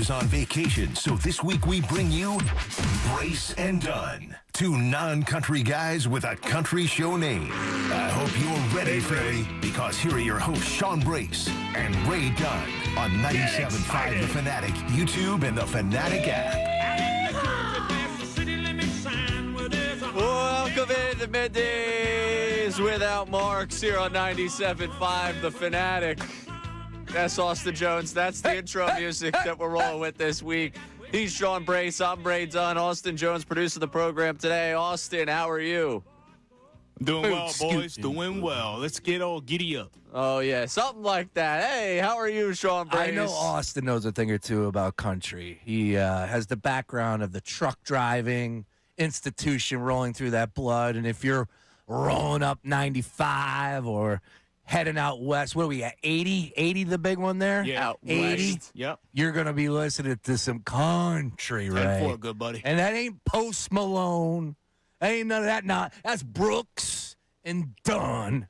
is on vacation, so this week we bring you Brace and Dunn. Two non-country guys with a country show name. I hope you're ready, Philly, because here are your hosts, Sean Brace and Ray Dunn on 97.5 The Fanatic, YouTube, and the Fanatic app. Welcome in to Middays without Marks here on 97.5 The Fanatic. That's Austin Jones. That's the intro music that we're rolling with this week. He's Sean Brace. I'm Ray Dunn. Austin Jones producing the program today. Austin, how are you? Doing well, boys. Doing well. Let's get all giddy up. Oh, yeah. Something like that. Hey, how are you, Sean Brace? I know Austin knows a thing or two about country. He has the background of the truck driving institution rolling through that blood. And if you're rolling up 95 or heading out west, what are we at, 80? 80 the big one there? Yeah. Out 80? west. Yep. You're going to be listening to some country, 10-4, right? good buddy. And that ain't Post Malone. Ain't none of that. Nah, that's Brooks and Dunn.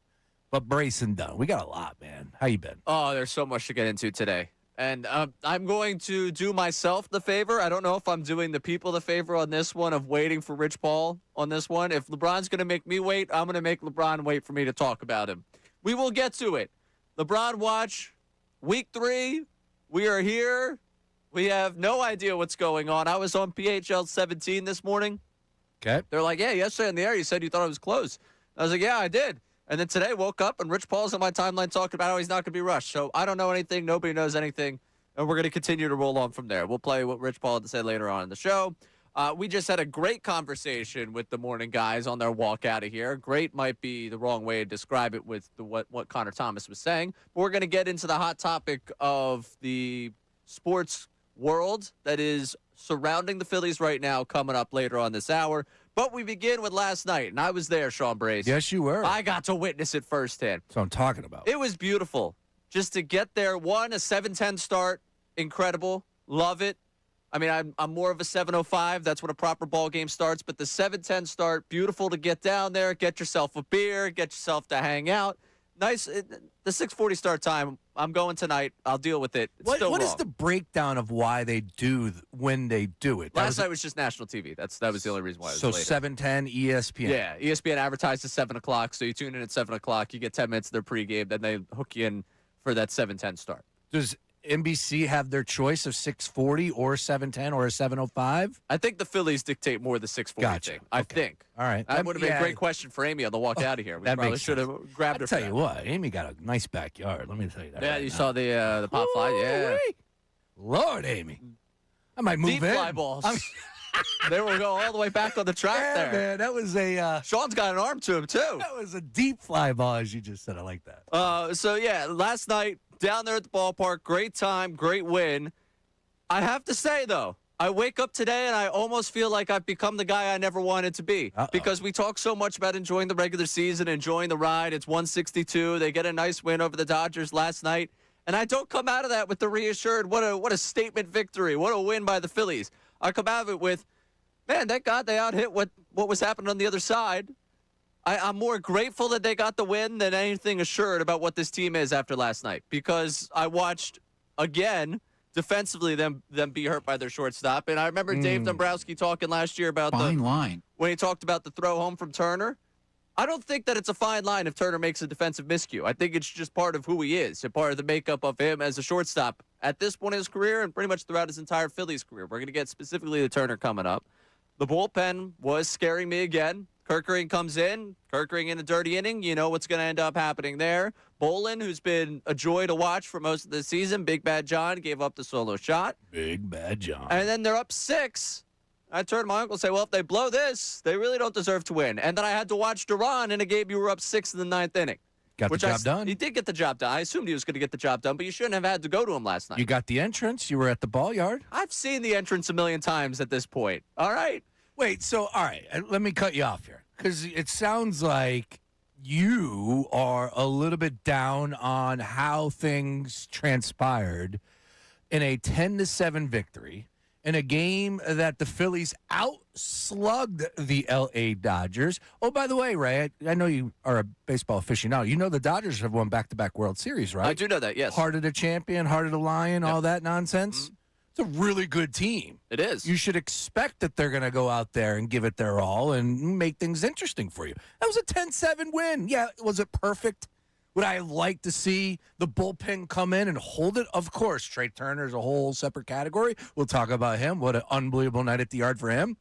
But Brace and Dunn. We got a lot, man. How you been? Oh, there's so much to get into today. And I'm going to do myself the favor. I don't know if I'm doing the people the favor on this one of waiting for Rich Paul on this one. If LeBron's going to make me wait, I'm going to make LeBron wait for me to talk about him. We will get to it. LeBron Watch, Week 3. We are here. We have no idea what's going on. I was on PHL 17 this morning. Okay. They're like, yeah, yesterday in the air you said you thought it was close. I was like, yeah, I did. And then today woke up and Rich Paul's on my timeline talking about how he's not going to be rushed. So I don't know anything. Nobody knows anything. And we're going to continue to roll on from there. We'll play what Rich Paul had to say later on in the show. We just had a great conversation with the morning guys on their walk out of here. Great might be the wrong way to describe it with what Connor Thomas was saying. But we're going to get into the hot topic of the sports world that is surrounding the Phillies right now coming up later on this hour. But we begin with last night, and I was there, Sean Brace. Yes, you were. I got to witness it firsthand. That's what I'm talking about. It was beautiful. Just to get there, a 7:10 start, incredible. Love it. I mean, I'm more of a 7:05. That's when a proper ball game starts. But the 7:10 start, beautiful to get down there, get yourself a beer, get yourself to hang out. Nice. The 6:40 start time, I'm going tonight. I'll deal with it. It's still What is wrong. the breakdown of why they do when they do it? Last night was just national TV. That was the only reason why it was later. 7:10 ESPN. Yeah, ESPN advertised at 7 o'clock, so you tune in at 7 o'clock. You get 10 minutes of their pregame, then they hook you in for that 7:10 start. Does NBC have their choice of 6:40 or 7:10 or a 7:05? I think the Phillies dictate more the 6:40 Gotcha. thing. I Okay. think. All right. That would have been a great question for Amy on the walk out of here. We that probably makes should have grabbed her. I'll for tell that. you what, Amy got a nice backyard. Let me tell you that. Yeah, right you now. saw the pop fly. Yeah, Ooh-wee. Lord, Amy. I might move deep in. fly balls. They will go all the way back on the track Yeah, there. man, that was a Sean's got an arm to him too. that was a deep fly ball, as you just said. I like that. So yeah, last night down there at the ballpark, great time, great win. I have to say though, I wake up today and I almost feel like I've become the guy I never wanted to be. Because we talk so much about enjoying the regular season, enjoying the ride. It's 162. They get a nice win over the Dodgers last night. And I don't come out of that with the reassured, what a statement victory. What a win by the Phillies. I come out of it with, man, thank God they out-hit what was happening on the other side. I'm more grateful that they got the win than anything assured about what this team is after last night. Because I watched, again, defensively them be hurt by their shortstop. And I remember Dave Dombrowski talking last year about when he talked about the throw home from Turner. I don't think that it's a fine line if Turner makes a defensive miscue. I think it's just part of who he is, a part of the makeup of him as a shortstop at this point in his career and pretty much throughout his entire Phillies career. We're going to get specifically to Turner coming up. The bullpen was scaring me again. Kerkering comes in. Kerkering in a dirty inning. You know what's going to end up happening there. Bolin, who's been a joy to watch for most of the season. Big Bad John gave up the solo shot. Big Bad John. And then they're up 6. I turned to my uncle and say, well, if they blow this, they really don't deserve to win. And then I had to watch Duran in a game you were up 6 in the 9th inning. Got the job done. He did get the job done. I assumed he was going to get the job done, but you shouldn't have had to go to him last night. You got the entrance. You were at the ball yard. I've seen the entrance a million times at this point. All right. Wait, so, all right, let me cut you off here. Because it sounds like you are a little bit down on how things transpired in a 10-7 victory in a game that the Phillies outslugged the L.A. Dodgers. Oh, by the way, Ray, I know you are a baseball aficionado. You know the Dodgers have won back-to-back World Series, right? I do know that, yes. Heart of the champion, heart of the lion, all that nonsense. It's a really good team. It is. You should expect that they're going to go out there and give it their all and make things interesting for you. That was a 10-7 win. Yeah, was it perfect? Would I like to see the bullpen come in and hold it? Of course. Trey Turner's a whole separate category. We'll talk about him. What an unbelievable night at the Yard for him.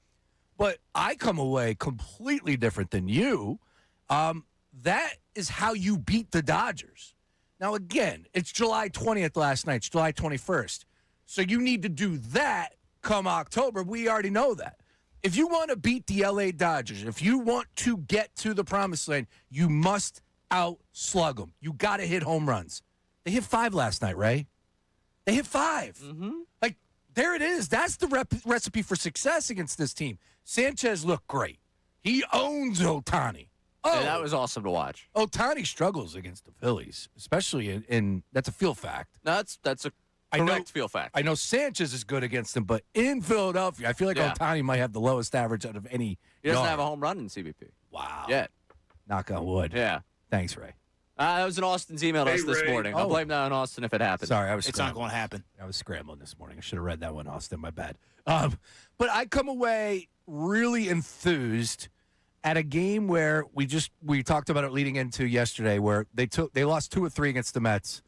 But I come away completely different than you. That is how you beat the Dodgers. Now, again, it's July 20th last night. It's July 21st. So you need to do that come October. We already know that. If you want to beat the L.A. Dodgers, if you want to get to the promised land, you must out-slug them. You got to hit home runs. They hit 5 last night, Ray. They hit 5. Mm-hmm. Like, there it is. That's the recipe for success against this team. Sanchez looked great. He owns Ohtani. Oh, And that was awesome to watch. Ohtani struggles against the Phillies, especially in that's a feel fact. No, that's a correct feel fact. I know Sanchez is good against him, but in Philadelphia, I feel like Ohtani might have the lowest average out of any. He doesn't yard. have a home run in CBP. Wow. Yet. Knock on wood. Yeah. Thanks, Ray. That was an Austin's email us this morning. I'll blame that on Austin if it happens. Sorry, I was. It's not going to happen. I was scrambling this morning. I should have read that one, Austin. My bad. But I come away really enthused at a game where we talked about it leading into yesterday, where they lost 2 or 3 against the Mets.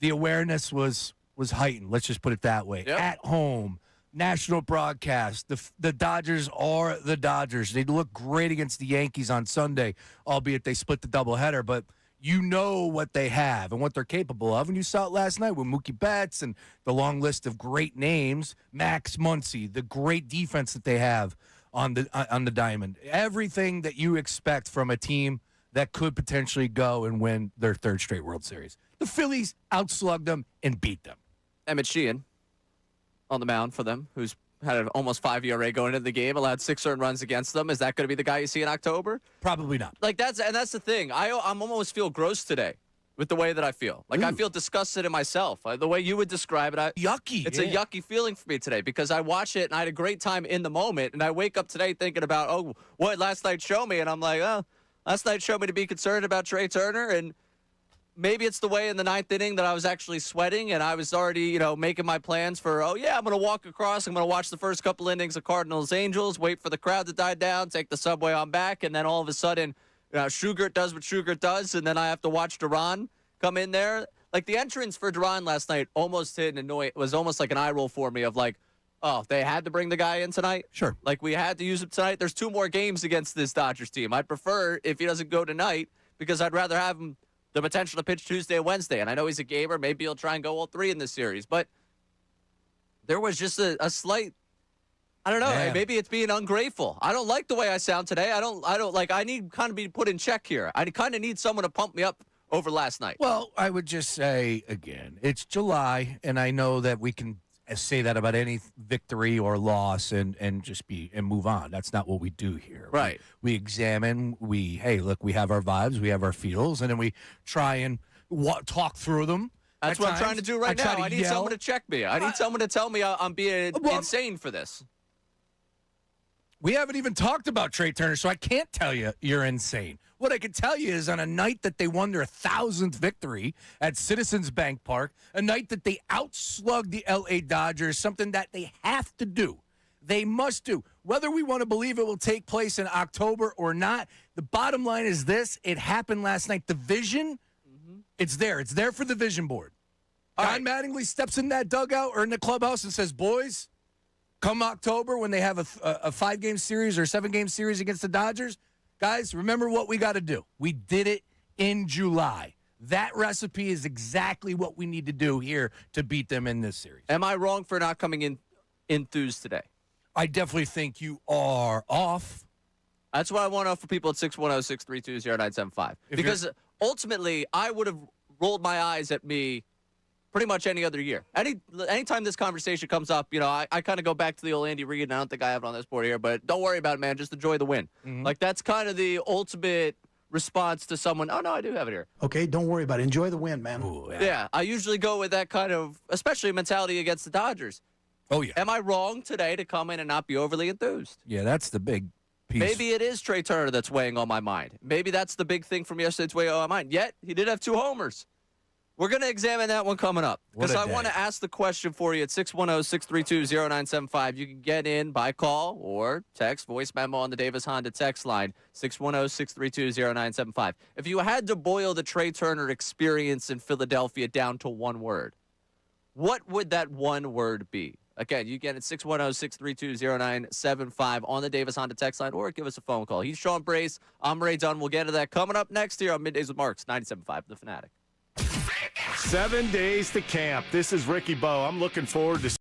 The awareness was heightened. Let's just put it that way. Yep. At home, national broadcast. The Dodgers are the Dodgers. They look great against the Yankees on Sunday, albeit they split the doubleheader. But you know what they have and what they're capable of. And you saw it last night with Mookie Betts and the long list of great names. Max Muncy, the great defense that they have on the diamond. Everything that you expect from a team that could potentially go and win their 3rd straight World Series. The Phillies outslugged them and beat them. Emmett Sheehan on the mound for them, who's had an almost 5 ERA going into the game, allowed 6 earned runs against them. Is that going to be the guy you see in October? Probably not. Like that's the thing. I'm almost feel gross today with the way that I feel. Like I feel disgusted in myself. The way you would describe it, Yucky. It's a yucky feeling for me today because I watch it and I had a great time in the moment, and I wake up today thinking about, oh, what last night showed me, and I'm like, oh, last night showed me to be concerned about Trey Turner, and maybe it's the way in the 9th inning that I was actually sweating and I was already, making my plans for, I'm going to walk across. I'm going to watch the first couple innings of Cardinals-Angels, wait for the crowd to die down, take the subway on back, and then all of a sudden, Shugart does what Shugart does, and then I have to watch Duran come in there. Like the entrance for Duran last night almost was almost like an eye roll for me of like, oh, they had to bring the guy in tonight? Sure. Like we had to use him tonight? There's 2 more games against this Dodgers team. I'd prefer if he doesn't go tonight because I'd rather have him the potential to pitch Tuesday and Wednesday. And I know he's a gamer. Maybe he'll try and go all 3 in this series. But there was just a slight, I don't know. Yeah. Maybe it's being ungrateful. I don't like the way I sound today. I need kind of be put in check here. I kind of need someone to pump me up over last night. Well, I would just say, again, it's July, and I know that we can say that about any victory or loss and just move on. That's not what we do here. Right. We examine, hey, look, we have our vibes, we have our feels, and then we try and talk through them. That's what I'm trying to do right now. I need someone to check me. I need someone to tell me I'm being insane for this. We haven't even talked about Trey Turner, so I can't tell you you're insane. What I can tell you is on a night that they won their 1,000th victory at Citizens Bank Park, a night that they outslugged the L.A. Dodgers, something that they have to do. They must do. Whether we want to believe it will take place in October or not, the bottom line is this. It happened last night. The vision, it's there. It's there for the vision board. Don Mattingly steps in that dugout or in the clubhouse and says, boys, come October when they have a 5-game series or 7-game series against the Dodgers, guys, remember what we got to do. We did it in July. That recipe is exactly what we need to do here to beat them in this series. Am I wrong for not coming in enthused today? I definitely think you are off. That's what I want to know for people at 610-632-0975. Because ultimately, I would have rolled my eyes at me pretty much any other year. Anytime this conversation comes up, I kind of go back to the old Andy Reid, and I don't think I have it on this board here, but don't worry about it, man. Just enjoy the win. Mm-hmm. Like, that's kind of the ultimate response to someone. Oh, no, I do have it here. Okay, don't worry about it. Enjoy the win, man. Ooh, yeah, I usually go with that kind of, especially mentality against the Dodgers. Oh, yeah. Am I wrong today to come in and not be overly enthused? Yeah, that's the big piece. Maybe it is Trey Turner that's weighing on my mind. Maybe that's the big thing from yesterday's weighing on my mind. Yet, he did have 2 homers. We're going to examine that one coming up because I want to ask the question for you at 610-632-0975. You can get in by call or text, voice memo on the Davis Honda text line, 610-632-0975. If you had to boil the Trey Turner experience in Philadelphia down to one word, what would that one word be? Again, you get it 610-632-0975 on the Davis Honda text line or give us a phone call. He's Sean Brace. I'm Ray Dunn. We'll get to that coming up next here on Middays with Marks, 97.5 The Fanatic. 7 days to camp. This is Ricky Bo. I'm looking forward to.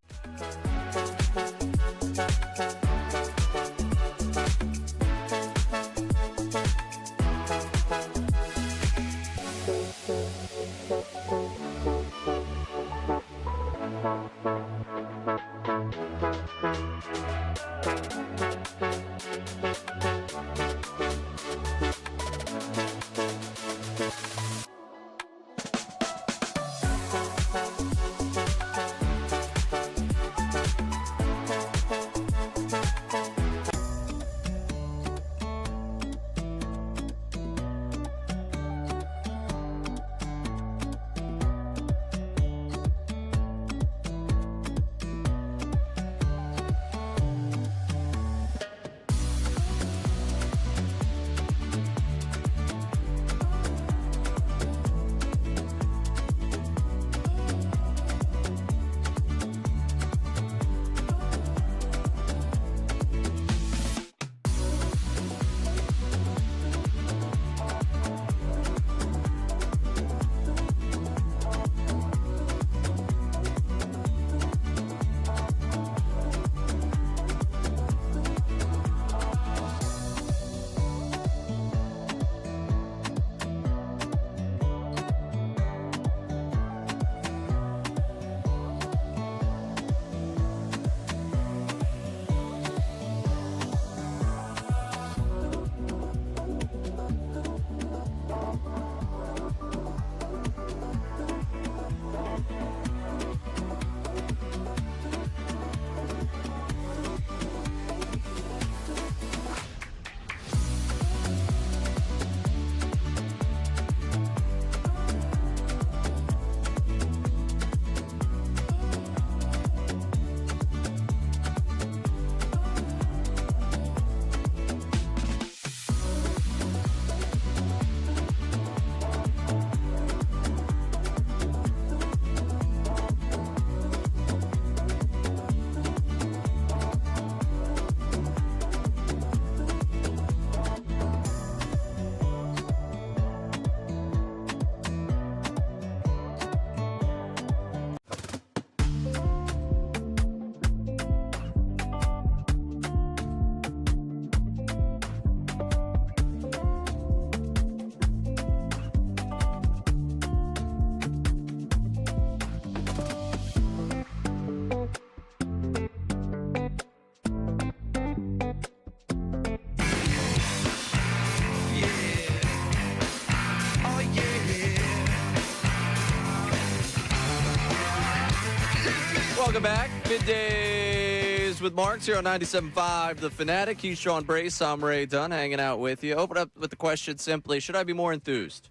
Welcome back. Middays with Marks here on 97.5 The Fanatic. He's Sean Brace. I'm Ray Dunn hanging out with you. Open up with the question simply, should I be more enthused?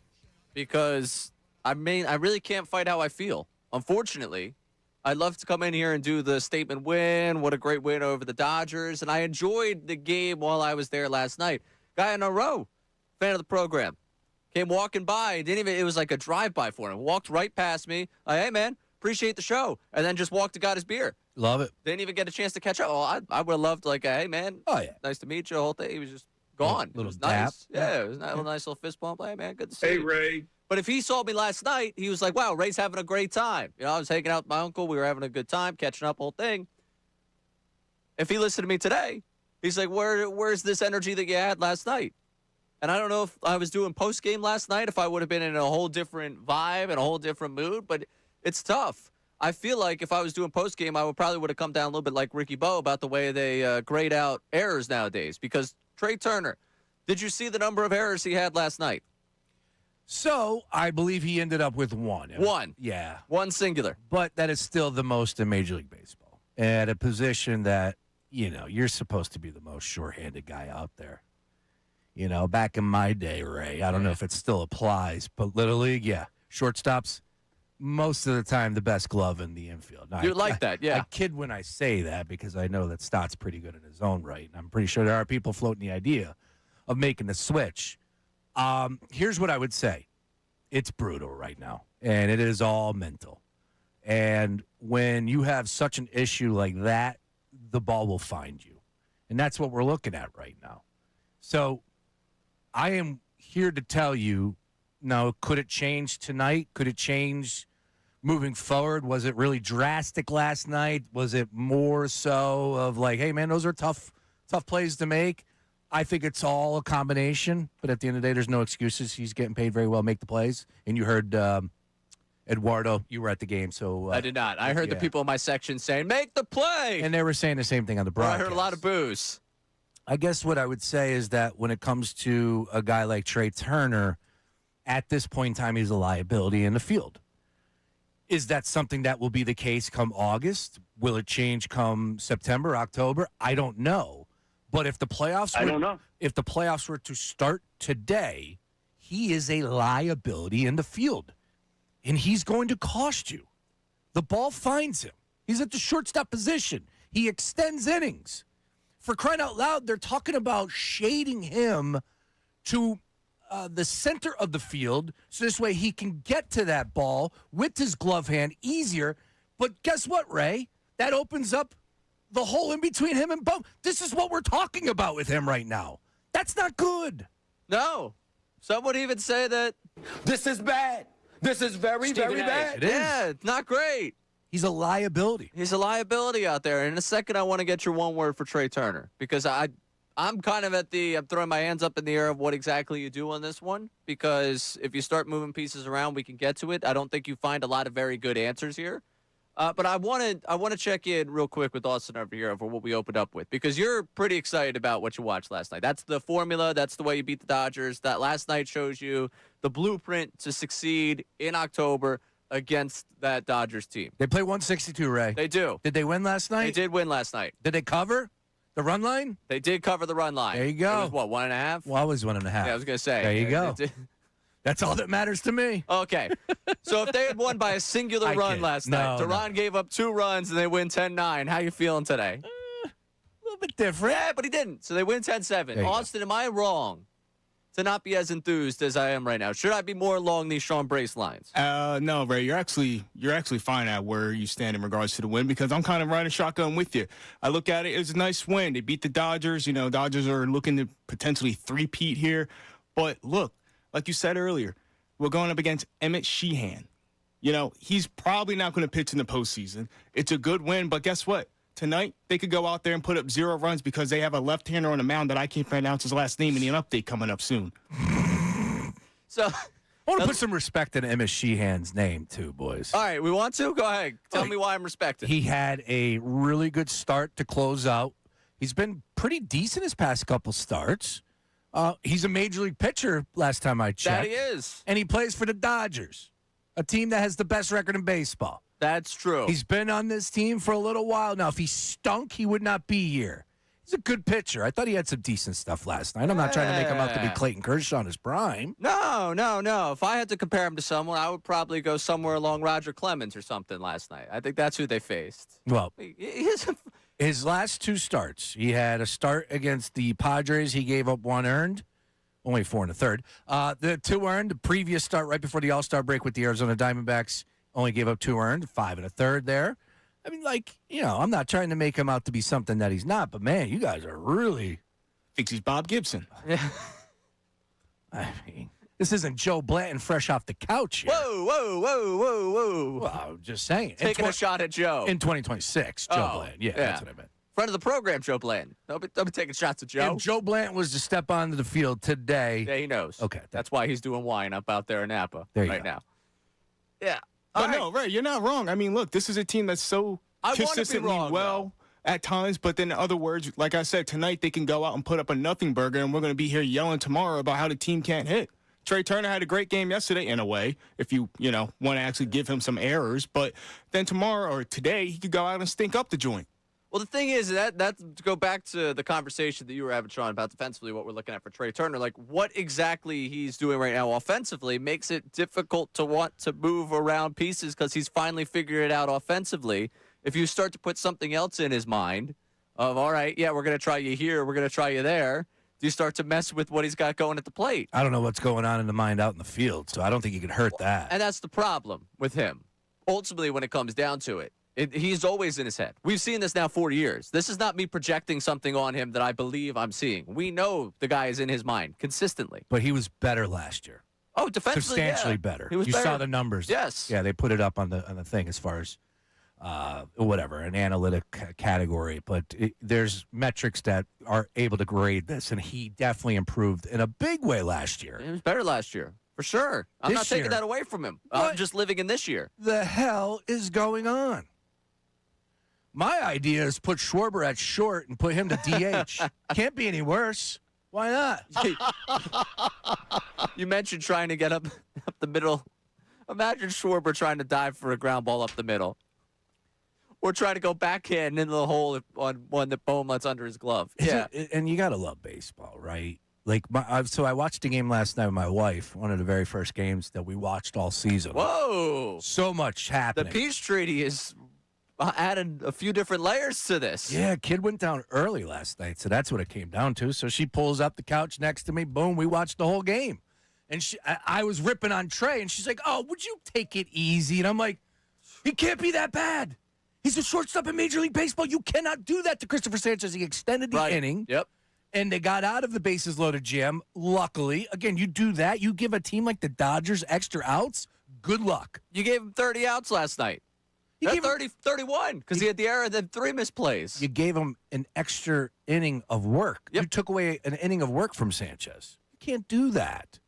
Because, I really can't fight how I feel. Unfortunately, I'd love to come in here and do the statement win. What a great win over the Dodgers. And I enjoyed the game while I was there last night. Guy in a row, fan of the program, came walking by. It was like a drive-by for him. Walked right past me. Hey, man. Appreciate the show, and then just walked and got his beer. Love it. Didn't even get a chance to catch up. Oh, I would have loved hey, man. Oh, yeah. Nice to meet you. The whole thing. He was just gone. Little it was nice. tap. Yeah, it was a nice little fist bump. Hey, man, good to see you. Hey, Ray. But if he saw me last night, he was like, wow, Ray's having a great time. I was hanging out with my uncle. We were having a good time, catching up, whole thing. If he listened to me today, he's like, where's this energy that you had last night? And I don't know if I was doing post-game last night, if I would have been in a whole different vibe and a whole different mood, but it's tough. I feel like if I was doing post-game, I would have come down a little bit like Ricky Bo about the way they grade out errors nowadays. Because Trey Turner, did you see the number of errors he had last night? So I believe he ended up with one. One. Yeah. One singular. But that is still the most in Major League Baseball. At a position that, you're supposed to be the most shorthanded guy out there. Back in my day, Ray, I don't know if it still applies, but Little League, yeah. Shortstops, most of the time the best glove in the infield. Now, You like that, yeah. I kid when I say that because I know that Stott's pretty good in his own right. And I'm pretty sure there are people floating the idea of making the switch. Here's what I would say. It's brutal right now, and it is all mental. And when you have such an issue like that, the ball will find you. And that's what we're looking at right now. So I am here to tell you, now, could it change tonight? Could it change moving forward? Was it really drastic last night? Was it more so of like, hey, man, those are tough plays to make? I think it's all a combination. But at the end of the day, there's no excuses. He's getting paid very well, make the plays. And you heard Eduardo, you were at the game. So I did not. I heard the people in my section saying, make the play. And they were saying the same thing on the broadcast. I heard a lot of boos. I guess what I would say is that when it comes to a guy like Trey Turner, at this point in time, he's a liability in the field. Is that something that will be the case come August? Will it change come September, October? I don't know. But if the playoffs if the playoffs were to start today, he is a liability in the field. And he's going to cost you. The ball finds him. He's at the shortstop position. He extends innings. For crying out loud, they're talking about shading him to the center of the field, so this way he can get to that ball with his glove hand easier. But guess what, Ray? That opens up the hole in between him and Bo. This is what we're talking about with him right now. That's not good. No. Some would even say that. This is bad. This is very, very bad. It is. Yeah, it's not great. He's a liability. He's a liability out there. And in a second, I want to get your one word for Trey Turner because I'm kind of I'm throwing my hands up in the air of what exactly you do on this one, because if you start moving pieces around, we can get to it. I don't think you find a lot of very good answers here. But I want to check in real quick with Austin over here for what we opened up with, because you're pretty excited about what you watched last night. That's the formula. That's the way you beat the Dodgers. That last night shows you the blueprint to succeed in October against that Dodgers team. They play 162, Ray. They do. Did they win last night? They did win last night. Did they cover the run line? They did cover the run line. There you go. It was, 1.5? Well, I was 1.5. Yeah, I was going to say. There you go. That's all that matters to me. Okay. So if they had won by a singular run last night, Duran gave up 2 runs and they win 10-9, how you feeling today? A little bit different. Yeah, but he didn't. So they win 10-7. Austin, am I wrong to not be as enthused as I am right now? Should I be more along these Sean Brace lines? No, Ray, you're actually fine at where you stand in regards to the win, because I'm kind of riding shotgun with you. I look at it as a nice win. They beat the Dodgers. You know, Dodgers are looking to potentially three-peat here. But look, like you said earlier, we're going up against Emmett Sheehan. You know, he's probably not going to pitch in the postseason. It's a good win, but guess what? Tonight, they could go out there and put up 0 runs because they have a left-hander on the mound that I can't pronounce his last name, and an update coming up soon. So I want to put some respect in Emmett Sheehan's name, too, boys. all right, we want to? Go ahead. Tell me why I'm respecting. He had a really good start to close out. He's been pretty decent his past couple starts. He's a major league pitcher last time I checked. That he is. And he plays for the Dodgers, a team that has the best record in baseball. That's true. He's been on this team for a little while now. If he stunk, he would not be here. He's a good pitcher. I thought he had some decent stuff last night. I'm not trying to make him out to be Clayton Kershaw in his prime. No. If I had to compare him to someone, I would probably go somewhere along Roger Clemens or something last night. I think that's who they faced. Well, He's a his last 2 starts, he had a start against the Padres. He gave up 1 earned, only 4 1/3. The 2 earned, the previous start right before the All-Star break with the Arizona Diamondbacks, only gave up 2 earned, 5 1/3 there. I mean, like, you know, I'm not trying to make him out to be something that he's not, but, man, you guys are really... Thinks he's Bob Gibson. I mean, this isn't Joe Blanton fresh off the couch here. Whoa. Well, I'm just saying. Taking a shot at Joe. In 2026, Joe Blanton. Yeah, that's what I meant. Friend of the program, Joe Blanton. Don't be taking shots at Joe. If Joe Blanton was to step onto the field today... Yeah, he knows. Okay. That's why he's doing wine up out there in Napa now. Yeah. But no, Ray, you're not wrong. I mean, look, this is a team that's so consistently well at times, but then in other words, like I said, tonight they can go out and put up a nothing burger, and we're going to be here yelling tomorrow about how the team can't hit. Trey Turner had a great game yesterday, in a way, if you want to actually give him some errors. But then tomorrow or today, he could go out and stink up the joint. Well, the thing is that to go back to the conversation that you were having, Sean, about defensively, what we're looking at for Trey Turner, like what exactly he's doing right now offensively makes it difficult to want to move around pieces because he's finally figured it out offensively. If you start to put something else in his mind of, all right, yeah, we're going to try you here, we're going to try you there, do you start to mess with what he's got going at the plate? I don't know what's going on in the mind out in the field, so I don't think you can hurt that. And that's the problem with him. Ultimately, when it comes down to it, he's always in his head. We've seen this now 4 years. This is not me projecting something on him that I believe I'm seeing. We know the guy is in his mind consistently. But he was better last year. Oh, defensively, substantially yeah. better. He was you better. saw the numbers. Yes. Yeah, they put it up on the thing as far as whatever, an analytic category. But there's metrics that are able to grade this, and he definitely improved in a big way last year. He was better last year, for sure. I'm This not taking year- that away from him. What? I'm just living in this year. The hell is going on? My idea is put Schwarber at short and put him to DH. Can't be any worse. Why not? You mentioned trying to get up the middle. Imagine Schwarber trying to dive for a ground ball up the middle. Or trying to go backhand into the hole on one that Bohm lets under his glove. Yeah. And you got to love baseball, right? Like, so I watched a game last night with my wife, one of the very first games that we watched all season. Whoa. So much The happening. peace treaty is added a few different layers to this. Yeah, kid went down early last night, so that's what it came down to. So she pulls up the couch next to me. Boom, we watched the whole game. And I was ripping on Trey, and she's like, oh, would you take it easy? And I'm like, he can't be that bad. He's a shortstop in Major League Baseball. You cannot do that to Christopher Sanchez. He extended the inning. Yep. And they got out of the bases loaded jam. Luckily, again, you do that. You give a team like the Dodgers extra outs. Good luck. You gave him 30 outs last night. You No, gave him- 31 because he had the error and then 3 misplays. You gave him an extra inning of work. Yep. You took away an inning of work from Sanchez. You can't do that.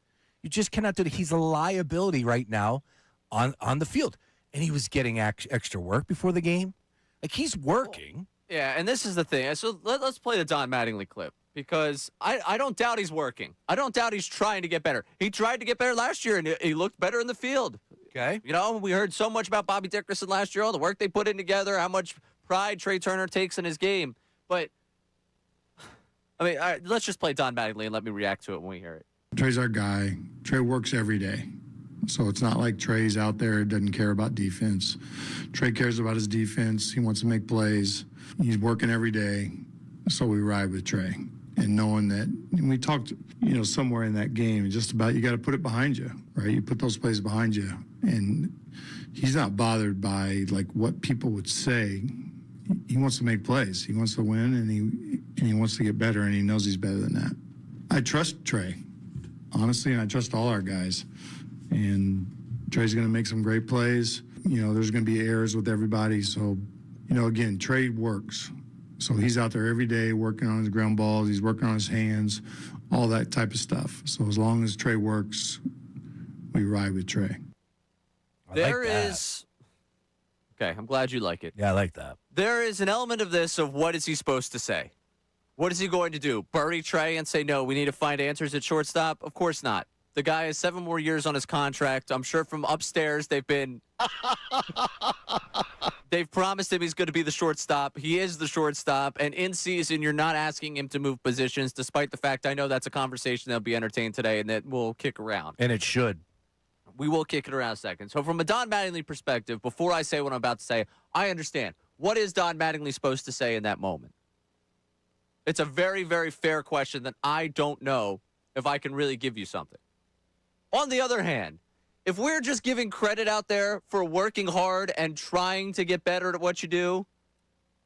You just cannot do that. He's a liability right now on the field. And he was getting extra work before the game. Like, he's working. Yeah, and this is the thing. So let's play the Don Mattingly clip because I don't doubt he's working. I don't doubt he's trying to get better. He tried to get better last year, and he looked better in the field. Okay. You know, we heard so much about Bobby Dickerson last year, all the work they put in together, how much pride Trey Turner takes in his game. But, I mean, let's just play Don Mattingly and let me react to it when we hear it. Trey's our guy. Trey works every day. So it's not like Trey's out there, doesn't care about defense. Trey cares about his defense. He wants to make plays. He's working every day. So we ride with Trey. And knowing that, and we talked, somewhere in that game, just about you got to put it behind you, right? You put those plays behind you. And he's not bothered by, like, what people would say. He wants to make plays. He wants to win, and he wants to get better, and he knows he's better than that. I trust Trey, honestly, and I trust all our guys. And Trey's going to make some great plays. There's going to be errors with everybody. So, again, Trey works. So he's out there every day working on his ground balls. He's working on his hands, all that type of stuff. So as long as Trey works, we ride with Trey. There is. Okay, I'm glad you like it. Yeah, I like that. There is an element of this of what is he supposed to say? What is he going to do? Bury Trey and say, no, we need to find answers at shortstop? Of course not. The guy has 7 more years on his contract. I'm sure from upstairs they've promised him he's going to be the shortstop. He is the shortstop. And in season, you're not asking him to move positions, despite the fact I know that's a conversation that'll be entertained today and that will kick around. And it should. We will kick it around in a second. So from a Don Mattingly perspective, before I say what I'm about to say, I understand. What is Don Mattingly supposed to say in that moment? It's a very, very fair question that I don't know if I can really give you something. On the other hand, if we're just giving credit out there for working hard and trying to get better at what you do,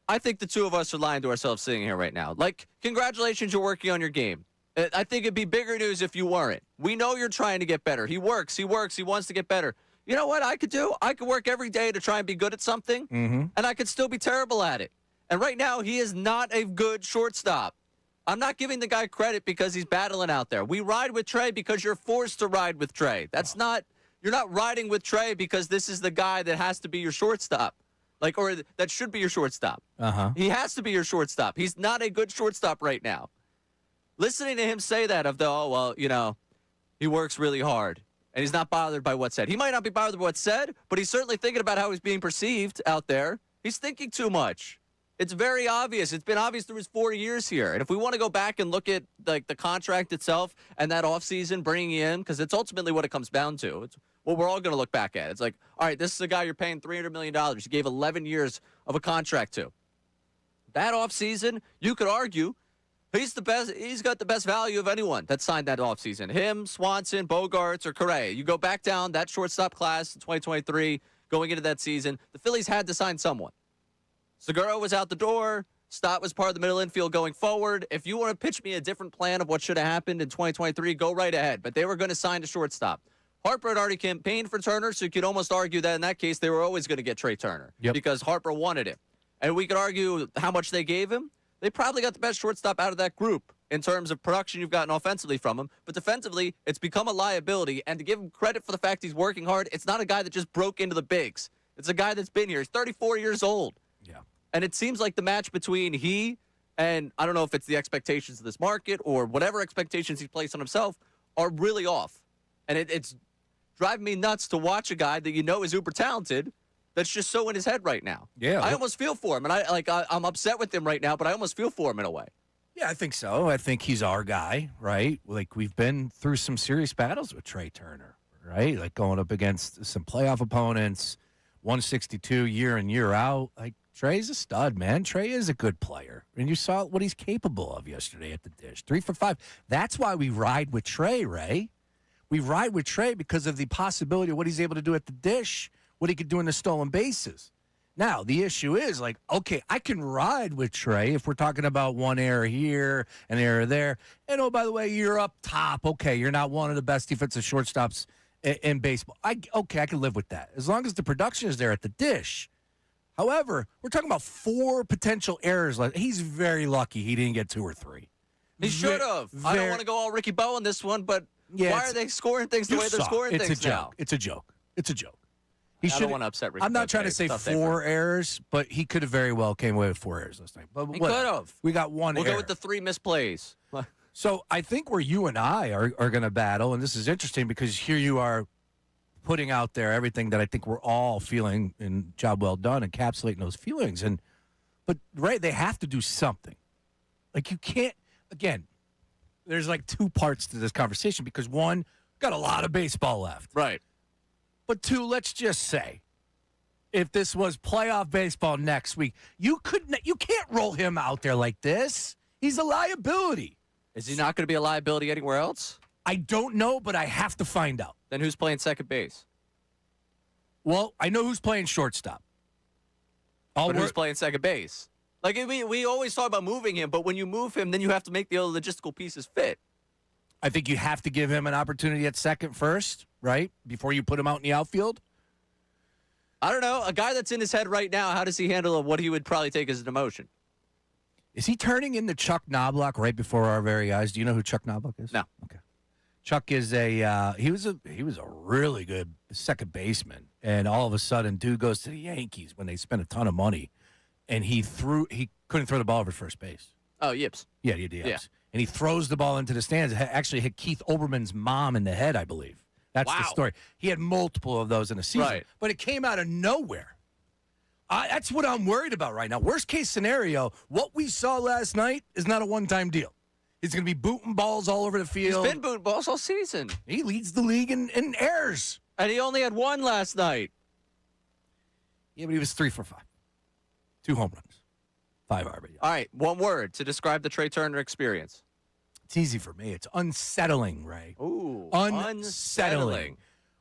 I think the two of us are lying to ourselves sitting here right now. Like, congratulations, you're working on your game. I think it'd be bigger news if you weren't. We know you're trying to get better. He works, he wants to get better. You know what I could do? I could work every day to try and be good at something, and I could still be terrible at it. And right now, he is not a good shortstop. I'm not giving the guy credit because he's battling out there. We ride with Trey because you're forced to ride with Trey. You're not riding with Trey because this is the guy that has to be your shortstop. Or that should be your shortstop. He has to be your shortstop. He's not a good shortstop right now. Listening to him say that he works really hard and he's not bothered by what's said. He might not be bothered by what's said, but he's certainly thinking about how he's being perceived out there. He's thinking too much. It's very obvious. It's been obvious through his 4 years here. And if we want to go back and look at like the contract itself and that offseason bringing in, because it's ultimately what it comes down to. It's what we're all going to look back at. It's like, all right, this is a guy you're paying $300 million. You gave 11 years of a contract to. That offseason, you could argue he's the best. He's got the best value of anyone that signed that offseason. Him, Swanson, Bogarts, or Correa. You go back down that shortstop class in 2023, going into that season, the Phillies had to sign someone. Segura was out the door. Stott was part of the middle infield going forward. If you want to pitch me a different plan of what should have happened in 2023, go right ahead. But they were going to sign a shortstop. Harper had already campaigned for Turner, so you could almost argue that in that case they were always going to get Trey Turner because Harper wanted him. And we could argue how much they gave him. They probably got the best shortstop out of that group in terms of production you've gotten offensively from him. But defensively, it's become a liability. And to give him credit for the fact he's working hard, it's not a guy that just broke into the bigs. It's a guy that's been here. He's 34 years old. Yeah. And it seems like the match between he and I don't know if it's the expectations of this market or whatever expectations he's placed on himself are really off. And it's driving me nuts to watch a guy that you know is uber talented that's just so in his head right now. Yeah. I almost feel for him. And I'm upset with him right now, but I almost feel for him in a way. Yeah, I think so. I think he's our guy, right? Like, we've been through some serious battles with Trey Turner, right? Like, going up against some playoff opponents, 162 year in, year out. Like, Trey's a stud, man. Trey is a good player. And you saw what he's capable of yesterday at the dish. 3 for 5. That's why we ride with Trey, Ray. We ride with Trey because of the possibility of what he's able to do at the dish, what he could do in the stolen bases. Now, the issue is, like, okay, I can ride with Trey if we're talking about one error here, an error there. And, oh, by the way, you're up top. Okay, you're not one of the best defensive shortstops in baseball. I can live with that as long as the production is there at the dish. However, we're talking about 4 potential errors. He's very lucky he didn't get 2 or 3. He should have. I don't want to go all Ricky Bowe on this one, but why are they scoring things the way they're scoring things now? It's a joke. It's a joke. I don't want to upset Ricky I'm not Bowe trying to say today. 4 errors, but he could have very well came away with 4 errors last night. But He could have. We got 1 We'll error. go with the 3 misplays. So I think where you and I are going to battle, and this is interesting because here you are putting out there everything that I think we're all feeling, and job well done, encapsulating those feelings. But right, they have to do something. Like, you can't, again, there's like 2 parts to this conversation because 1, got a lot of baseball left. Right. But 2, let's just say, if this was playoff baseball next week, you can't roll him out there like this. He's a liability. Is he not going to be a liability anywhere else? I don't know, but I have to find out. Then who's playing second base? Well, I know who's playing shortstop. But who's playing second base? Like, we always talk about moving him, but when you move him, then you have to make the other logistical pieces fit. I think you have to give him an opportunity at second first, right? Before you put him out in the outfield. I don't know. A guy that's in his head right now, how does he handle what he would probably take as an emotion? Is he turning into Chuck Knobloch right before our very eyes? Do you know who Chuck Knobloch is? No. Okay. Chuck is he was a really good second baseman, and all of a sudden, dude goes to the Yankees when they spent a ton of money, and he couldn't throw the ball over first base. Oh, yips. Yeah, he did. Yeah. And he throws the ball into the stands. It actually hit Keith Olbermann's mom in the head, I believe. That's the story. He had multiple of those in a season, Right. but it came out of nowhere. That's what I'm worried about right now. Worst case scenario, what we saw last night is not a one-time deal. He's going to be booting balls all over the field. He's been booting balls all season. He leads the league in errors. And he only had 1 last night. Yeah, but he was 3 for 5. 2 home runs. 5 RBI. All right, 1 word to describe the Trey Turner experience. It's easy for me. It's unsettling, Ray. Ooh, Unsettling.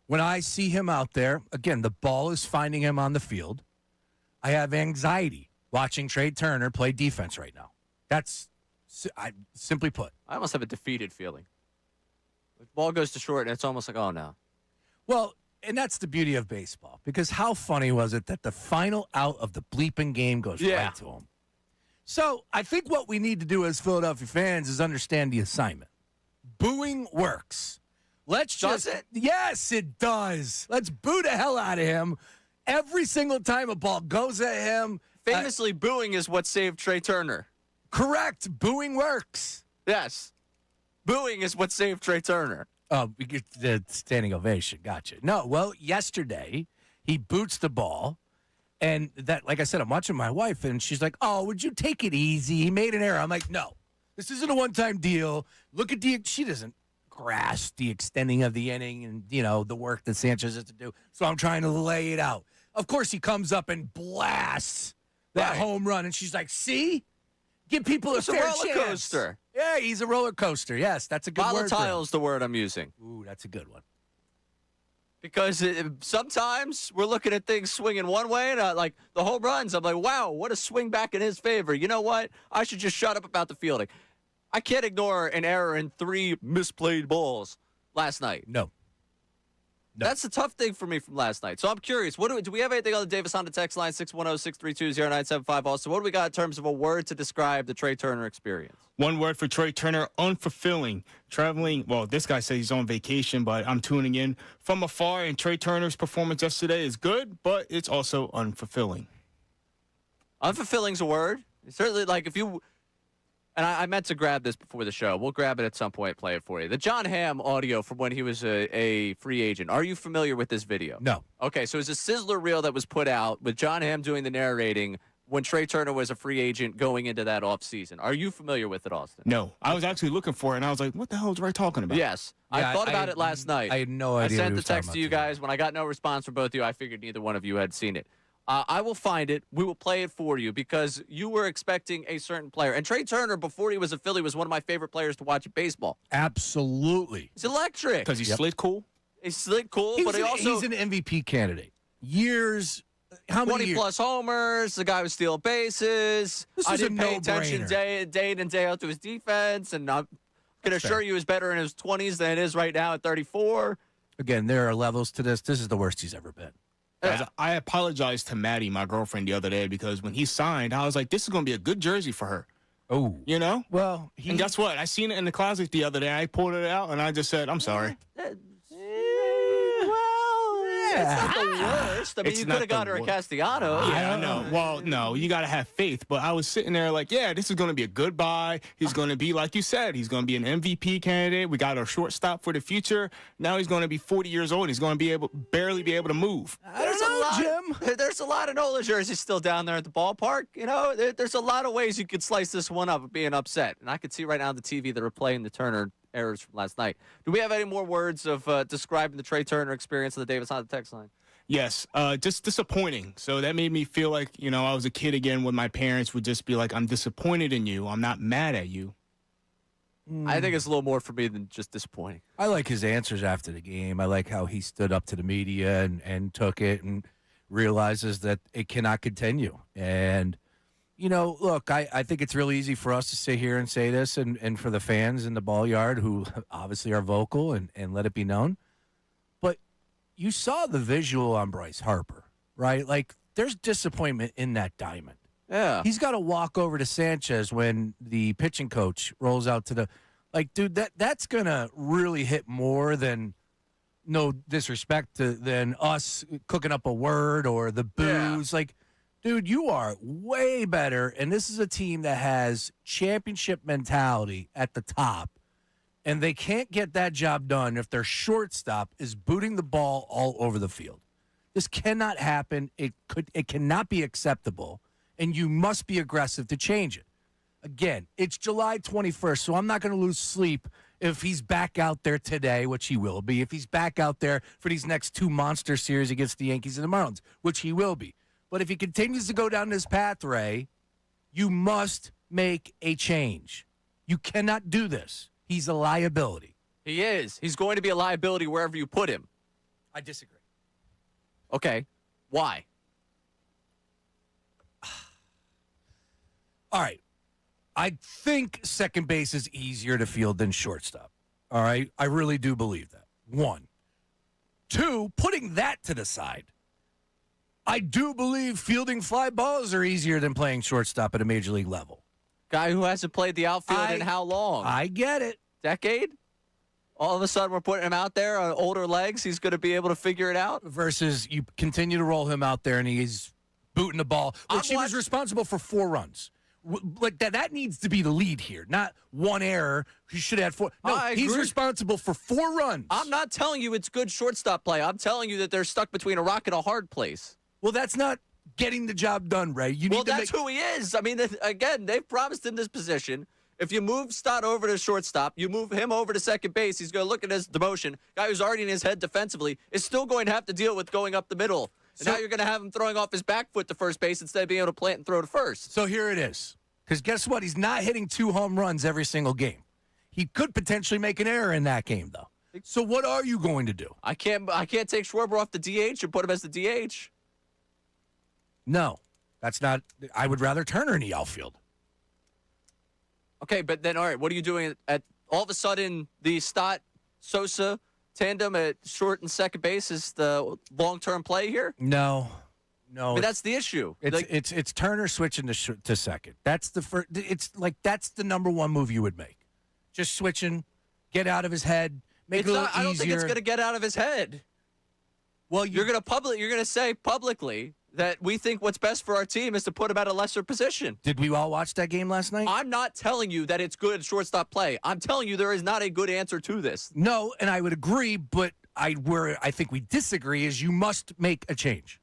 When I see him out there, again, the ball is finding him on the field. I have anxiety watching Trey Turner play defense right now. That's simply put. I almost have a defeated feeling. The ball goes to short, and it's almost like, oh, no. Well, and that's the beauty of baseball, because how funny was it that the final out of the bleeping game goes right to him? So I think what we need to do as Philadelphia fans is understand the assignment. Booing works. Does it? Yes, it does. Let's boo the hell out of him every single time a ball goes at him. Famously, booing is what saved Trey Turner. Correct. Booing works. Yes. Booing is what saved Trey Turner. Oh, we get the standing ovation. Gotcha. No, well, yesterday he boots the ball. And that, like I said, I'm watching my wife, and she's like, "Oh, would you take it easy? He made an error." I'm like, "No, this isn't a one-time deal. Look at she doesn't grasp the extending of the inning and, the work that Sanchez has to do. So I'm trying to lay it out. Of course, he comes up and blasts that home run, and she's like, "See? Give people a fair chance." He's a roller coaster. Yeah, he's a roller coaster. Yes, that's a good word. Volatile is the word I'm using. Ooh, that's a good one. Because sometimes we're looking at things swinging one way, and like the home runs, I'm like, wow, what a swing back in his favor. You know what? I should just shut up about the fielding. I can't ignore an error in 3 misplayed balls last night. No. That's the tough thing for me from last night. So I'm curious, do we have anything on the Davis Honda text line, 610-632-0975? Also, what do we got in terms of a word to describe the Trey Turner experience? One word for Trey Turner, unfulfilling. Traveling, well, this guy says he's on vacation, but I'm tuning in from afar, and Trey Turner's performance yesterday is good, but it's also unfulfilling. Unfulfilling's a word. Certainly, like if you... And I meant to grab this before the show. We'll grab it at some point, play it for you. The John Hamm audio from when he was a free agent. Are you familiar with this video? No. Okay, so it's a Sizzler reel that was put out with John Hamm doing the narrating when Trey Turner was a free agent going into that offseason. Are you familiar with it, Austin? No. I was actually looking for it, and I was like, what the hell is Ray talking about? Yes. Yeah, I thought about it last night. I had no idea. I what sent he the was talking text to you about today. guys. When I got no response from both of you, I figured neither one of you had seen it. I will find it. We will play it for you because you were expecting a certain player. And Trey Turner, before he was a Philly, was one of my favorite players to watch in baseball. Absolutely. He's electric. Because he's slid cool? He's slick cool, but he's an MVP candidate. Years, how many 20-plus homers. The guy was stealing bases. This I is a didn't pay attention no-brainer. day in and day out to his defense, and I'm going to assure you he's better in his 20s than it is right now at 34. Again, there are levels to this. This is the worst he's ever been. Guys, I apologized to Maddie, my girlfriend, the other day because when he signed, I was like, this is going to be a good jersey for her. Oh. You know? Well, And guess what? I seen it in the closet the other day. I pulled it out, and I just said, I'm sorry. It's not the worst. I mean, It's you not could have got the her a worst. Castellano. Yeah, I know. Well, no, you got to have faith. But I was sitting there like, yeah, this is going to be a good buy. He's going to be, like you said, he's going to be an MVP candidate. We got a shortstop for the future. Now he's going to be 40 years old. He's going to barely be able to move. There's a lot of Nola jerseys still down there at the ballpark. You know, there's a lot of ways you could slice this one up being upset. And I could see right now on the TV that are playing the Turner errors from last night. Do we have any more words of describing the Trey Turner experience on the Davis Honda text line? Yes, just disappointing. So that made me feel like, I was a kid again when my parents would just be like, I'm disappointed in you. I'm not mad at you. I think it's a little more for me than just disappointing. I like his answers after the game. I like how he stood up to the media and took it and realizes that it cannot continue. And, look, I think it's really easy for us to sit here and say this and for the fans in the ball yard who obviously are vocal and let it be known. But you saw the visual on Bryce Harper, right? Like, there's disappointment in that diamond. Yeah. He's got to walk over to Sanchez when the pitching coach rolls out to the – like, dude, that's going to really hit more than – no disrespect than us cooking up a word or the booze. Yeah. Like, dude, you are way better, and this is a team that has championship mentality at the top, and they can't get that job done if their shortstop is booting the ball all over the field. This cannot happen. It cannot be acceptable, and you must be aggressive to change it. Again, it's July 21st, so I'm not going to lose sleep if he's back out there today, which he will be. If he's back out there for these next 2 monster series against the Yankees and the Marlins, which he will be. But if he continues to go down this path, Ray, you must make a change. You cannot do this. He's a liability. He is. He's going to be a liability wherever you put him. I disagree. Okay. Why? All right. I think second base is easier to field than shortstop. All right? I really do believe that. 1. 2, putting that to the side, I do believe fielding fly balls are easier than playing shortstop at a major league level. Guy who hasn't played the outfield in how long? I get it. Decade? All of a sudden we're putting him out there on older legs. He's going to be able to figure it out? Versus you continue to roll him out there and he's booting the ball, which he was responsible for 4 runs. Like that needs to be the lead here, not one error. He should have had 4. No, he's responsible for 4 runs. I'm not telling you it's good shortstop play. I'm telling you that they're stuck between a rock and a hard place. Well, that's not getting the job done, Ray. You need Well, to that's who he is. I mean, again, they've promised him this position. If you move Stott over to shortstop, you move him over to second base, he's going to look at his demotion. Guy who's already in his head defensively is still going to have to deal with going up the middle. And now you're going to have him throwing off his back foot to first base instead of being able to plant and throw to first. So here it is. Because guess what? He's not hitting 2 home runs every single game. He could potentially make an error in that game, though. So what are you going to do? I can't take Schwarber off the DH and put him as the DH. No, that's not. I would rather Turner in the outfield. Okay, but then, all right, what are you doing at all of a sudden the Stott-Sosa tandem at short and second base is the long-term play here? No. I mean, that's the issue. It's Turner switching to second. That's the first. It's like that's the number one move you would make. Just switching, get out of his head, make it a little easier. I don't think it's going to get out of his head. Well, you're going to say publicly that we think what's best for our team is to put him at a lesser position. Did we all watch that game last night? I'm not telling you that it's good shortstop play. I'm telling you there is not a good answer to this. No, and I would agree, but where I think we disagree is you must make a change.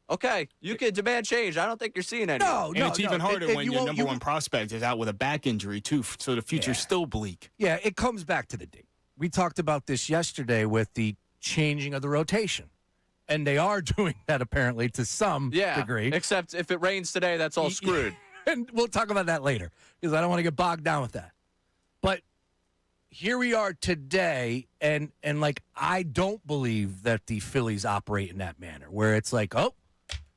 Okay, you can demand change. I don't think you're seeing any. And it's even harder when your number one prospect is out with a back injury, too, so the future's still bleak. Yeah, it comes back to the date. We talked about this yesterday with the changing of the rotation. And they are doing that, apparently, to some degree. Except if it rains today, that's all screwed. And we'll talk about that later, because I don't want to get bogged down with that. But here we are today, and like, I don't believe that the Phillies operate in that manner, where it's like, oh,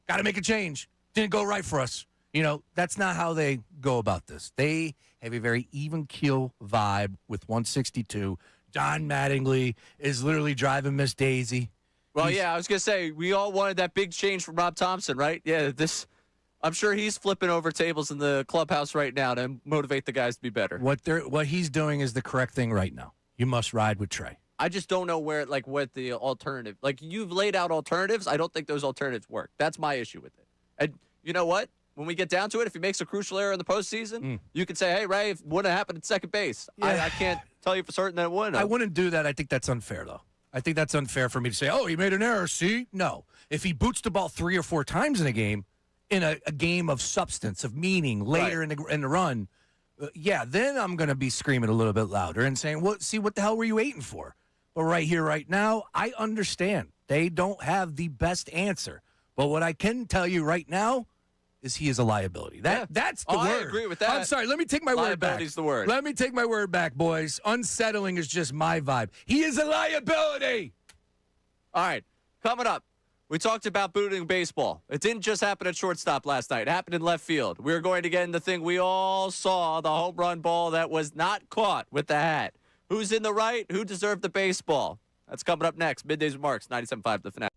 got to make a change. Didn't go right for us. You know, that's not how they go about this. They have a very even keel vibe with 162. Don Mattingly is literally driving Miss Daisy. Well, I was going to say, we all wanted that big change from Rob Thompson, right? Yeah, I'm sure he's flipping over tables in the clubhouse right now to motivate the guys to be better. What he's doing is the correct thing right now. You must ride with Trey. I just don't know what the alternative, you've laid out alternatives. I don't think those alternatives work. That's my issue with it. And you know what? When we get down to it, if he makes a crucial error in the postseason, you can say, hey, Ray, it wouldn't have happened at second base. I can't tell you for certain that it wouldn't have. I wouldn't do that. I think that's unfair, though. I think that's unfair for me to say, oh, he made an error, see? No. If he boots the ball 3 or 4 times in a game of substance, of meaning, later in the run, then I'm going to be screaming a little bit louder and saying, what the hell were you waiting for? But right here, right now, I understand. They don't have the best answer. But what I can tell you right now is he is a liability. That's the word. I agree with that. I'm sorry. Let me take my word back. Liability's the word. Let me take my word back, boys. Unsettling is just my vibe. He is a liability. All right. Coming up, we talked about booting baseball. It didn't just happen at shortstop last night. It happened in left field. We're going to get in the thing we all saw, the home run ball that was not caught with the hat. Who's in the right? Who deserved the baseball? That's coming up next. Middays with Marks, 97.5 The Fanatic.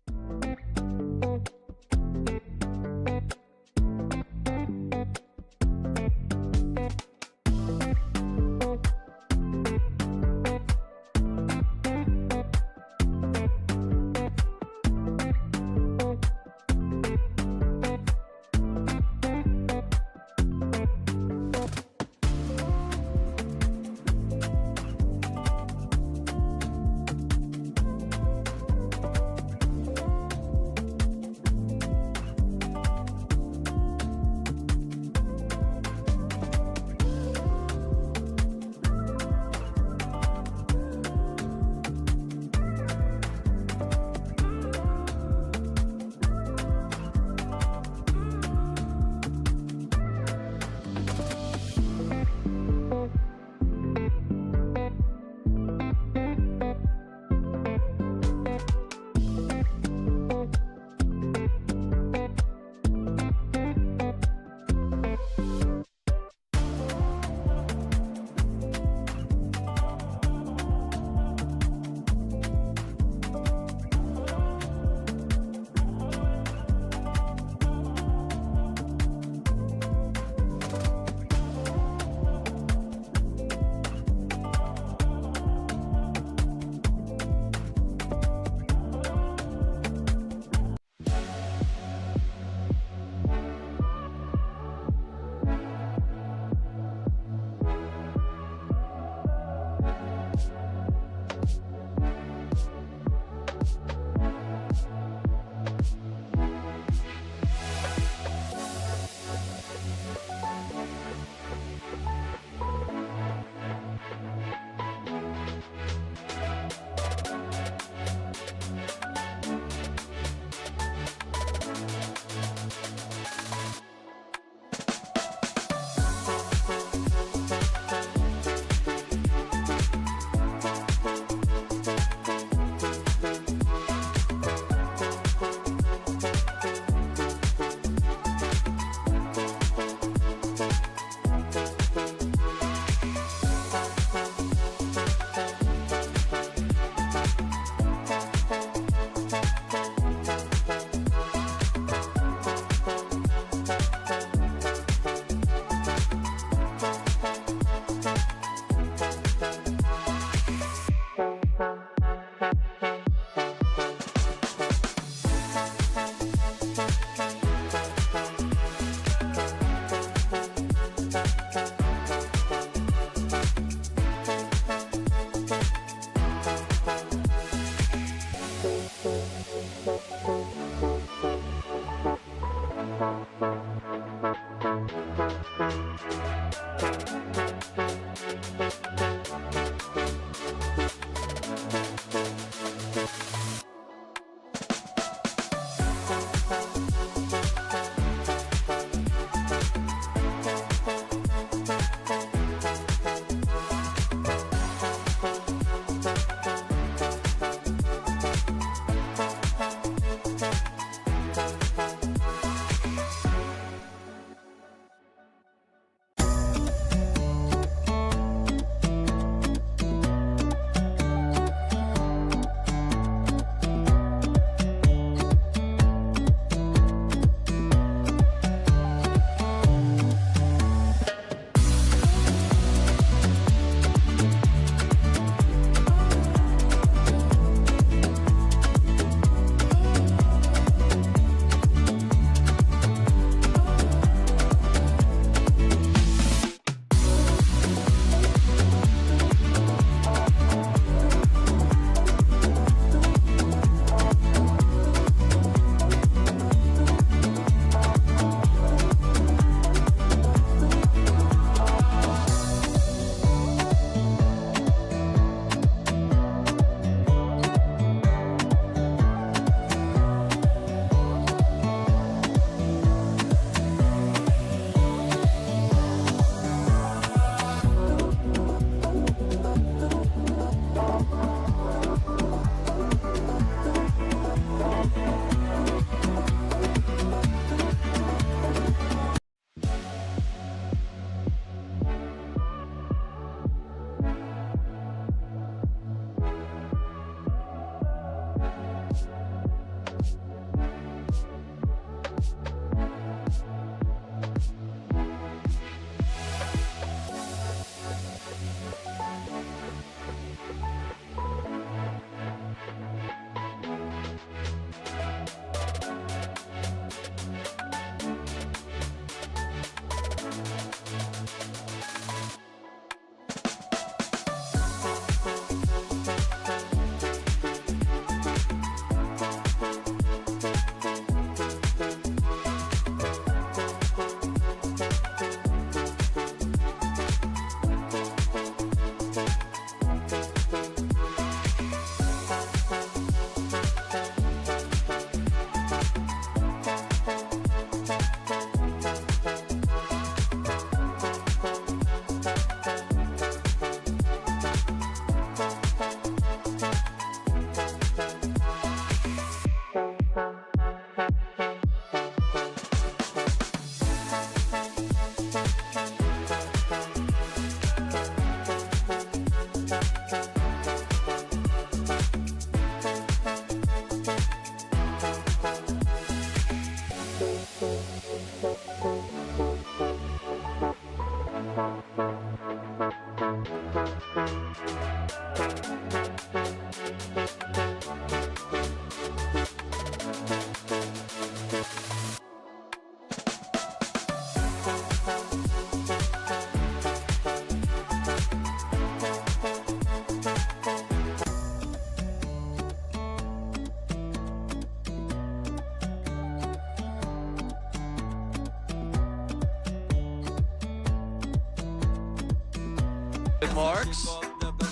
Jonathan Marks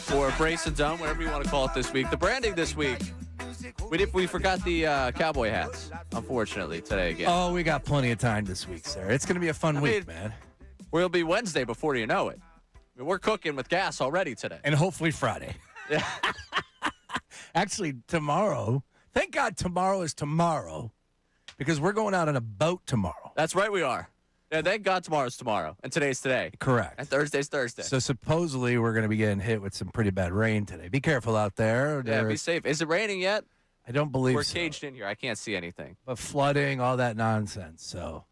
for Brace and Dunn, whatever you want to call it this week. The branding this week, we forgot the cowboy hats, unfortunately, today again. Oh, we got plenty of time this week, sir. It's going to be a fun week, man. We'll be Wednesday before you know it. I mean, we're cooking with gas already today. And hopefully Friday. Yeah. Actually, tomorrow, thank God tomorrow is tomorrow because we're going out on a boat tomorrow. That's right, we are. Yeah, thank God tomorrow's tomorrow, and today's today. Correct. And Thursday's Thursday. So supposedly we're going to be getting hit with some pretty bad rain today. Be careful out there. Yeah, be safe. Is it raining yet? I don't believe We're so. caged in here. I can't see anything. But flooding, all that nonsense. So,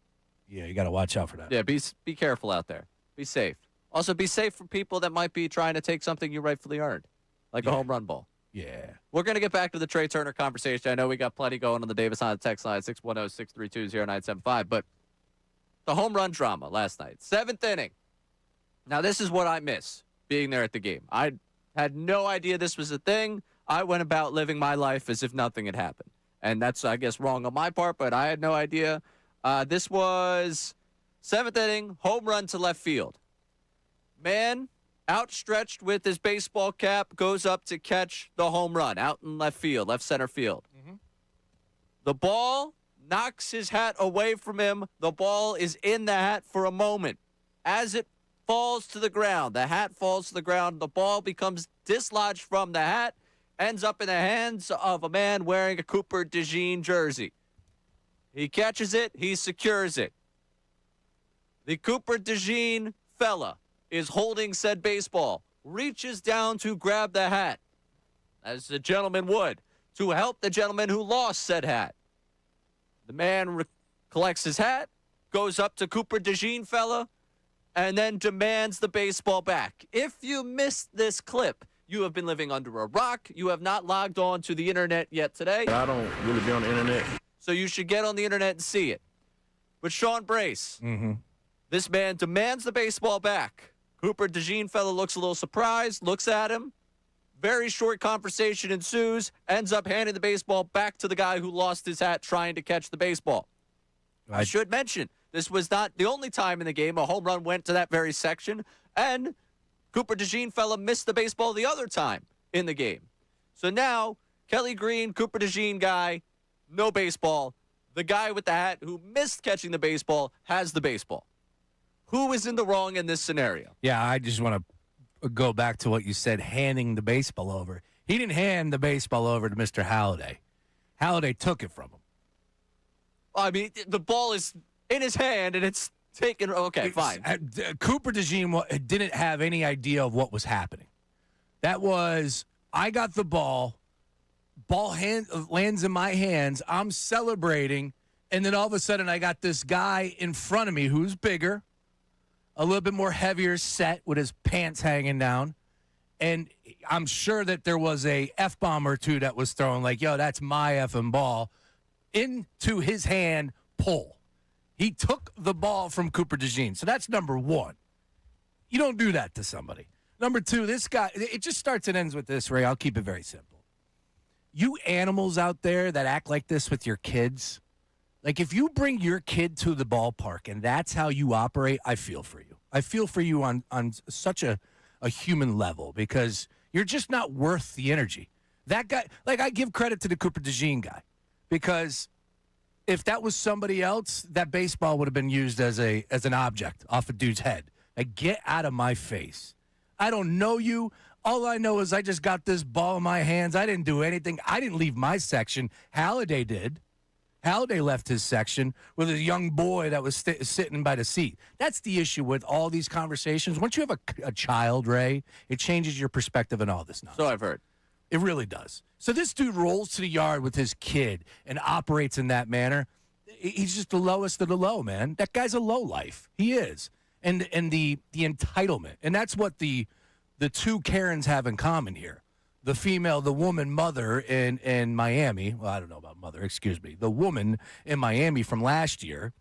yeah, you got to watch out for that. Yeah, be careful out there. Be safe. Also, be safe from people that might be trying to take something you rightfully earned, like a home run ball. Yeah. We're going to get back to the Trey Turner conversation. I know we got plenty going on the Davis on the text line, 610-632-0975. But the home run drama last night, 7th inning. Now, this is what I miss, being there at the game. I had no idea this was a thing. I went about living my life as if nothing had happened. And that's, I guess, wrong on my part, but I had no idea. This was 7th inning, home run to left field. Man, outstretched with his baseball cap, goes up to catch the home run out in left field, left center field. Mm-hmm. The ball knocks his hat away from him. The ball is in the hat for a moment. As it falls to the ground, the hat falls to the ground. The ball becomes dislodged from the hat, ends up in the hands of a man wearing a Cooper DeJean jersey. He catches it. He secures it. The Cooper DeJean fella is holding said baseball, reaches down to grab the hat, as the gentleman would, to help the gentleman who lost said hat. The man collects his hat, goes up to Cooper DeJean fella, and then demands the baseball back. If you missed this clip, you have been living under a rock. You have not logged on to the internet yet today. I don't really be on the internet. So you should get on the internet and see it. But Sean Brace, this man demands the baseball back. Cooper DeJean fella looks a little surprised, looks at him. Very short conversation ensues, ends up handing the baseball back to the guy who lost his hat trying to catch the baseball. I should mention, this was not the only time in the game a home run went to that very section, and Cooper DeJean fella missed the baseball the other time in the game. So now, Kelly Green, Cooper DeJean guy, no baseball. The guy with the hat who missed catching the baseball has the baseball. Who is in the wrong in this scenario? Yeah, I just want to go back to what you said, handing the baseball over. He didn't hand the baseball over to Mr. Halliday. Halliday took it from him. I mean, the ball is in his hand, and it's taken. Okay, fine. Cooper DeJean didn't have any idea of what was happening. That was, I got the ball lands in my hands, I'm celebrating, and then all of a sudden I got this guy in front of me who's bigger, a little bit more heavier set with his pants hanging down. And I'm sure that there was a F-bomb or two that was thrown like, yo, that's my effing ball, into his hand, pull. He took the ball from Cooper DeJean. So that's number one. You don't do that to somebody. Number two, this guy, it just starts and ends with this, Ray. I'll keep it very simple. You animals out there that act like this with your kids, like if you bring your kid to the ballpark and that's how you operate, I feel for you. I feel for you on such a human level because you're just not worth the energy. That guy, like I give credit to the Cooper DeJean guy because if that was somebody else, that baseball would have been used as an object off a dude's head. Like, get out of my face. I don't know you. All I know is I just got this ball in my hands. I didn't do anything. I didn't leave my section. Halliday did. Halliday left his section with a young boy that was sitting by the seat. That's the issue with all these conversations. Once you have a child, Ray, it changes your perspective on all this nonsense. So I've heard. It really does. So this dude rolls to the yard with his kid and operates in that manner. He's just the lowest of the low, man. That guy's a low life. He is. And the entitlement. And that's what the two Karens have in common here. The woman mother in Miami. Well, I don't know about mother, excuse me. The woman in Miami from last year,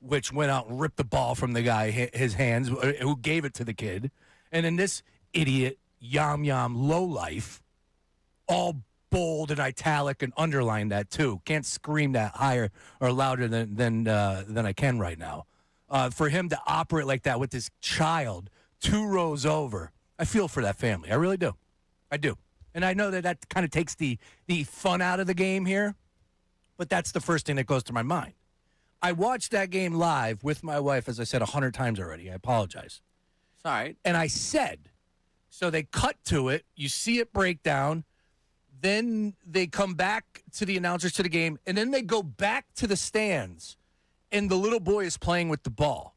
which went out and ripped the ball from the guy, his hands, who gave it to the kid. And then this idiot, yam lowlife, all bold and italic and underline that too. Can't scream that higher or louder than I can right now. For him to operate like that with his child 2 rows over I feel for that family. I really do. I do. And I know that kind of takes the fun out of the game here, but that's the first thing that goes to my mind. I watched that game live with my wife, as I said 100 times already. I apologize. It's all right. And I said, so they cut to it. You see it break down. Then they come back to the announcers to the game, and then they go back to the stands, and the little boy is playing with the ball.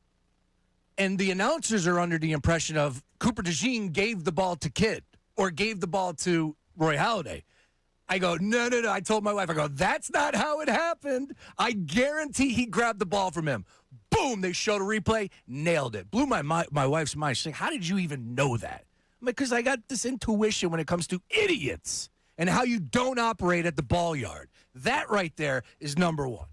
And the announcers are under the impression of Cooper DeJean gave the ball to Kidd or gave the ball to Roy Halladay. I go, no. I told my wife, I go, that's not how it happened. I guarantee he grabbed the ball from him. Boom, they showed a replay, nailed it. Blew my wife's mind. She's like, how did you even know that? I'm like, because I got this intuition when it comes to idiots and how you don't operate at the ball yard. That right there is number one.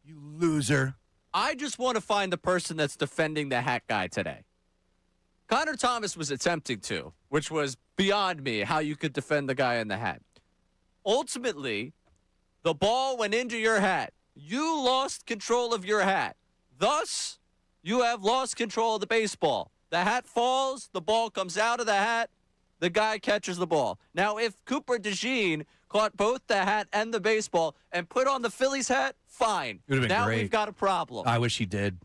You loser. I just want to find the person that's defending the hat guy today. Connor Thomas was attempting to, which was beyond me, how you could defend the guy in the hat. Ultimately, the ball went into your hat. You lost control of your hat. Thus, you have lost control of the baseball. The hat falls, the ball comes out of the hat, the guy catches the ball. Now, if Cooper DeJean caught both the hat and the baseball and put on the Phillies hat, fine. It would have been now great. We've got a problem. I wish he did.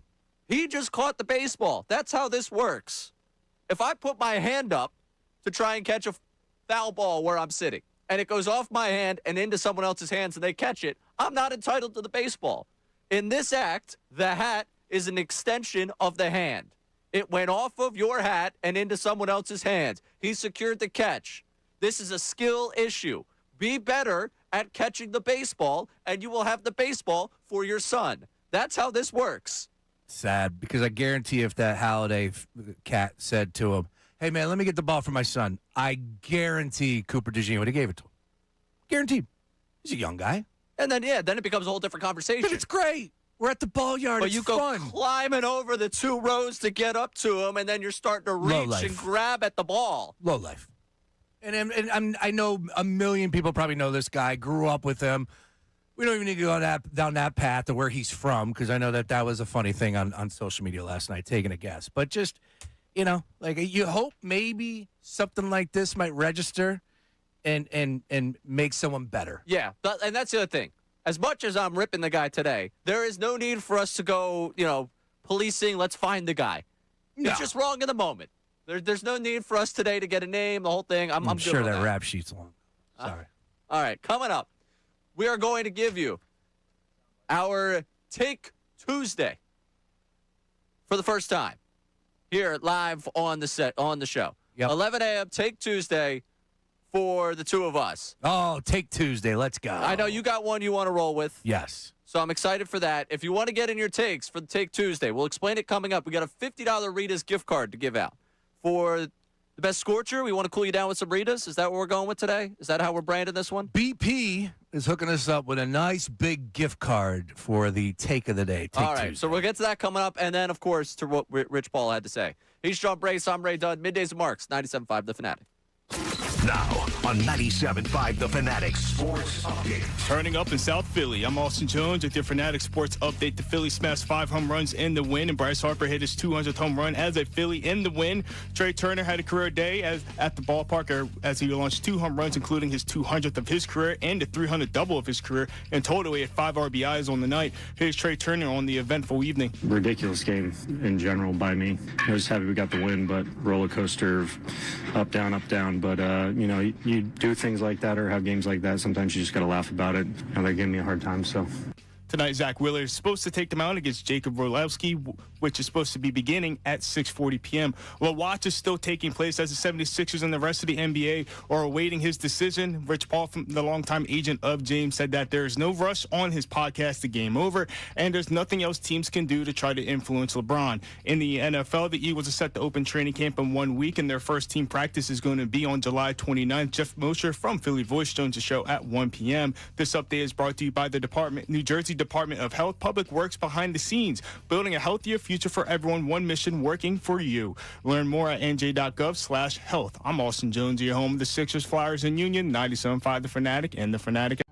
He just caught the baseball. That's how this works. If I put my hand up to try and catch a foul ball where I'm sitting, and it goes off my hand and into someone else's hands and they catch it, I'm not entitled to the baseball. In this act, the hat is an extension of the hand. It went off of your hat and into someone else's hands. He secured the catch. This is a skill issue. Be better at catching the baseball, and you will have the baseball for your son. That's how this works. Sad, because I guarantee if that Halladay cat said to him, hey, man, let me get the ball for my son, I guarantee Cooper DeJean would have gave it to him. Guaranteed. He's a young guy. And then, then it becomes a whole different conversation. But it's great. We're at the ball yard. But it's you go fun. climbing over the 2 rows to get up to him, and then you're starting to reach and grab at the ball. Low life. And I know a million people probably know this guy, grew up with him. We don't even need to go down that path to where he's from, because I know that was a funny thing on social media last night, taking a guess. But just, like you hope maybe something like this might register and make someone better. Yeah, and that's the other thing. As much as I'm ripping the guy today, there is no need for us to go, policing, let's find the guy. No. It's just wrong in the moment. There's no need for us today to get a name, the whole thing. I'm good sure on that rap sheet's long. Sorry. All right, coming up, we are going to give you our Take Tuesday for the first time here live on the show. Yep. 11 a.m. Take Tuesday for the two of us. Oh, Take Tuesday. Let's go. I know you got one you want to roll with. Yes. So I'm excited for that. If you want to get in your takes for the Take Tuesday, we'll explain it coming up. We got a $50 Rita's gift card to give out. For the best scorcher, we want to cool you down with some Rita's. Is that what we're going with today? Is that how we're branding this one? BP is hooking us up with a nice big gift card for the Take of the Day. Take All right, Tuesday. so we'll get to that coming up. And then, of course, to what Rich Paul had to say. He's John Brace. I'm Ray Dunn. Middays and Marks, 97.5 The Fanatic. Now on 97.5 The Fanatic Sports Update. Turning up in South Philly, I'm Austin Jones with your Fanatic Sports Update. The Phillies smashed 5 home runs in the win, and Bryce Harper hit his 200th home run as a Philly in the win. Trey Turner had a career day at the ballpark as he launched 2 home runs, including his 200th of his career and the 300 double of his career. In total, he had 5 RBIs on the night. Here's Trey Turner on the eventful evening. Ridiculous game in general by me. I was happy we got the win, but roller coaster of up, down, but you do things like that or have games like that, sometimes you just got to laugh about it. They're giving me a hard time, so. Tonight, Zach Wheeler is supposed to take the mound against Jacob Orlowski, which is supposed to be beginning at 6:40 p.m. Well, watch is still taking place as the 76ers and the rest of the NBA are awaiting his decision. Rich Paul, the longtime agent of James, said that there is no rush on his podcast, The Game Over, and there's nothing else teams can do to try to influence LeBron. In the NFL, the Eagles are set to open training camp in 1 week, and their first team practice is going to be on July 29th. Jeff Mosher from Philly Voice joins the show at 1 p.m. This update is brought to you by the New Jersey Department of Health Public Works behind the scenes, building a healthier future for everyone, one mission working for you. Learn more at nj.gov/health. I'm Austin Jones, your home of the Sixers, Flyers, and Union, 97.5 The Fanatic and The Fanatic.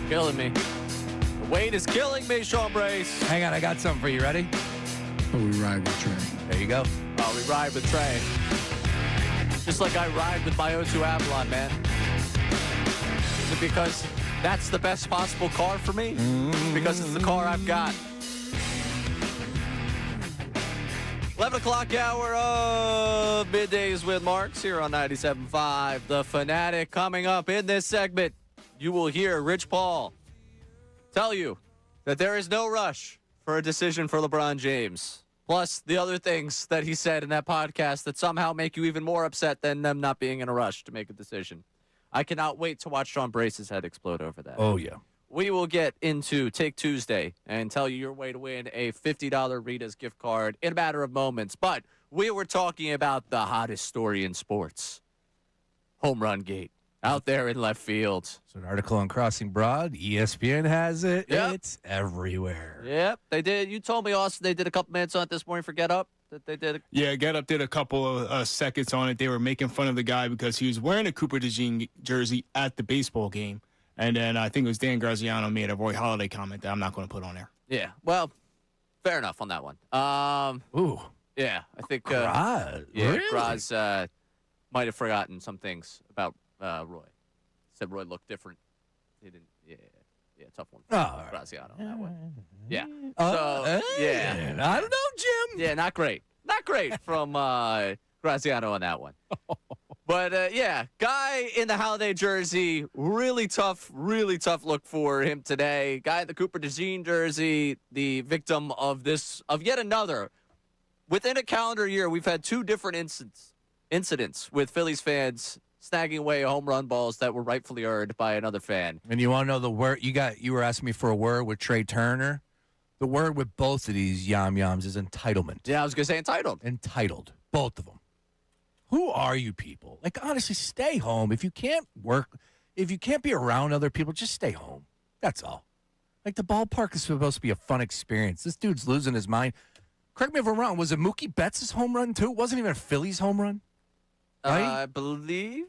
Killing me. The weight is killing me, Sean Brace. Hang on, I got something for you. Ready? But we ride with Trey. There you go. Oh, we ride with Trey. Just like I ride with my O2 Avalon, man. Is it because that's the best possible car for me? Because it's the car I've got. 11 o'clock hour of Middays with Marks here on 97.5. The Fanatic. Coming up in this segment, you will hear Rich Paul tell you that there is no rush for a decision for LeBron James. Plus the other things that he said in that podcast that somehow make you even more upset than them not being in a rush to make a decision. I cannot wait to watch Sean Brace's head explode over that. Oh, yeah. We will get into Take Tuesday and tell you your way to win a $50 Rita's gift card in a matter of moments. But we were talking about the hottest story in sports. Home run gate out there in left field. So an article on Crossing Broad, ESPN has it. Yep. It's everywhere. Yep, they did. You told me, Austin, they did a couple minutes on it this morning for Get Up. That they did. Yeah, Get Up did a couple of seconds on it. They were making fun of the guy because he was wearing a Cooper DeJean jersey at the baseball game. And then I think it was Dan Graziano made a Roy Halladay comment that I'm not going to put on there. Yeah, well, fair enough on that one. Ooh. Yeah, I think Graz. yeah, Really? Graz might have forgotten some things about Roy. Said Roy looked different. He didn't. Yeah, tough one. Oh, all right. Graziano on that one. Yeah. Hey, I don't know, Jim. Yeah, not great. Not great from Graziano on that one. But, yeah, guy in the Halladay jersey, really tough look for him today. Guy in the Cooper DeJean jersey, the victim of yet another. Within a calendar year, we've had two different incidents with Phillies fans snagging away home run balls that were rightfully earned by another fan. And you want to know the word? You were asking me for a word with Trey Turner. The word with both of these yams is entitlement. Yeah, I was going to say entitled. Entitled. Both of them. Who are you people? Like, honestly, stay home. If you can't work, if you can't be around other people, just stay home. That's all. Like, the ballpark is supposed to be a fun experience. This dude's losing his mind. Correct me if I'm wrong. Was it Mookie Betts' home run, too? It wasn't even a Phillies home run? Right? I believe.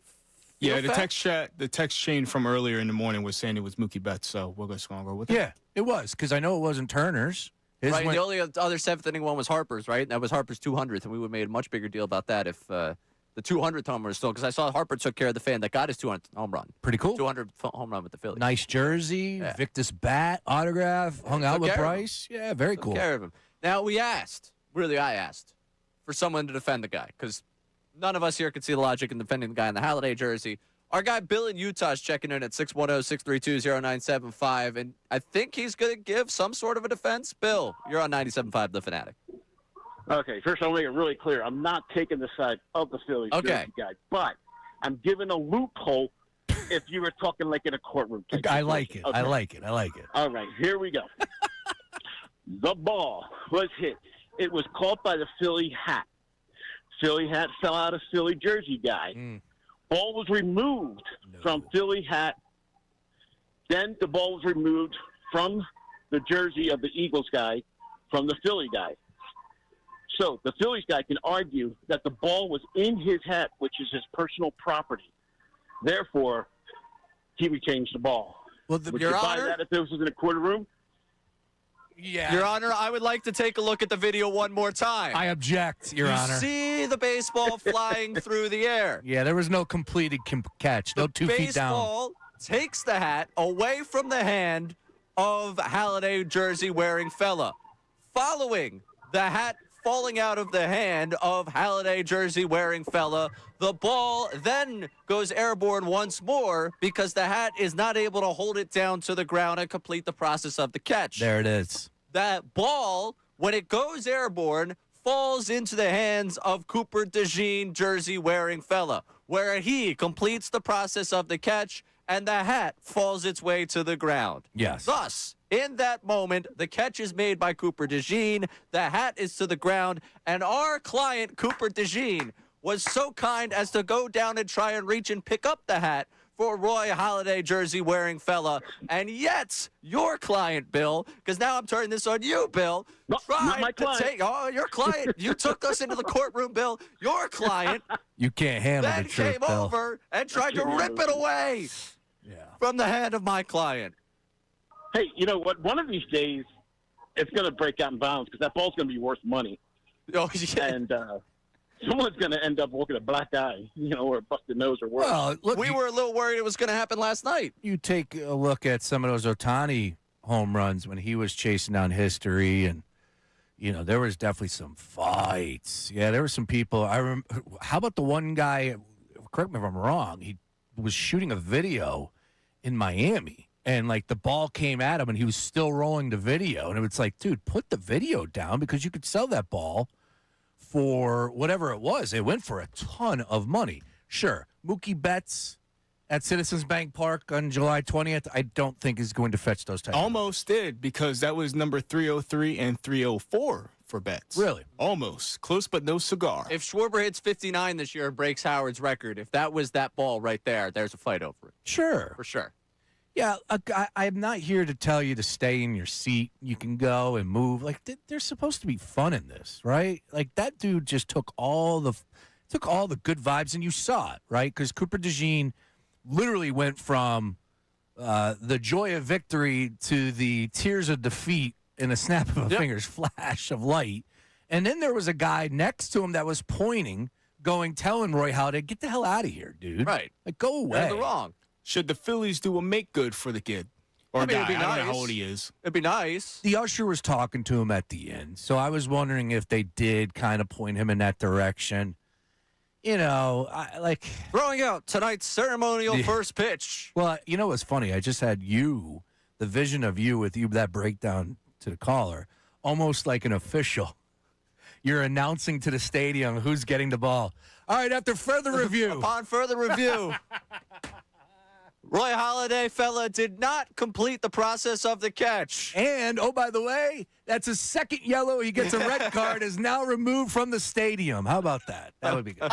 Yeah, the text chain from earlier in the morning was saying it was Mookie Betts, so we're just going to go with it. Yeah, it was, because I know it wasn't Turner's. Right, the only other seventh inning one was Harper's, right? That was Harper's 200th, and we would have made a much bigger deal about that if the 200th home run was still, because I saw Harper took care of the fan that got his 200th home run. Pretty cool. 200th home run with the Phillies. Nice jersey, Yeah. Victus bat, autograph, hung out with care of him. Bryce. Yeah, very Took cool. care of him. Now, I asked for someone to defend the guy, because none of us here could see the logic in defending the guy in the Halladay jersey. Our guy Bill in Utah is checking in at 610-632-0975, and I think he's going to give some sort of a defense. Bill, you're on 97.5 The Fanatic. Okay, first I'll make it really clear. I'm not taking the side of the Phillies jersey guy, but I'm giving a loophole if you were talking like in a courtroom case. I like it. Okay. I like it. All right, here we go. The ball was hit. It was caught by the Philly hat. Philly hat fell out of Philly jersey guy. Ball was removed from Philly hat. Then the ball was removed from the jersey of the Eagles guy from the Philly guy. So the Phillies guy can argue that the ball was in his hat, which is his personal property. Therefore, he retains the ball. Well, Would Your you buy Honor? that if this was in a courtroom? Yeah. Your Honor, I would like to take a look at the video one more time. I object, Your Honor. You see the baseball flying through the air. Yeah, there was no completed catch. No 2 feet down. Baseball takes the hat away from the hand of Halladay jersey-wearing fella. Following the hat falling out of the hand of Halladay jersey-wearing fella. The ball then goes airborne once more because the hat is not able to hold it down to the ground and complete the process of the catch. There it is. That ball, when it goes airborne, falls into the hands of Cooper DeJean jersey-wearing fella, where he completes the process of the catch and the hat falls its way to the ground. Yes. Thus, in that moment, the catch is made by Cooper DeJean, the hat is to the ground, and our client, Cooper DeJean, was so kind as to go down and try and reach and pick up the hat for Roy Halladay jersey-wearing fella. And yet, your client, Bill, because now I'm turning this on you, Bill, not my client. your client. You took us into the courtroom, Bill. Your client You can't handle then the truth, came Bill. over and tried to rip it away from the hand of my client. Hey, you know what? One of these days, it's going to break out in bounds because that ball's going to be worth money. Oh, yeah. And someone's going to end up working a black eye, or a busted nose or worse. Well, look, We were a little worried it was going to happen last night. you take a look at some of those Ohtani home runs when he was chasing down history, and there was definitely some fights. Yeah, there were some people. How about the one guy? Correct me if I'm wrong. He was shooting a video in Miami, and like the ball came at him, and he was still rolling the video, and it's like, dude, put the video down because you could sell that ball for whatever it was. It went for a ton of money. Sure, Mookie Betts at Citizens Bank Park on July 20th, I don't think is going to fetch those types. Almost did, because that was number 303 and 304 for bets. Really? Almost. Close, but no cigar. If Schwarber hits 59 this year and breaks Howard's record, if that was that ball right there, there's a fight over it. Sure. For sure. Yeah, I'm not here to tell you to stay in your seat. You can go and move. Like, there's supposed to be fun in this, right? Like, that dude just took all the good vibes, and you saw it, right? Because Cooper DeJean literally went from the joy of victory to the tears of defeat in a snap of a finger's flash of light. And then there was a guy next to him that was telling Roy Halladay, get the hell out of here, dude. Right. Like, go away. You're in the wrong. Should the Phillies do a make good for the kid? Or it'd guy? be I don't know nice. how old he is. It'd be nice. The usher was talking to him at the end, so I was wondering if they did kind of point him in that direction. Throwing out tonight's ceremonial first pitch. Well, what's funny? I just had the vision of you with that breakdown to the caller, almost like an official. You're announcing to the stadium who's getting the ball. All right, after further review. Upon further review, Roy Halladay fella did not complete the process of the catch. And, oh, by the way, that's a second yellow. He gets a red card, is now removed from the stadium. How about that? That would be good.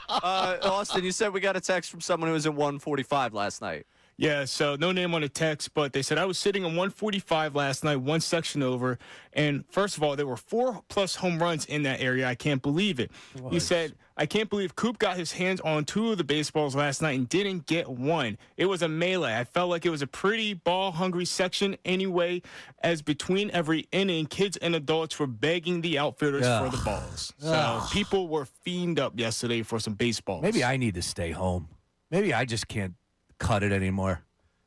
Austin, you said we got a text from someone who was in 145 last night. Yeah, so no name on the text, but they said, I was sitting on 145 last night, one section over, and first of all, there were 4+ home runs in that area. I can't believe it. He said, I can't believe Coop got his hands on 2 of the baseballs last night and didn't get one. It was a melee. I felt like it was a pretty ball-hungry section anyway, as between every inning, kids and adults were begging the outfielders for the balls. So people were fiend up yesterday for some baseballs. Maybe I need to stay home. Maybe I just can't cut it anymore,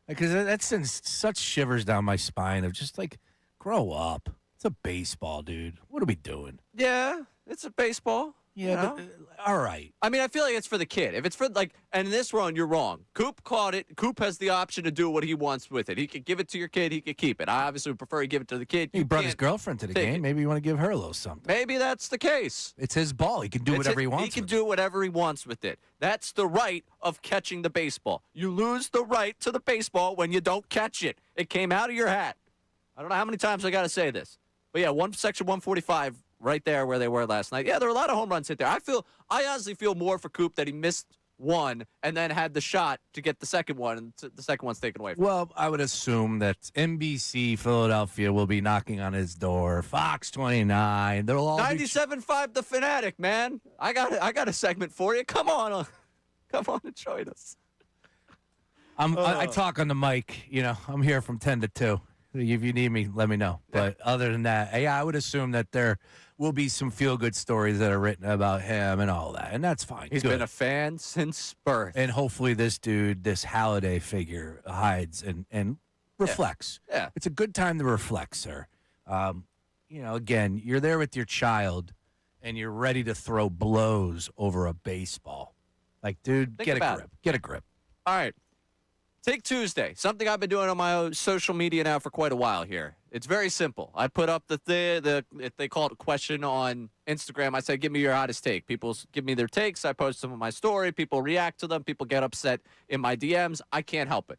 because that sends such shivers down my spine of just like, grow up. It's a baseball, dude. What are we doing? Yeah, it's a baseball. Yeah, but, all right. I mean, I feel like it's for the kid. If it's for, and in this one, you're wrong. Coop caught it. Coop has the option to do what he wants with it. He could give it to your kid. He could keep it. I obviously would prefer he give it to the kid. He brought his girlfriend to the game. Maybe you want to give her a little something. Maybe that's the case. It's his ball. He can do whatever he wants. He can do whatever he wants with it. That's the right of catching the baseball. You lose the right to the baseball when you don't catch it. It came out of your hat. I don't know how many times I got to say this. But, yeah, section 145 right there where they were last night. Yeah, there were a lot of home runs hit there. I honestly feel more for Coop that he missed one and then had the shot to get the second one, and the second one's taken away from him. Well, I would assume that NBC Philadelphia will be knocking on his door. Fox 29. They'll all 97.5 The Fanatic, man. I got a segment for you. Come on and join us. I talk on the mic. I'm here from 10 to 2. If you need me, let me know. But other than that, yeah, I would assume that there will be some feel-good stories that are written about him and all that, and that's fine. He's been a fan since birth. And hopefully this dude, this Halladay figure, hides and reflects. Yeah. It's a good time to reflect, sir. again, you're there with your child and you're ready to throw blows over a baseball. Like, dude, Think get a about grip. Get a grip. All right. Take Tuesday, something I've been doing on my own social media now for quite a while here. It's very simple. I put up if they call it a question on Instagram. I say, give me your hottest take. People give me their takes. I post them on my story. People react to them. People get upset in my DMs. I can't help it.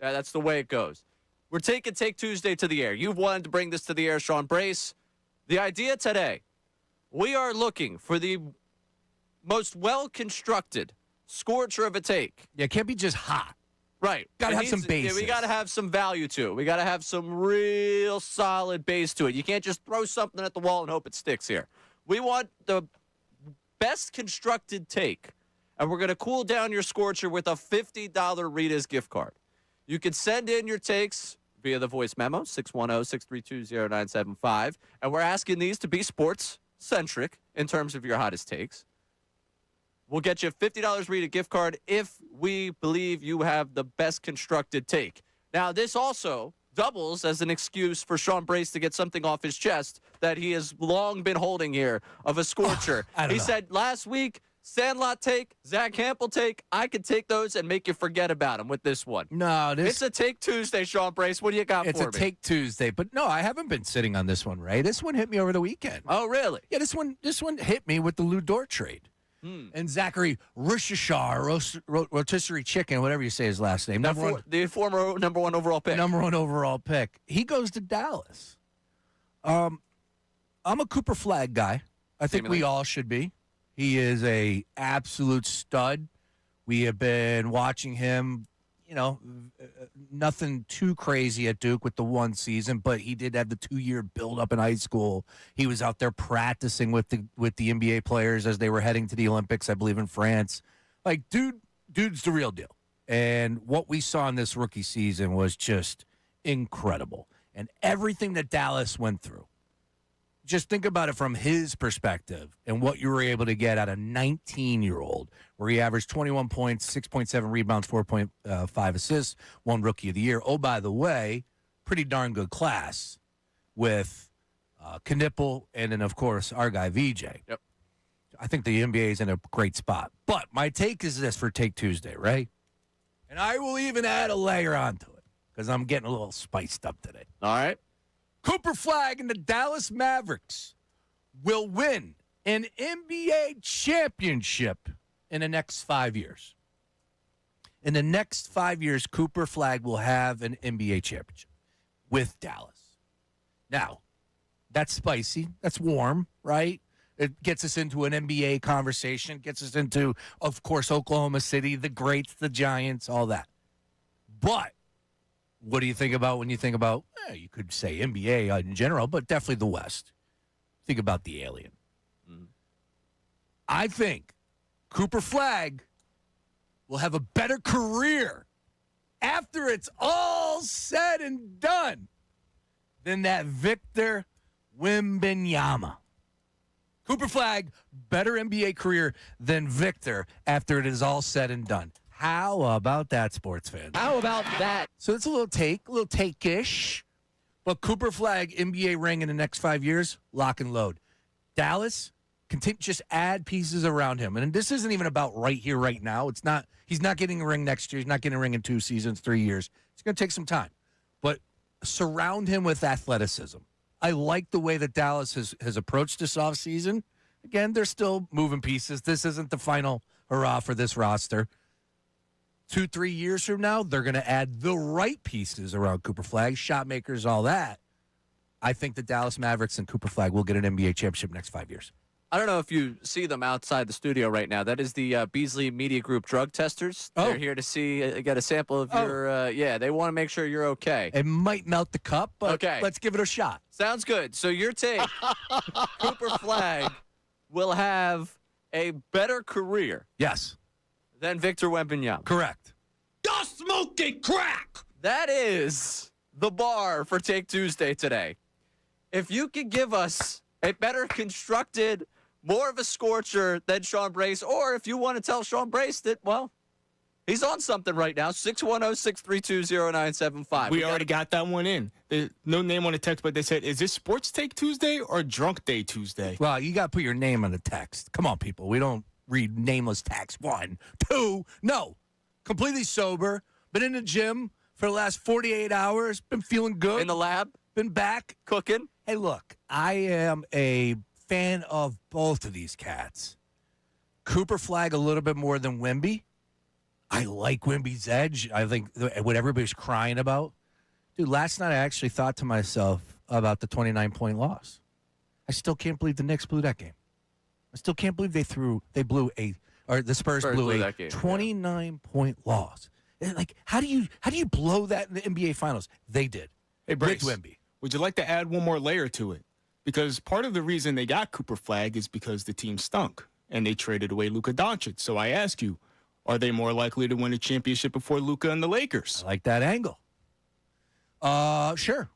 That's the way it goes. We're taking Take Tuesday to the air. You've wanted to bring this to the air, Sean Brace. The idea today, we are looking for the most well-constructed scorcher of a take. Yeah, it can't be just hot. Right. Got to have some basis. Yeah, we got to have some value to it. We got to have some real solid base to it. You can't just throw something at the wall and hope it sticks here. We want the best constructed take, and we're going to cool down your scorcher with a $50 Rita's gift card. You can send in your takes via the voice memo, 610-632-0975, and we're asking these to be sports-centric in terms of your hottest takes. We'll get you a $50 Rita gift card if we believe you have the best constructed take. Now, this also doubles as an excuse for Sean Brace to get something off his chest that he has long been holding here of a scorcher. He said last week, Sandlot take, Zach Campbell take, I could take those and make you forget about them with this one. No, it's a Take Tuesday, Sean Brace. What do you got for me? It's a Take Tuesday. But no, I haven't been sitting on this one, Ray. This one hit me over the weekend. Oh, really? Yeah, this one hit me with the Lou Dort trade. And Zachary Rishishar, rotisserie chicken, whatever you say his last name. The former number one overall pick. Number one overall pick. He goes to Dallas. I'm a Cooper Flagg guy. I think we all should be. He is a absolute stud. We have been watching him, nothing too crazy at Duke with the one season, but he did have the 2-year build-up in high school. He was out there practicing with the NBA players as they were heading to the Olympics, I believe, in France. Like, dude's the real deal. And what we saw in this rookie season was just incredible. And everything that Dallas went through, just think about it from his perspective and what you were able to get out of a 19-year-old, where he averaged 21 points, 6.7 rebounds, 4.5 assists, won Rookie of the Year. Oh, by the way, pretty darn good class with Knipple and then, of course, our guy VJ. Yep. I think the NBA is in a great spot. But my take is this for Take Tuesday, right? And I will even add a layer onto it because I'm getting a little spiced up today. All right. Cooper Flagg and the Dallas Mavericks will win an NBA championship in the next 5 years. In the next 5 years, Cooper Flagg will have an NBA championship with Dallas. Now, that's spicy. That's warm, right? It gets us into an NBA conversation, gets us into, of course, Oklahoma City, the greats, the Giants, all that. But what do you think about when you think about, you could say NBA in general, but definitely the West? Think about the alien. Mm-hmm. I think Cooper Flagg will have a better career after it's all said and done than that Victor Wembanyama. Cooper Flagg, better NBA career than Victor after it is all said and done. How about that, sports fans? How about that? So it's a little take-ish. But Cooper Flagg, NBA ring in the next 5 years, lock and load. Dallas, just add pieces around him. And this isn't even about right here, right now. It's not. He's not getting a ring next year. He's not getting a ring in 2 seasons, 3 years. It's going to take some time. But surround him with athleticism. I like the way that Dallas has approached this offseason. Again, they're still moving pieces. This isn't the final hurrah for this roster. 2-3 years from now, they're going to add the right pieces around Cooper Flagg, shot makers, all that. I think the Dallas Mavericks and Cooper Flagg will get an NBA championship next 5 years. I don't know if you see them outside the studio right now. That is the Beasley Media Group drug testers. Oh. They're here to get a sample of your, they want to make sure you're okay. It might melt the cup, but okay. Let's give it a shot. Sounds good. So your take, Cooper Flagg will have a better career. Yes. Than Victor Wembanyama. Correct. You're smoking crack! That is the bar for Take Tuesday today. If you could give us a better constructed, more of a scorcher than Sean Brace, or if you want to tell Sean Brace that, well, He's on something right now. 610-632-0975. We already got that one in. There's no name on the text, but they said, is this Sports Take Tuesday or Drunk Day Tuesday? Well, you got to put your name on the text. Come on, people. We don't read nameless text. 1, 2, no. Completely sober. Been in the gym for the last 48 hours. Been feeling good. In the lab. Been back. Cooking. Hey, look, I am a fan of both of these cats. Cooper Flag a little bit more than Wemby. I like Wemby's edge. I think what everybody's crying about. Dude, last night I actually thought to myself about the 29-point loss. I still can't believe the Knicks blew that game. I still can't believe the Spurs blew a 29-point loss. And like, how do you blow that in the NBA Finals? They did. Hey, Bryce, with Wemby. would you like to add one more layer to it? Because part of the reason they got Cooper Flag is because the team stunk, and they traded away Luka Doncic. So I ask you, are they more likely to win a championship before Luka and the Lakers? I like that angle. Sure.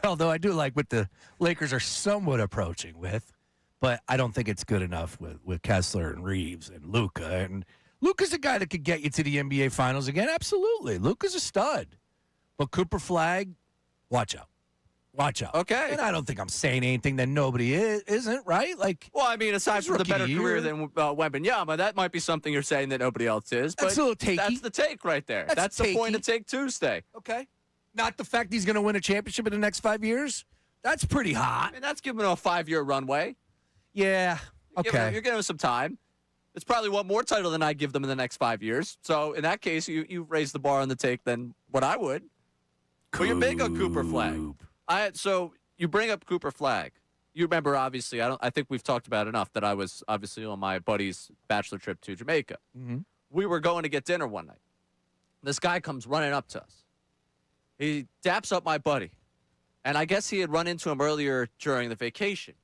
Although I do like what the Lakers are somewhat approaching with, but I don't think it's good enough with Kessler and Reeves and Luka. And Luka's a guy that could get you to the NBA Finals again. Absolutely. Luka's a stud. But Cooper Flag, watch out. Watch out. Okay. And I don't think I'm saying anything that nobody isn't, right? Like, well, I mean, aside from the better rookie career year. than Wembanyama, that might be something you're saying that nobody else is. But That's a little takey. that's the take right there. That's the point of Take Tuesday. Okay. Not the fact he's going to win a championship in the next 5 years. That's pretty hot. I mean, that's giving him a 5-year runway. Yeah. Okay. You're giving him some time. It's probably one more title than I give them in the next 5 years. So in that case, you raise the bar on the take than what I would. But you're big on Cooper Flag. So you bring up Cooper Flag. You remember, obviously, I think we've talked about enough that I was obviously on my buddy's bachelor trip to Jamaica. Mm-hmm. We were going to get dinner one night. This guy comes running up to us. He daps up my buddy. And I guess he had run into him earlier during the vacation.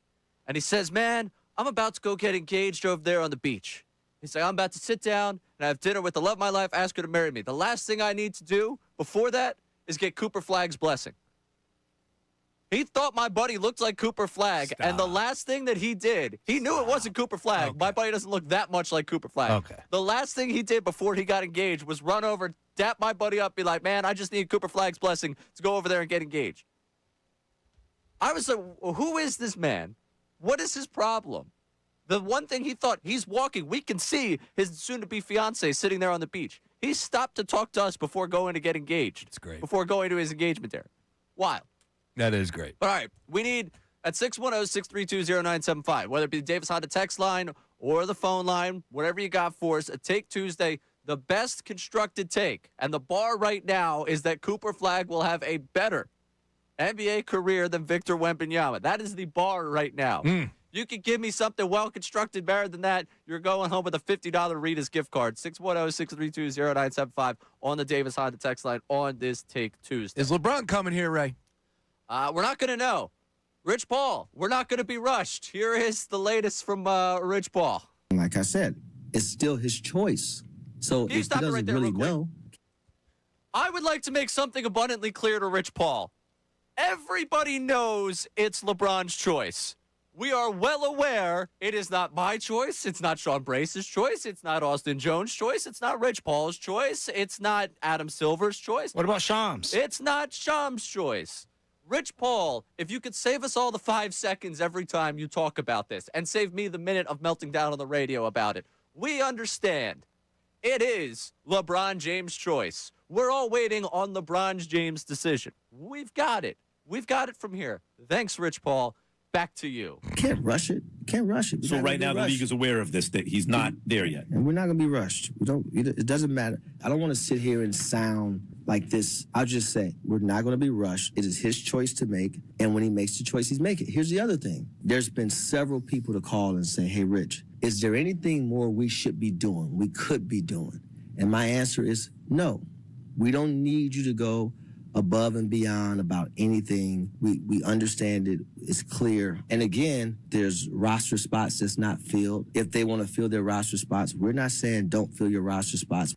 And he says, man, I'm about to go get engaged over there on the beach. He's like, I'm about to sit down and have dinner with the love of my life, ask her to marry me. The last thing I need to do before that is get Cooper Flag's blessing. He thought my buddy looked like Cooper Flag, and the last thing that he did, he knew it wasn't Cooper Flag. Okay. My buddy doesn't look that much like Cooper Flag. Okay. The last thing he did before he got engaged was run over, dap my buddy up, be like, man, I just need Cooper Flag's blessing to go over there and get engaged. I was like, well, who is this man? What is his problem? The one thing he thought, he's walking. We can see his soon-to-be fiancé sitting there on the beach. He stopped to talk to us before going to get engaged. It's great. Before going to his engagement there. Wild. That is great. All right, we need at 610-632-0975, whether it be the Davis Honda text line or the phone line, whatever you got for us, a Take Tuesday, the best constructed take. And the bar right now is that Cooper Flag will have a better NBA career than Victor Wembanyama. That is the bar right now. You could give me something well-constructed better than that. You're going home with a $50 Rita's gift card. 610-632-0975 on the Davis Honda text line on this Take Tuesday. Is LeBron coming here, Ray? We're not going to know. Rich Paul, we're not going to be rushed. Here is the latest from Rich Paul. Like I said, it's still his choice. So if he doesn't really know. I would like to make something abundantly clear to Rich Paul. Everybody knows it's LeBron's choice. We are well aware it is not my choice. It's not Sean Brace's choice. It's not Austin Jones' choice. It's not Rich Paul's choice. It's not Adam Silver's choice. What about Shams? It's not Shams' choice. Rich Paul, if you could save us all the 5 seconds every time you talk about this and save me the minute of melting down on the radio about it, we understand. It is LeBron James' choice. We're all waiting on LeBron James' decision. We've got it. We've got it from here. Thanks, Rich Paul. Back to you. Can't rush it. Can't rush it. So right now the league is aware of this, that he's not there yet. And we're not going to be rushed. We don't. It doesn't matter. I don't want to sit here and sound like this. I'll just say we're not going to be rushed. It is his choice to make, and when he makes the choice, he's making it. Here's the other thing. There's been several people to call and say, hey, Rich, is there anything more we should be doing, we could be doing? And my answer is no. We don't need you to go above and beyond about anything. We understand it. It's clear. And again, there's roster spots that's not filled. If they want to fill their roster spots, we're not saying don't fill your roster spots.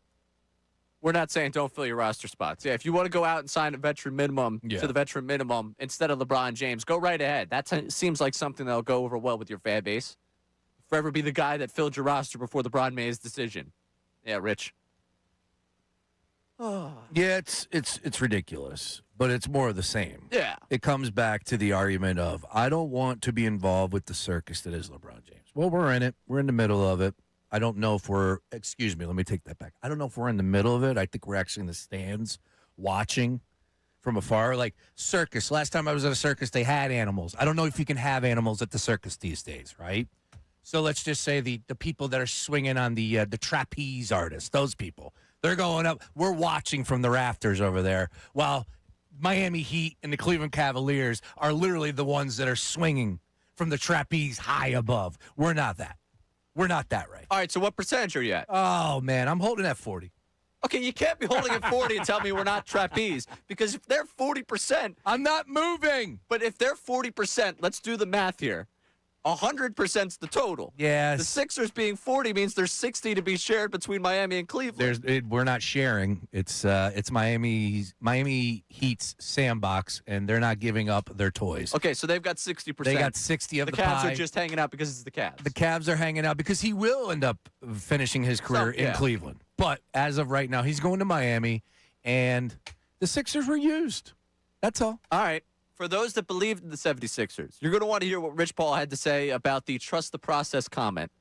We're not saying don't fill your roster spots. Yeah, if you want to go out and sign a veteran minimum to the veteran minimum instead of LeBron James, go right ahead. That seems like something that'll go over well with your fan base. Forever be the guy that filled your roster before LeBron made his decision. Yeah, Rich. Yeah, it's ridiculous, but it's more of the same. Yeah. It comes back to the argument of, I don't want to be involved with the circus that is LeBron James. Well, we're in it. We're in the middle of it. I don't know if excuse me, let me take that back. I don't know if we're in the middle of it. I think we're actually in the stands watching from afar. Like circus. Last time I was at a circus, they had animals. I don't know if you can have animals at the circus these days, right? So let's just say the people that are swinging on the trapeze artists, those people, they're going up. We're watching from the rafters over there while Miami Heat and the Cleveland Cavaliers are literally the ones that are swinging from the trapeze high above. We're not that. We're not that right. All right, so what percentage are you at? Oh, man, I'm holding at 40. Okay, you can't be holding at 40 and tell me we're not trapeze, because if they're 40%, I'm not moving. But if they're 40%, let's do the math here. 100%'s the total. Yes. The Sixers being 40 means there's 60 to be shared between Miami and Cleveland. We're not sharing. It's Miami Heat's sandbox, and they're not giving up their toys. Okay, so they've got 60%. They got 60 of the Cavs pie. are just hanging out because it's the Cavs. The Cavs are hanging out because he will end up finishing his career in Cleveland. But as of right now, he's going to Miami, and the Sixers were used. That's all. All right. For those that believe in the 76ers, you're going to want to hear what Rich Paul had to say about the trust the process comment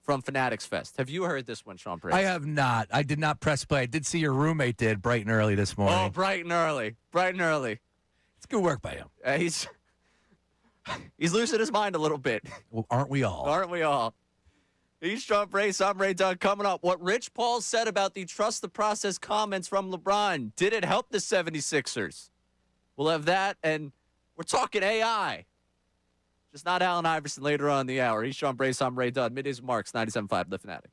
from Fanatics Fest. Have you heard this one, Sean Price? I have not. I did not press play. I did see your roommate did bright and early this morning. Oh, bright and early. Bright and early. It's good work by him. He's losing his mind a little bit. Well, aren't we all? Aren't we all? He's Sean Brace. I'm Ray Doug. Coming up, what Rich Paul said about the trust the process comments from LeBron. Did it help the 76ers? We'll have that, and we're talking AI. Just not Allen Iverson later on in the hour. He's Sean Brace. I'm Ray Dodd. Middays Marks, 97.5 The Fanatic.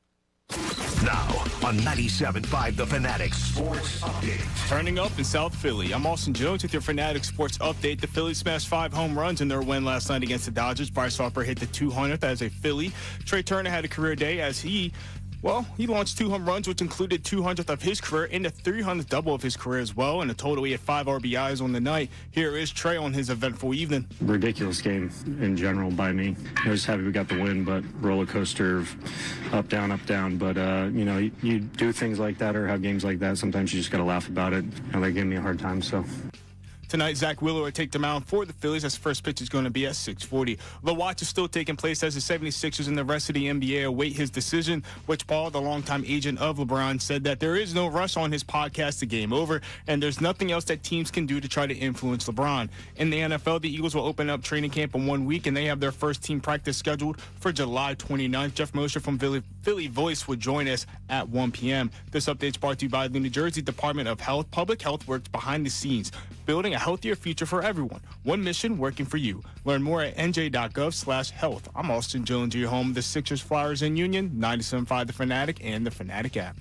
Now on 97.5 The Fanatic Sports Update. Turning up in South Philly, I'm Austin Jones with your Fanatic Sports Update. The Phillies smashed 5 home runs in their win last night against the Dodgers. Bryce Harper hit the 200th as a Philly. Trey Turner had a career day as he launched 2 home runs, which included 200th of his career and the 300th double of his career as well. In a total, he had 5 RBIs on the night. Here is Trey on his eventful evening. Ridiculous game in general by me. I was happy we got the win, but roller coaster of up, down, up, down. But, you do things like that or have games like that. Sometimes you just got to laugh about it. And they gave me a hard time, so. Tonight, Zach Wheeler will take the mound for the Phillies as first pitch is going to be at 6:40. The watch is still taking place as the 76ers and the rest of the NBA await his decision, which Paul, the longtime agent of LeBron, said that there is no rush on his podcast, The Game Over, and there's nothing else that teams can do to try to influence LeBron. In the NFL, the Eagles will open up training camp in 1 week, and they have their first team practice scheduled for July 29th. Jeff Mosher from Philly Voice will join us at 1 p.m. This update is brought to you by the New Jersey Department of Health. Public health works behind the scenes, building a healthier future for everyone. One mission working for you. Learn more at nj.gov/health. I'm Austin Jones, your home of the Sixers, Flyers, and Union, 97.5 The Fanatic, and the Fanatic app.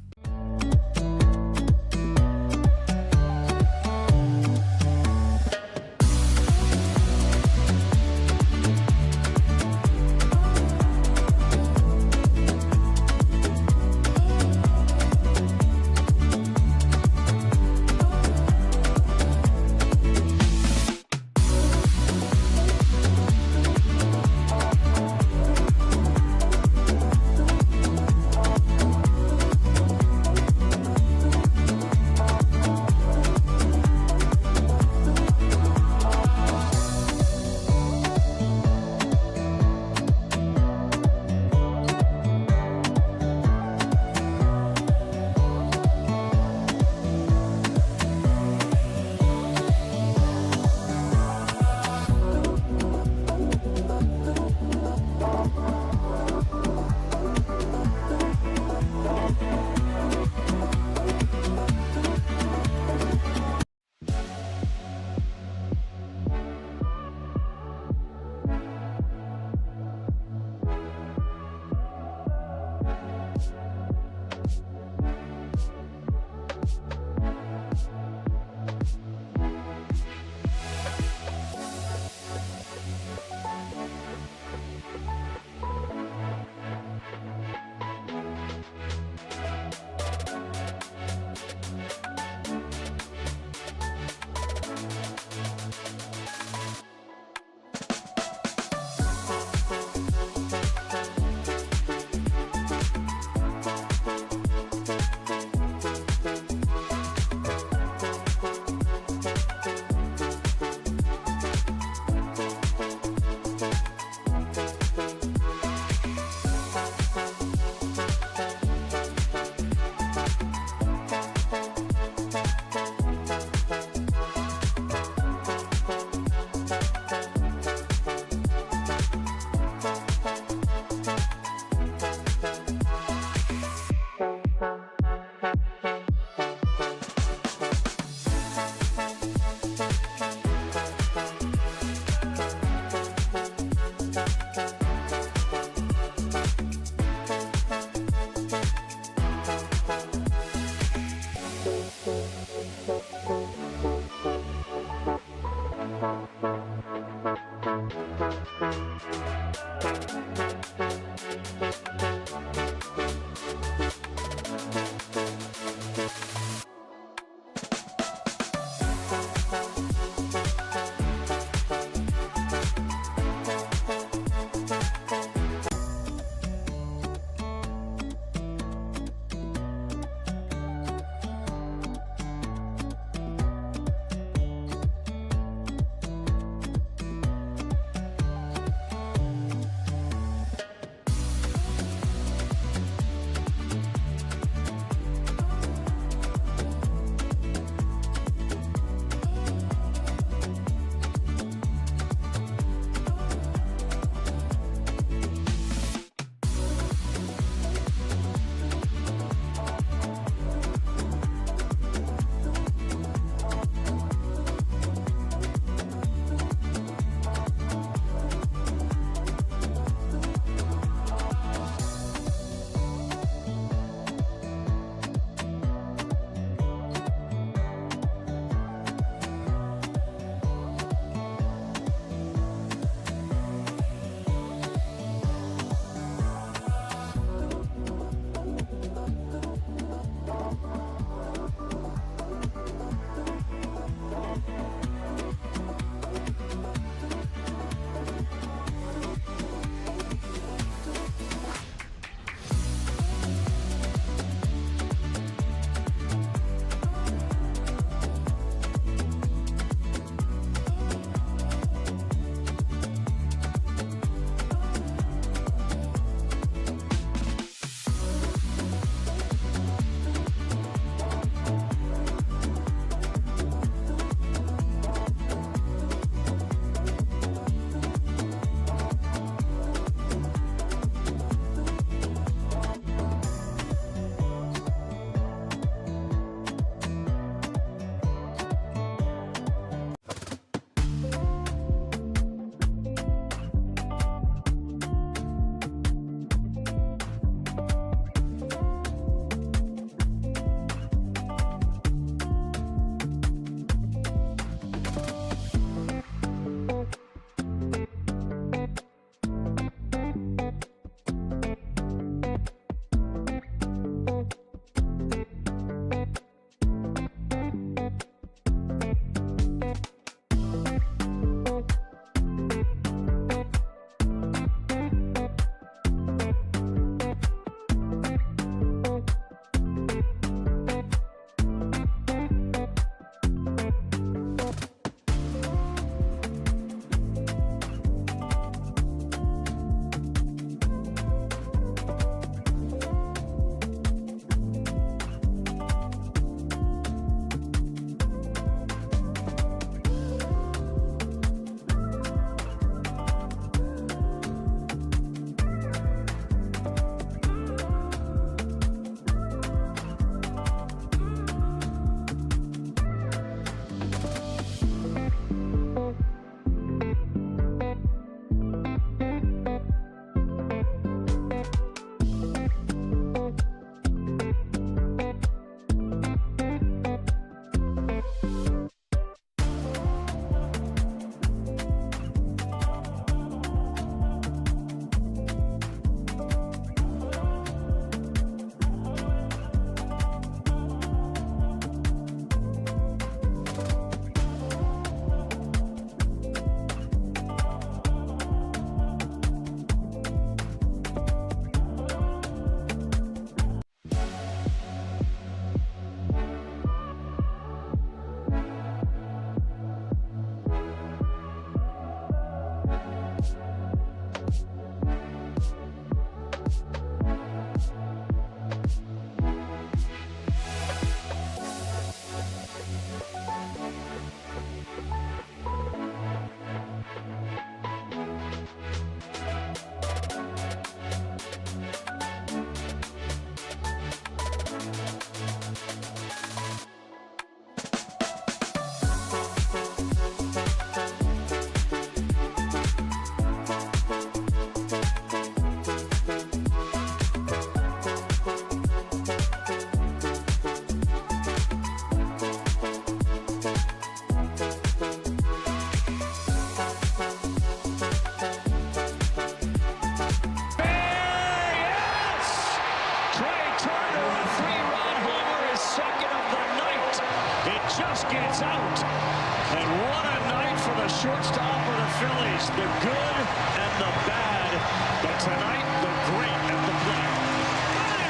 It's out. And what a night for the shortstop of the Phillies. The good and the bad. But tonight, the great at the plate.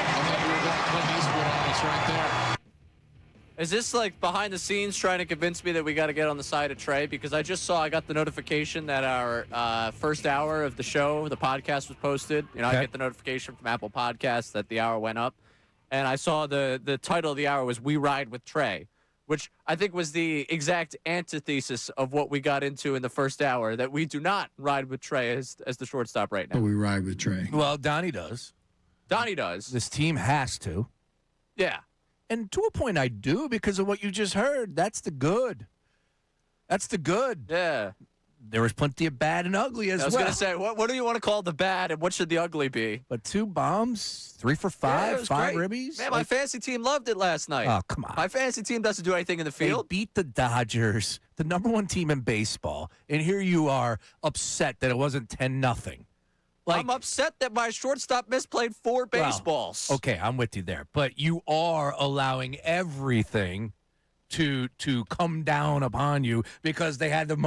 I thought you were going Clint Eastwood on us right there. Is this like behind the scenes trying to convince me that we got to get on the side of Trey? Because I just saw, I got the notification that our first hour of the show, the podcast was posted. You know, I get the notification from Apple Podcasts that the hour went up. And I saw the title of the hour was We Ride with Trey, which I think was the exact antithesis of what we got into in the first hour, that we do not ride with Trey as the shortstop right now. But we ride with Trey. Well, Donnie does. Donnie does. This team has to. Yeah. And to a point, I do because of what you just heard. That's the good. That's the good. Yeah. There was plenty of bad and ugly as well. I was going to say, what do you want to call the bad and what should the ugly be? But 2 bombs, 3 for 5, 5 ribbies. Man, my fantasy team loved it last night. Oh, come on. My fantasy team doesn't do anything in the field. They beat the Dodgers, the number 1 team in baseball, and here you are upset that it wasn't 10-0. Like, I'm upset that my shortstop misplayed 4 baseballs. Well, okay, I'm with you there. But you are allowing everything to come down upon you because they had the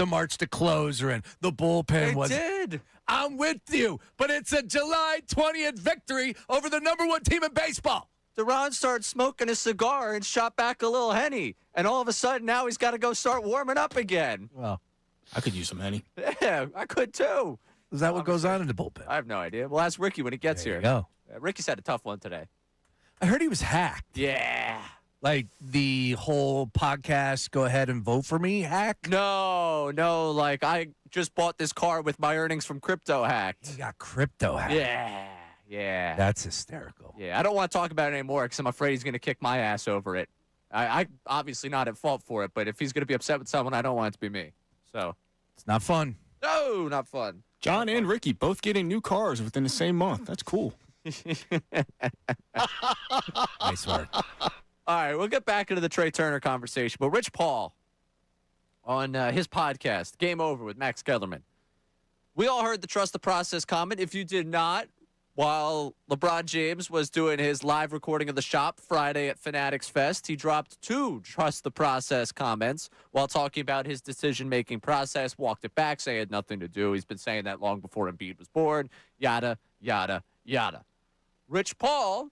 march to closer and the bullpen was. They did. I'm with you, but it's a July 20th victory over the number 1 team in baseball. Duran started smoking a cigar and shot back a little Henny, and all of a sudden now he's got to go start warming up again. Well, I could use some Henny. Yeah, I could too. Is that what goes on in the bullpen? I have no idea. Well, ask Ricky when he gets There here. you go. Ricky's had a tough one today. I heard he was hacked. Yeah. Like the whole podcast, go ahead and vote for me hack? No, like I just bought this car with my earnings from crypto hacked. He got crypto hacked. Yeah. That's hysterical. Yeah, I don't want to talk about it anymore because I'm afraid he's going to kick my ass over it. I obviously not at fault for it, but if he's going to be upset with someone, I don't want it to be me. So it's not fun. No, not fun. John and Ricky both getting new cars within the same month. That's cool. Nice work. All right, we'll get back into the Trey Turner conversation. But Rich Paul, on his podcast, Game Over with Max Kellerman, we all heard the trust the process comment. If you did not, while LeBron James was doing his live recording of the shop Friday at Fanatics Fest, he dropped 2 trust the process comments while talking about his decision-making process, walked it back, saying it had nothing to do. He's been saying that long before Embiid was born, yada, yada, yada. Rich Paul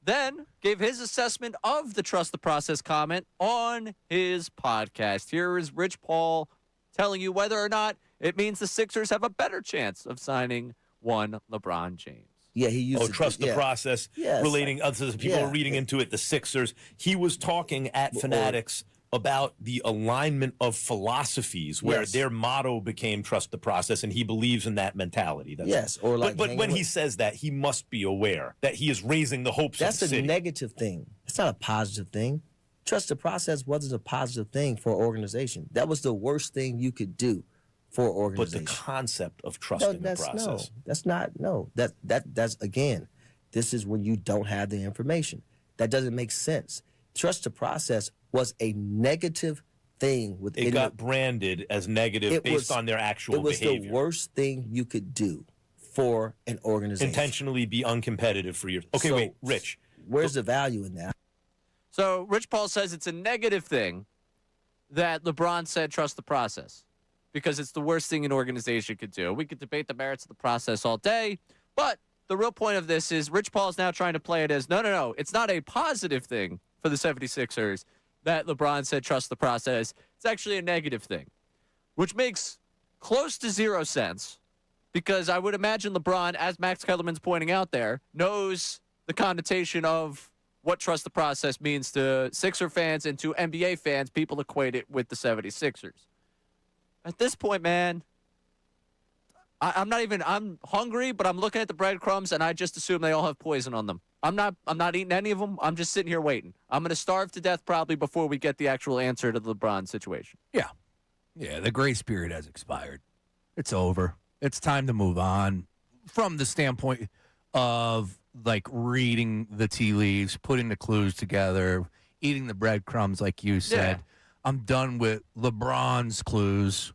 then gave his assessment of the trust the process comment on his podcast. Here is Rich Paul telling you whether or not it means the Sixers have a better chance of signing one LeBron James. Yeah, he used trust the process. Yes. Relating, other people are reading into it, the Sixers. He was talking at Fanatics about the alignment of philosophies where their motto became trust the process, and he believes in that mentality. That's or like but when he says that, he must be aware that he is raising the hopes of the city. That's a negative thing. It's not a positive thing. Trust the process wasn't a positive thing for an organization. That was the worst thing you could do for an organization. But the concept of trusting the process. That's again, this is when you don't have the information. That doesn't make sense. Trust the process was a negative thing within it got branded as negative based on their actual behavior. It was the worst thing you could do for an organization. Intentionally be uncompetitive for your... Okay, wait, Rich. Where's the value in that? So Rich Paul says it's a negative thing that LeBron said trust the process because it's the worst thing an organization could do. We could debate the merits of the process all day, but the real point of this is Rich Paul is now trying to play it as, no, it's not a positive thing for the 76ers that LeBron said trust the process. It's actually a negative thing, which makes close to 0 sense because I would imagine LeBron, as Max Kellerman's pointing out there, knows the connotation of what trust the process means to Sixer fans and to NBA fans. People equate it with the 76ers. At this point, man, I'm hungry, but I'm looking at the breadcrumbs and I just assume they all have poison on them. I'm not eating any of them. I'm just sitting here waiting. I'm going to starve to death probably before we get the actual answer to the LeBron situation. Yeah. Yeah, the grace period has expired. It's over. It's time to move on from the standpoint of like reading the tea leaves, putting the clues together, eating the breadcrumbs like you said. Yeah. I'm done with LeBron's clues,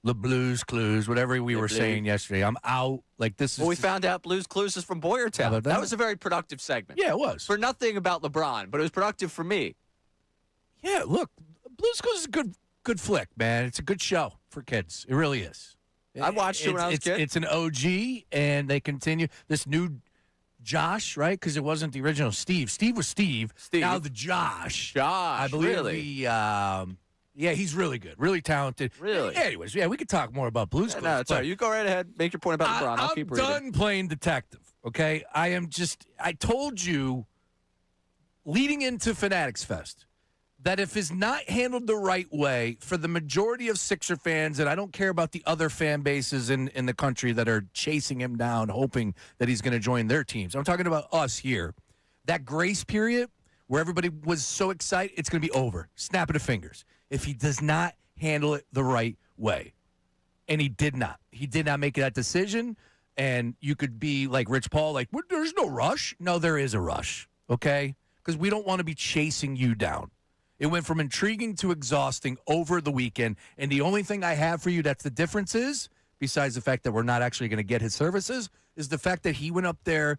the Blues clues, whatever we were saying yesterday. I'm out. Like this is. Well, we found out Blues Clues is from Boyertown. That was a very productive segment. Yeah, it was. For nothing about LeBron, but it was productive for me. Yeah, look, Blue's Clues is a good flick, man. It's a good show for kids. It really is. I watched it when I was a kid. It's an OG, and they continue. This new Josh, right? Because it wasn't the original Steve. Steve was Steve. Now the Josh. Josh, I believe really? Yeah, he's really good. Really talented. Really? Anyways, yeah, we could talk more about Blue's Clues. No, it's all right. You go right ahead. Make your point about LeBron. I'll keep reading. I'm done playing detective, okay? I told you leading into Fanatics Fest that if it's not handled the right way for the majority of Sixer fans, and I don't care about the other fan bases in the country that are chasing him down, hoping that he's going to join their teams. I'm talking about us here. That grace period where everybody was so excited, it's going to be over. Snap of the fingers. If he does not handle it the right way. And he did not. He did not make that decision. And you could be like Rich Paul, like, well, there's no rush. No, there is a rush, okay? Because we don't want to be chasing you down. It went from intriguing to exhausting over the weekend. And the only thing I have for you that's the difference is, besides the fact that we're not actually going to get his services, is the fact that he went up there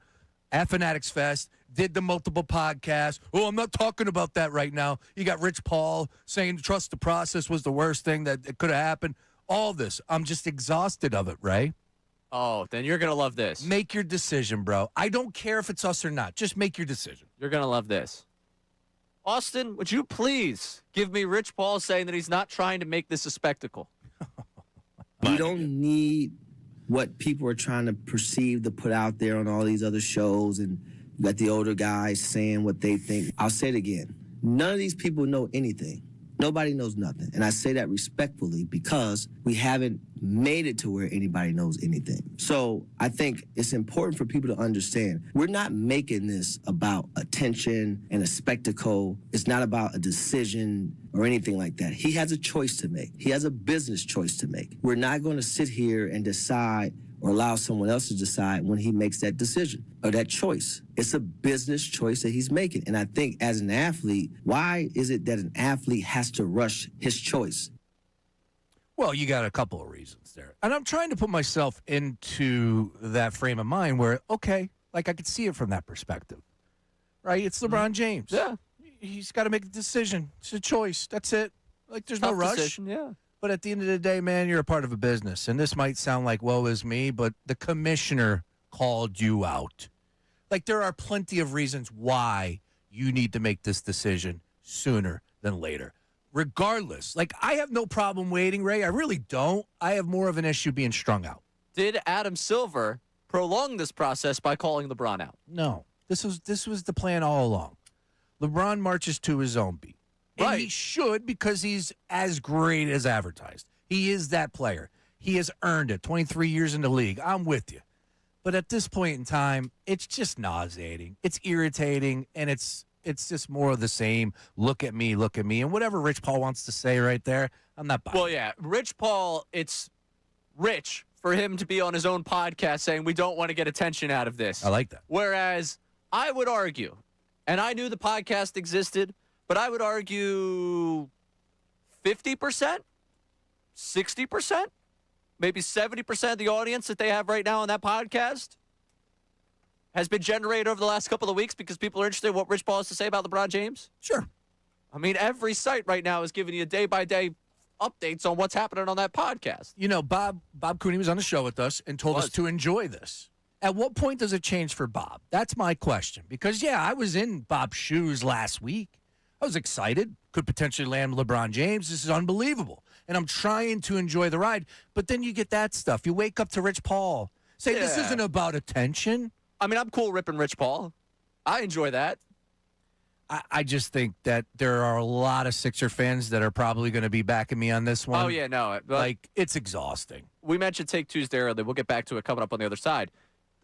at Fanatics Fest, did the multiple podcasts. Oh, I'm not talking about that right now. You got Rich Paul saying trust the process was the worst thing that could have happened. All this. I'm just exhausted of it, Ray. Oh, then you're going to love this. Make your decision, bro. I don't care if it's us or not. Just make your decision. You're going to love this. Austin, would you please give me Rich Paul saying that he's not trying to make this a spectacle? You don't need what people are trying to perceive to put out there on all these other shows, and you got the older guys saying what they think. I'll say it again. None of these people know anything. Nobody knows nothing. And I say that respectfully because we haven't made it to where anybody knows anything. So I think it's important for people to understand we're not making this about attention and a spectacle. It's not about a decision or anything like that. He has a choice to make. He has a business choice to make. We're not going to sit here and decide or allow someone else to decide when he makes that decision or that choice. It's a business choice that he's making. And I think as an athlete, why is it that an athlete has to rush his choice? Well, you got a couple of reasons there. And I'm trying to put myself into that frame of mind where, okay, like I could see it from that perspective, right? It's LeBron James. Yeah. He's got to make a decision. It's a choice. That's it. Like there's no Tough rush. decision, yeah. But at the end of the day, man, you're a part of a business. And this might sound like woe is me, but the commissioner called you out. Like there are plenty of reasons why you need to make this decision sooner than later. Regardless, like I have no problem waiting, Ray. I really don't. I have more of an issue being strung out. Did Adam Silver prolong this process by calling LeBron out? No. This was the plan all along. LeBron marches to his own beat. And Right. he should because he's as great as advertised. He is that player. He has earned it. 23 years in the league. I'm with you. But at this point in time, it's just nauseating. It's irritating, and it's just more of the same. Look at me. And whatever Rich Paul wants to say right there, I'm not buying. Well, yeah, Rich Paul, it's rich for him to be on his own podcast saying we don't want to get attention out of this. I like that. Whereas I would argue, and I knew the podcast existed, but I would argue 50%, 60%, maybe 70% of the audience that they have right now on that podcast has been generated over the last couple of weeks because people are interested in what Rich Paul has to say about LeBron James. Sure. I mean, every site right now is giving you day-by-day updates on what's happening on that podcast. You know, Bob Cooney was on the show with us and told us to enjoy this. At what point does it change for Bob? That's my question. Because, yeah, I was in Bob's shoes last week. I was excited. Could potentially land LeBron James. This is unbelievable. And I'm trying to enjoy the ride. But then you get that stuff. You wake up to Rich Paul. Say, this isn't about attention. I mean, I'm cool ripping Rich Paul. I enjoy that. I just think that there are a lot of Sixer fans that are probably going to be backing me on this one. Oh, yeah, no. Like, it's exhausting. We mentioned Take Tuesday earlier. We'll get back to it coming up on the other side.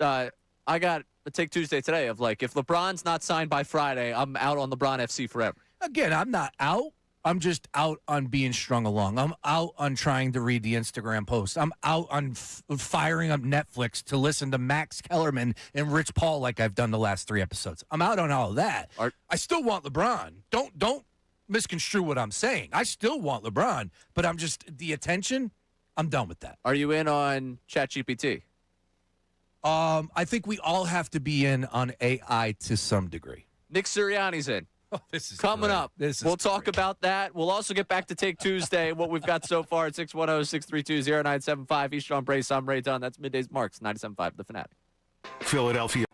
I got a Take Tuesday today of, like, if LeBron's not signed by Friday, I'm out on LeBron FC forever. Again, I'm not out. I'm just out on being strung along. I'm out on trying to read the Instagram posts. I'm out on firing up Netflix to listen to Max Kellerman and Rich Paul like I've done the last 3 episodes. I'm out on all of that. I still want LeBron. Don't misconstrue what I'm saying. I still want LeBron, but I'm just the attention. I'm done with that. Are you in on ChatGPT? I think we all have to be in on AI to some degree. Nick Sirianni's in. This is coming great. up. This is We'll talk great. about that. We'll also get back to Take Tuesday, what we've got so far at 610-632-0975. He's Sean Brace. I'm Ray Dunn. That's Middays Marks, 97.5 The Fanatic. Philadelphia.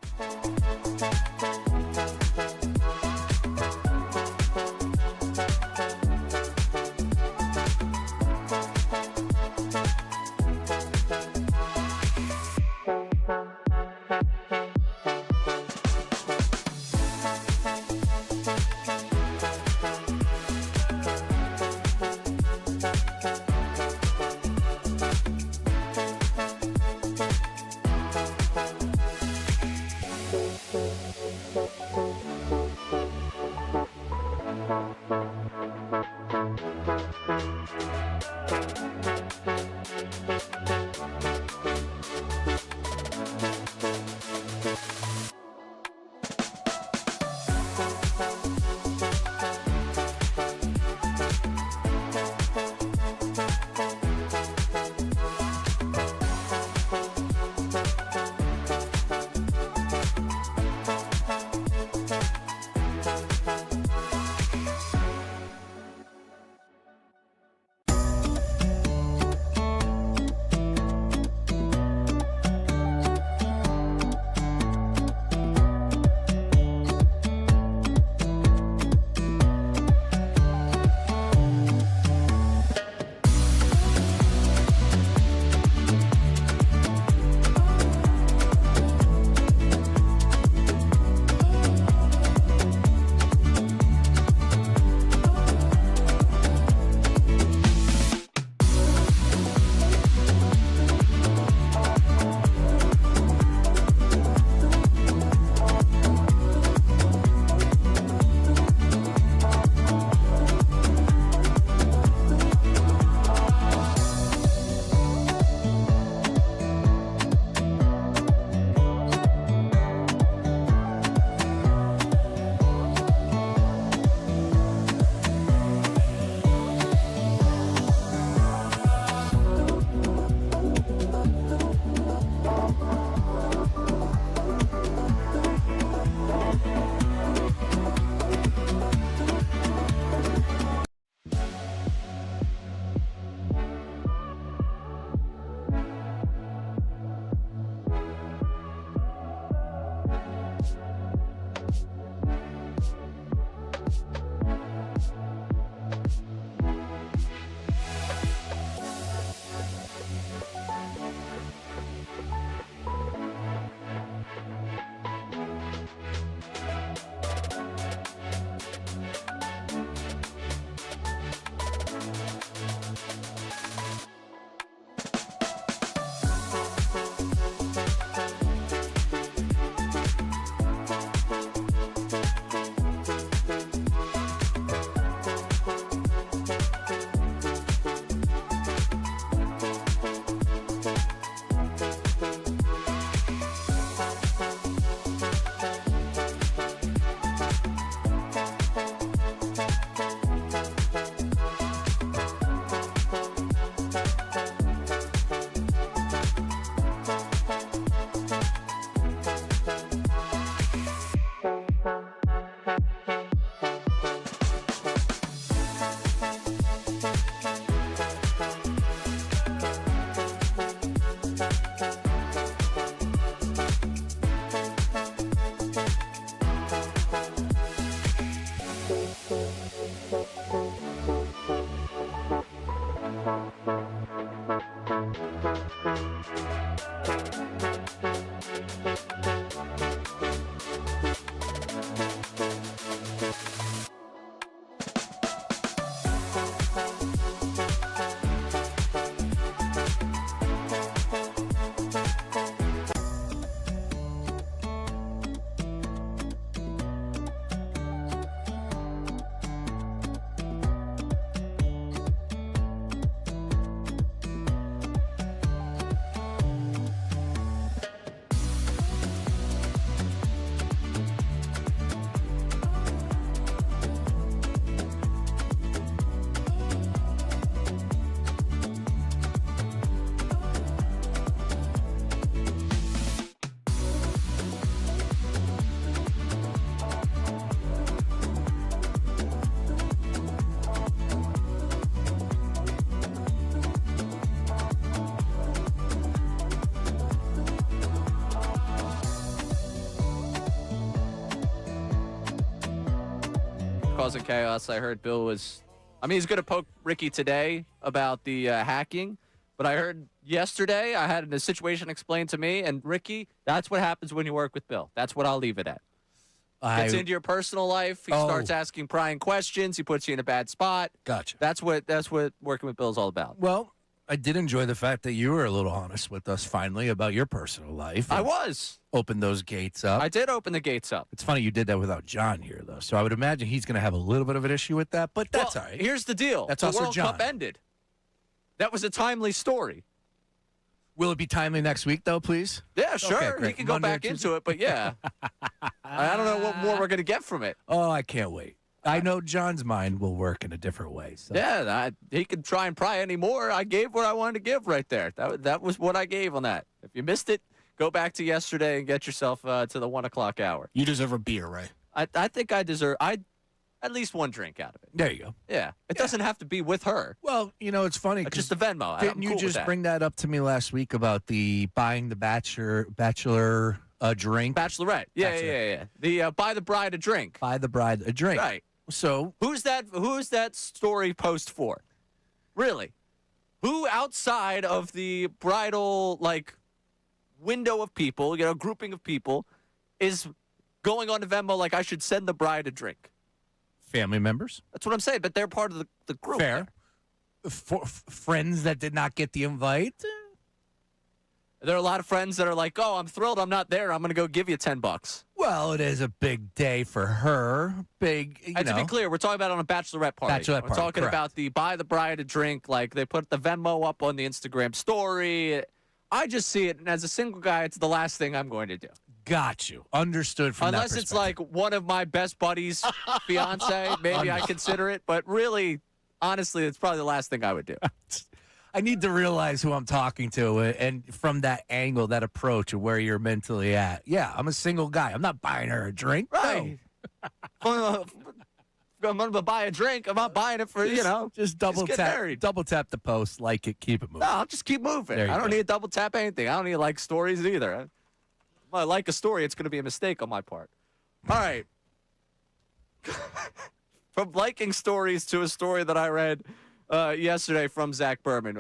causing chaos. I heard Bill was, he's going to poke Ricky today about the hacking, but I heard yesterday I had a situation explained to me, and Ricky, that's what happens when you work with Bill. That's what I'll leave it at. Gets into your personal life. He starts asking prying questions. He puts you in a bad spot. Gotcha. That's what working with Bill is all about. Well, I did enjoy the fact that you were a little honest with us finally about your personal life. I was. Opened those gates up. I did open the gates up. It's funny you did that without John here, though. So I would imagine he's going to have a little bit of an issue with that, but that's all right. Here's the deal. That's the also World John. Cup ended. That was a timely story. Will it be timely next week, though, please? Yeah, sure. Okay, great. He can go Monday or back Tuesday? into it, but yeah. I don't know what more we're going to get from it. Oh, I can't wait. I know John's mind will work in a different way. So. Yeah, he can try and pry any more. I gave what I wanted to give right there. That was what I gave on that. If you missed it, go back to yesterday and get yourself to the 1 o'clock hour. You deserve a beer, right? I think I deserve at least one drink out of it. There you go. Yeah. It doesn't have to be with her. Well, it's funny. It's just a Venmo. Didn't you just bring that up to me last week about the buying the bachelor a drink? Bachelorette. Yeah. The buy the bride a drink. Buy the bride a drink. Right. So who's that story post for? Really? Who outside of the bridal window of people, grouping of people, is going on to Venmo like I should send the bride a drink? Family members. That's what I'm saying, but they're part of the group. Fair. Friends that did not get the invite. There are a lot of friends that are like, "Oh, I'm thrilled I'm not there. I'm going to go give you $10." Well, it is a big day for her. Big, And to be clear, we're talking about on a bachelorette party. We're talking correct. about the buy the bride a drink. Like they put the Venmo up on the Instagram story. I just see it, and as a single guy, it's the last thing I'm going to do. Got you. Understood from Unless that it's like one of my best buddies' fiance, maybe I consider it. But really, honestly, it's probably the last thing I would do. I need to realize who I'm talking to, and from that angle, that approach of where you're mentally at. Yeah, I'm a single guy. I'm not buying her a drink. Right. I'm going to buy a drink. I'm not buying it for, Just double get tap. married. Double tap the post, like it, keep it moving. No, I'll just keep moving. There you I don't go. need to double tap anything. I don't need to like stories either. If I like a story, it's going to be a mistake on my part. All right. From liking stories to a story that I read yesterday from Zach Berman.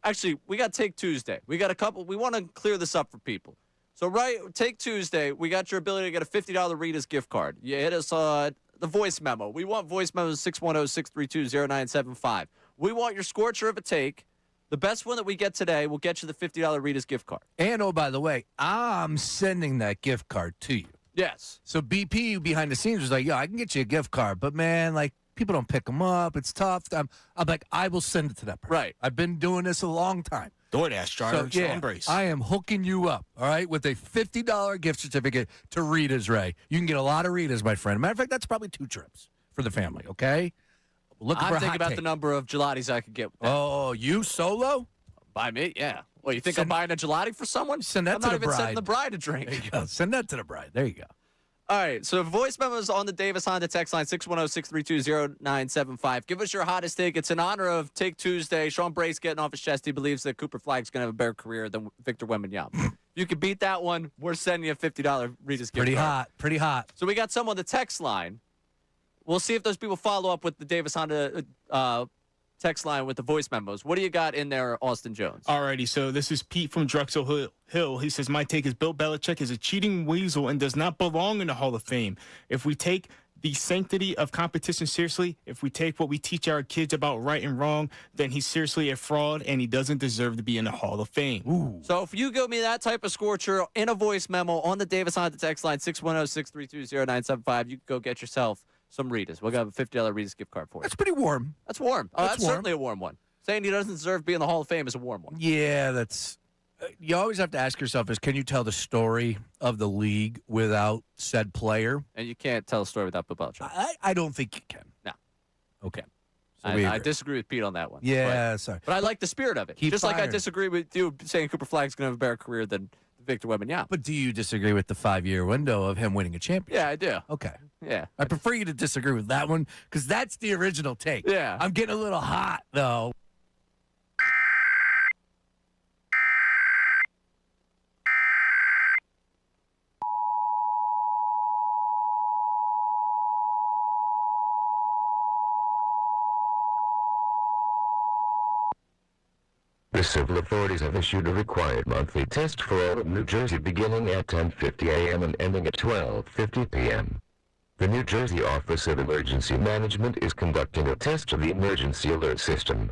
Actually, we got Take Tuesday. We got a couple. We want to clear this up for people. So, Take Tuesday, we got your ability to get a $50 Rita's gift card. You hit us the voice memo. We want voice memos 610-632-0975. We want your scorcher of a take. The best one that we get today will get you the $50 Rita's gift card. And, oh, by the way, I'm sending that gift card to you. Yes. So BP behind the scenes was like, I can get you a gift card, but, man, people don't pick them up. It's tough. I'm like, I will send it to that person. Right. I've been doing this a long time. DoorDash driver, Sean Brace. I am hooking you up, all right, with a $50 gift certificate to Rita's, Ray. You can get a lot of Rita's, my friend. Matter of fact, that's probably 2 trips for the family, okay? I'm thinking about the number of gelatis I could get. Oh, you solo? By me? Yeah. Well, you think I'm buying a gelati for someone? Send that I'm to not the even bride. sending the bride a drink. There you go. Send that to the bride. There you go. All right, so voice memos on the Davis Honda text line, 610-632-0975. Give us your hottest take. It's in honor of Take Tuesday. Sean Brace getting off his chest. He believes that Cooper Flagg's going to have a better career than Victor Wembanyama. You can beat that one. We're sending you a $50 Rita's gift card. Pretty hot. So we got some on the text line. We'll see if those people follow up with the Davis Honda text line with the voice memos. What do you got in there, Austin Jones? Alrighty, so this is Pete from Drexel Hill. He says, my take is Bill Belichick is a cheating weasel and does not belong in the Hall of Fame. If we take the sanctity of competition seriously, if we take what we teach our kids about right and wrong, then he's seriously a fraud and he doesn't deserve to be in the Hall of Fame. Ooh. So if you give me that type of scorcher in a voice memo on the Davis Honda text line, 610-632-0975, you can go get yourself some Rita's. We'll have a $50 Rita's gift card for you. That's pretty warm. That's warm. That's warm. certainly a warm one. Saying he doesn't deserve to be in the Hall of Fame is a warm one. Yeah, that's... you always have to ask yourself can you tell the story of the league without said player? And you can't tell a story without Bill Belichick. I don't think you can. No. Okay. So I disagree with Pete on that one. Yeah, sorry. But I like the spirit of it. Keep Just like I firing. disagree with you saying Cooper Flagg's going to have a better career than Victor Wembanyama. But do you disagree with the 5-year window of him winning a championship? Yeah, I do. Okay. Yeah. I prefer you to disagree with that one because that's the original take. Yeah. I'm getting a little hot, though. The civil authorities have issued a required monthly test for all of New Jersey beginning at 10:50 a.m. and ending at 12:50 p.m. The New Jersey Office of Emergency Management is conducting a test of the emergency alert system.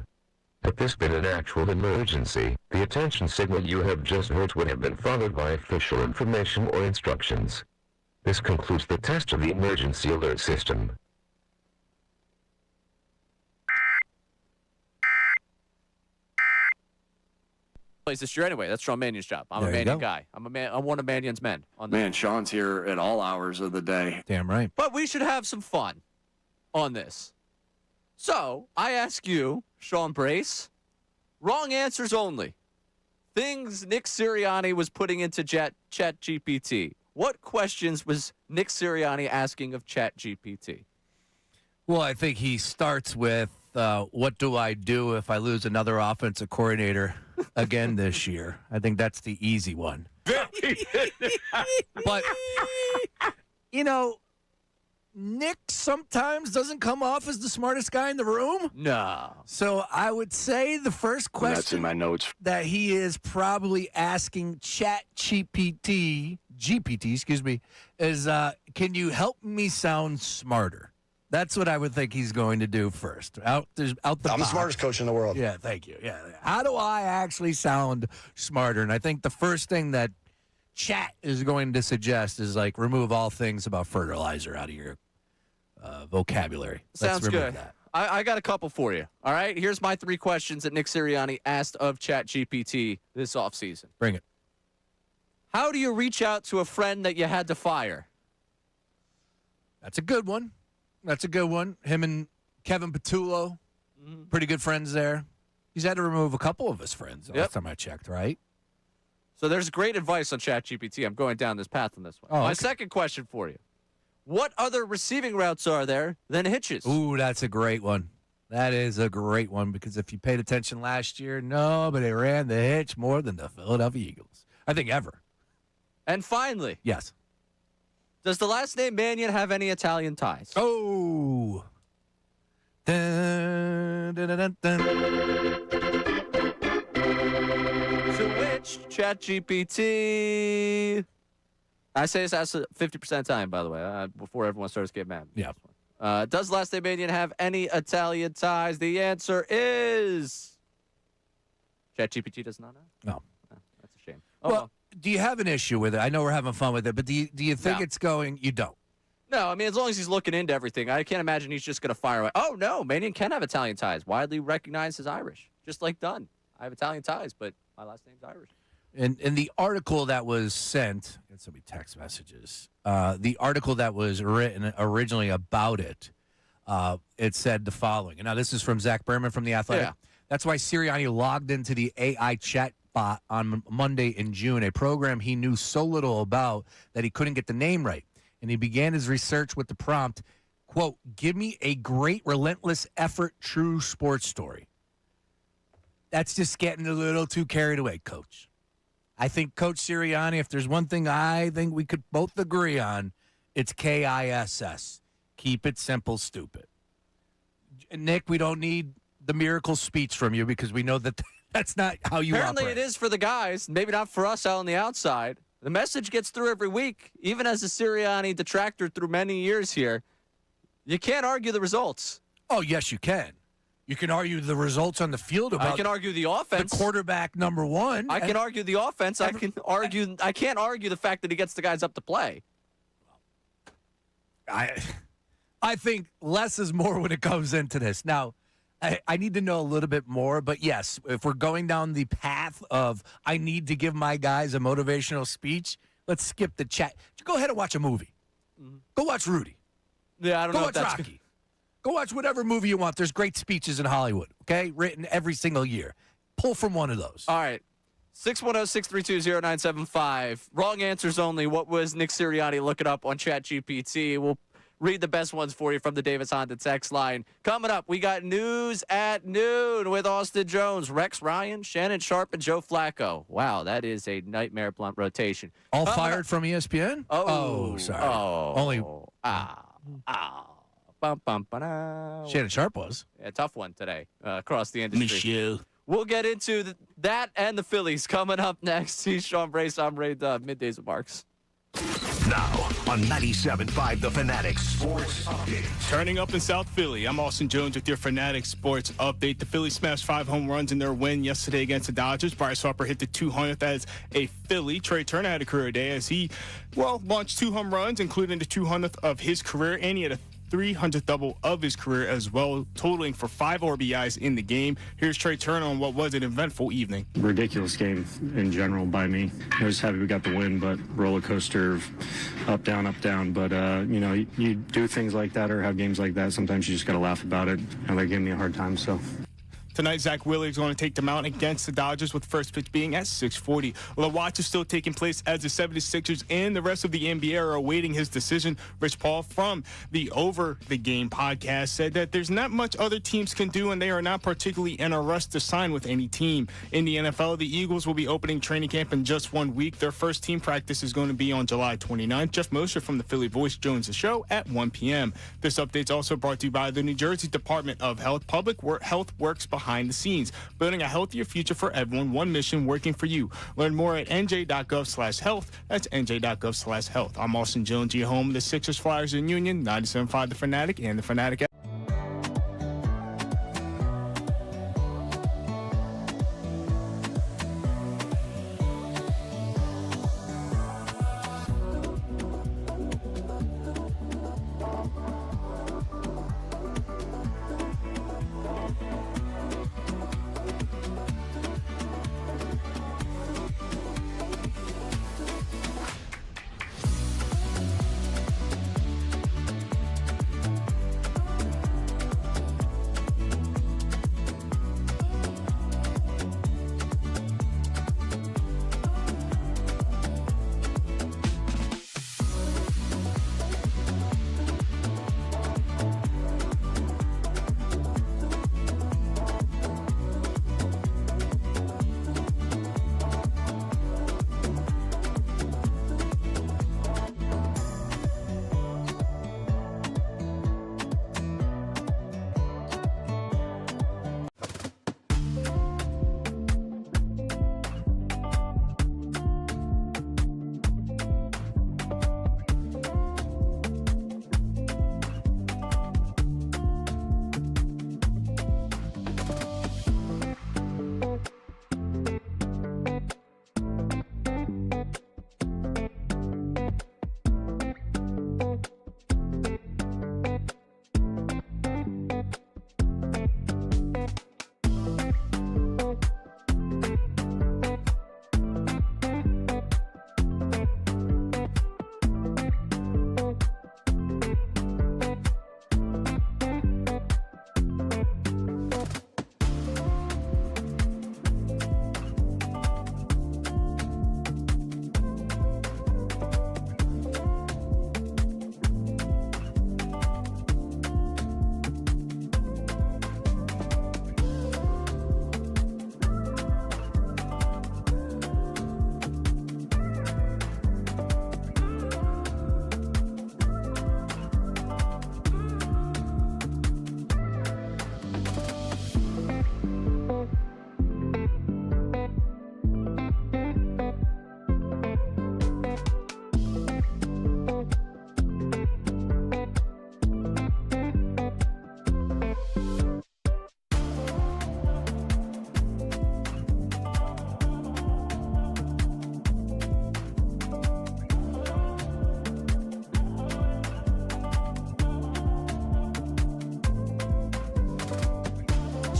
Had this been an actual emergency, the attention signal you have just heard would have been followed by official information or instructions. This concludes the test of the emergency alert system. Plays this year anyway. That's Sean Mannion's job. I'm There a you Mannion go. guy. I'm one of Mannion's men. On Man, Sean's here at all hours of the day. Damn right. But we should have some fun on this. So I ask you, Sean Brace, wrong answers only. Things Nick Sirianni was putting into ChatGPT. What questions was Nick Sirianni asking of ChatGPT? Well, I think he starts with, what do I do if I lose another offensive coordinator again this year? I think that's the easy one. But, you know, Nick sometimes doesn't come off as the smartest guy in the room. No. So I would say the first question That's in my notes. that he is probably asking GPT, is can you help me sound smarter? That's what I would think he's going to do first. I'm the box. Smartest coach in the world. Yeah, thank you. Yeah. How do I actually sound smarter? And I think the first thing that Chat is going to suggest is like remove all things about fertilizer out of your vocabulary. Sounds remove good. that. I got a couple for you. All right. Here's my 3 questions that Nick Sirianni asked of ChatGPT this offseason. Bring it. How do you reach out to a friend that you had to fire? That's a good one. Him and Kevin Patullo, pretty good friends there. He's had to remove a couple of his friends last time I checked, right? So there's great advice on ChatGPT. I'm going down this path on this one. Oh, My okay. second question for you. What other receiving routes are there than hitches? Ooh, that's a great one. That is a great one because if you paid attention last year, nobody ran the hitch more than the Philadelphia Eagles. I think ever. And finally, Yes. does the last name Mannion have any Italian ties? Oh. Dun, dun, dun, dun, dun. To which ChatGPT, I say this as 50% time, by the way, before everyone starts getting mad. Yeah. Does last name Mannion have any Italian ties? The answer is ChatGPT does not know. No. That's a shame. Oh, Well, do you have an issue with it? I know we're having fun with it, but do you think No. it's going? You don't. no, I mean, as long as he's looking into everything, I can't imagine he's just going to fire away. Oh, no, Mannion can have Italian ties, widely recognized as Irish, just like Dunn. I have Italian ties, but my last name's Irish. In the article that was sent, get so many text messages. The article that was written originally about it, it said the following. And now this is from Zach Berman from The Athletic. Yeah. That's why Sirianni logged into the AI chat bot on Monday in June, a program he knew so little about that he couldn't get the name right. And he began his research with the prompt, quote, "Give me a great, relentless effort, true sports story." That's just getting a little too carried away, Coach. I think Coach Sirianni, if there's one thing I think we could both agree on, it's KISS. Keep it simple, stupid. Nick, we don't need the miracle speech from you because we know that that's not how you Apparently operate. it is for the guys, maybe not for us out on the outside. The message gets through every week, even as a Sirianni detractor through many years here. You can't argue the results. Oh, yes, you can. You can argue the results on the field about I can argue the offense. the quarterback number one. I can argue the offense. I can't argue the fact that he gets the guys up to play. I think less is more when it comes into this. Now, I need to know a little bit more, but yes, if we're going down the path of I need to give my guys a motivational speech, let's skip the chat. Go ahead and watch a movie. Go watch Rudy. Yeah, I don't Go know watch if that's Rocky. Go watch whatever movie you want. There's great speeches in Hollywood, okay? Written every single year. Pull from one of those. All right. 610-632-0975. Wrong answers only. What was Nick Sirianni looking up on ChatGPT? We'll read the best ones for you from the Davis Honda text line. Coming up, we got News at Noon with Austin Jones, Rex Ryan, Shannon Sharp, and Joe Flacco. Wow, that is a nightmare blunt rotation. All fired from ESPN? Oh, sorry. Oh. Only Bum, bum, ba-da. Shannon Sharp was. Yeah, tough one today across the industry. We'll get into that and the Phillies coming up next. He's Sean Brace. I'm Ray Dub. Middays with Marks. Now on 97.5 The Fanatic Sports Update. Turning up in South Philly, I'm Austin Jones with your Fanatic Sports Update. The Phillies smashed 5 home runs in their win yesterday against the Dodgers. Bryce Harper hit the 200th as a Philly. Trey Turner had a career day as he, launched 2 home runs, including the 200th of his career, and he had a 300th double of his career as well, totaling for 5 RBIs in the game. Here's Trey Turner on what was an eventful evening. Ridiculous game in general by me. I was happy we got the win, but roller coaster of up, down. But, you do things like that or have games like that. Sometimes you just got to laugh about it. And they gave me a hard time, so. Tonight, Zach Wheeler is going to take the mound against the Dodgers with first pitch being at 6:40. The watch is still taking place as the 76ers and the rest of the NBA are awaiting his decision. Rich Paul from the Over the Game podcast said that there's not much other teams can do, and they are not particularly in a rush to sign with any team. In the NFL, the Eagles will be opening training camp in just 1 week. Their first team practice is going to be on July 29th. Jeff Mosher from the Philly Voice joins the show at 1 p.m. This update is also brought to you by the New Jersey Department of Health. Public health works behind the scenes, building a healthier future for everyone, one mission working for you. Learn more at nj.gov/health. That's nj.gov/health. I'm Austin Jones, your home of the Sixers, Flyers, and Union, 97.5 The Fanatic and The Fanatic app.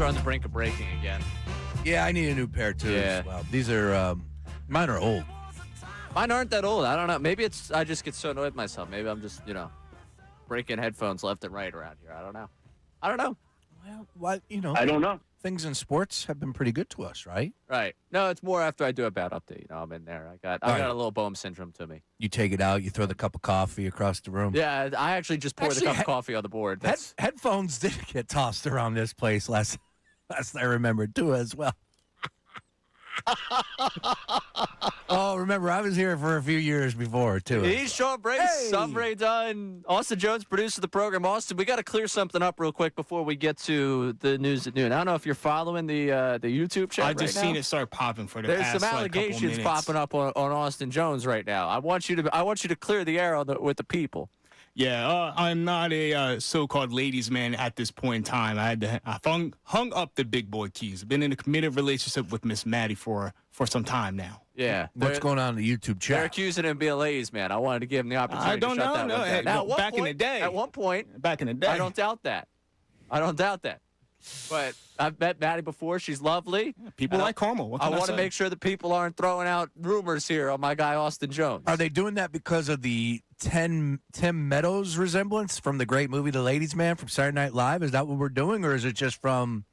Are on the brink of breaking again. Yeah, I need a new pair too. Yeah. As well. These are mine are old. Mine aren't that old. I don't know. Maybe it's I just get so annoyed with myself. Maybe I'm just breaking headphones left and right around here. I don't know. Well, what I don't know. Things in sports have been pretty good to us, right? Right. No, it's more after I do a bad update. I'm in there. I got a little Boehm syndrome to me. You take it out. You throw the cup of coffee across the room. Yeah, I actually just pour the cup of coffee on the board. Headphones did get tossed around this place last I remember too as well. Oh, remember, I was here for a few years before, too. He's Sean Brace. I'm Ray Dunn. Austin Jones, producer of the program. Austin, we got to clear something up real quick before we get to the news at noon. I don't know if you're following the YouTube chat. I just seen it start popping for the There's past some allegations couple minutes. popping up on Austin Jones right now. I want you to clear the air with the people. Yeah, I'm not a so-called ladies' man at this point in time. I hung up the big boy keys. I've been in a committed relationship with Miss Maddie for some time now. Yeah. What's going on in the YouTube chat? They're accusing him of being a ladies' man. I wanted to give him the opportunity I don't to shut know. that one down. Now, Back in the day. At one point. Back in the day. I don't doubt that. But I've met Maddie before. She's lovely. Yeah, people like Carmel. I want to make sure that people aren't throwing out rumors here on my guy Austin Jones. Are they doing that because of the Tim Meadows resemblance from the great movie The Ladies' Man from Saturday Night Live? Is that what we're doing, or is it just from,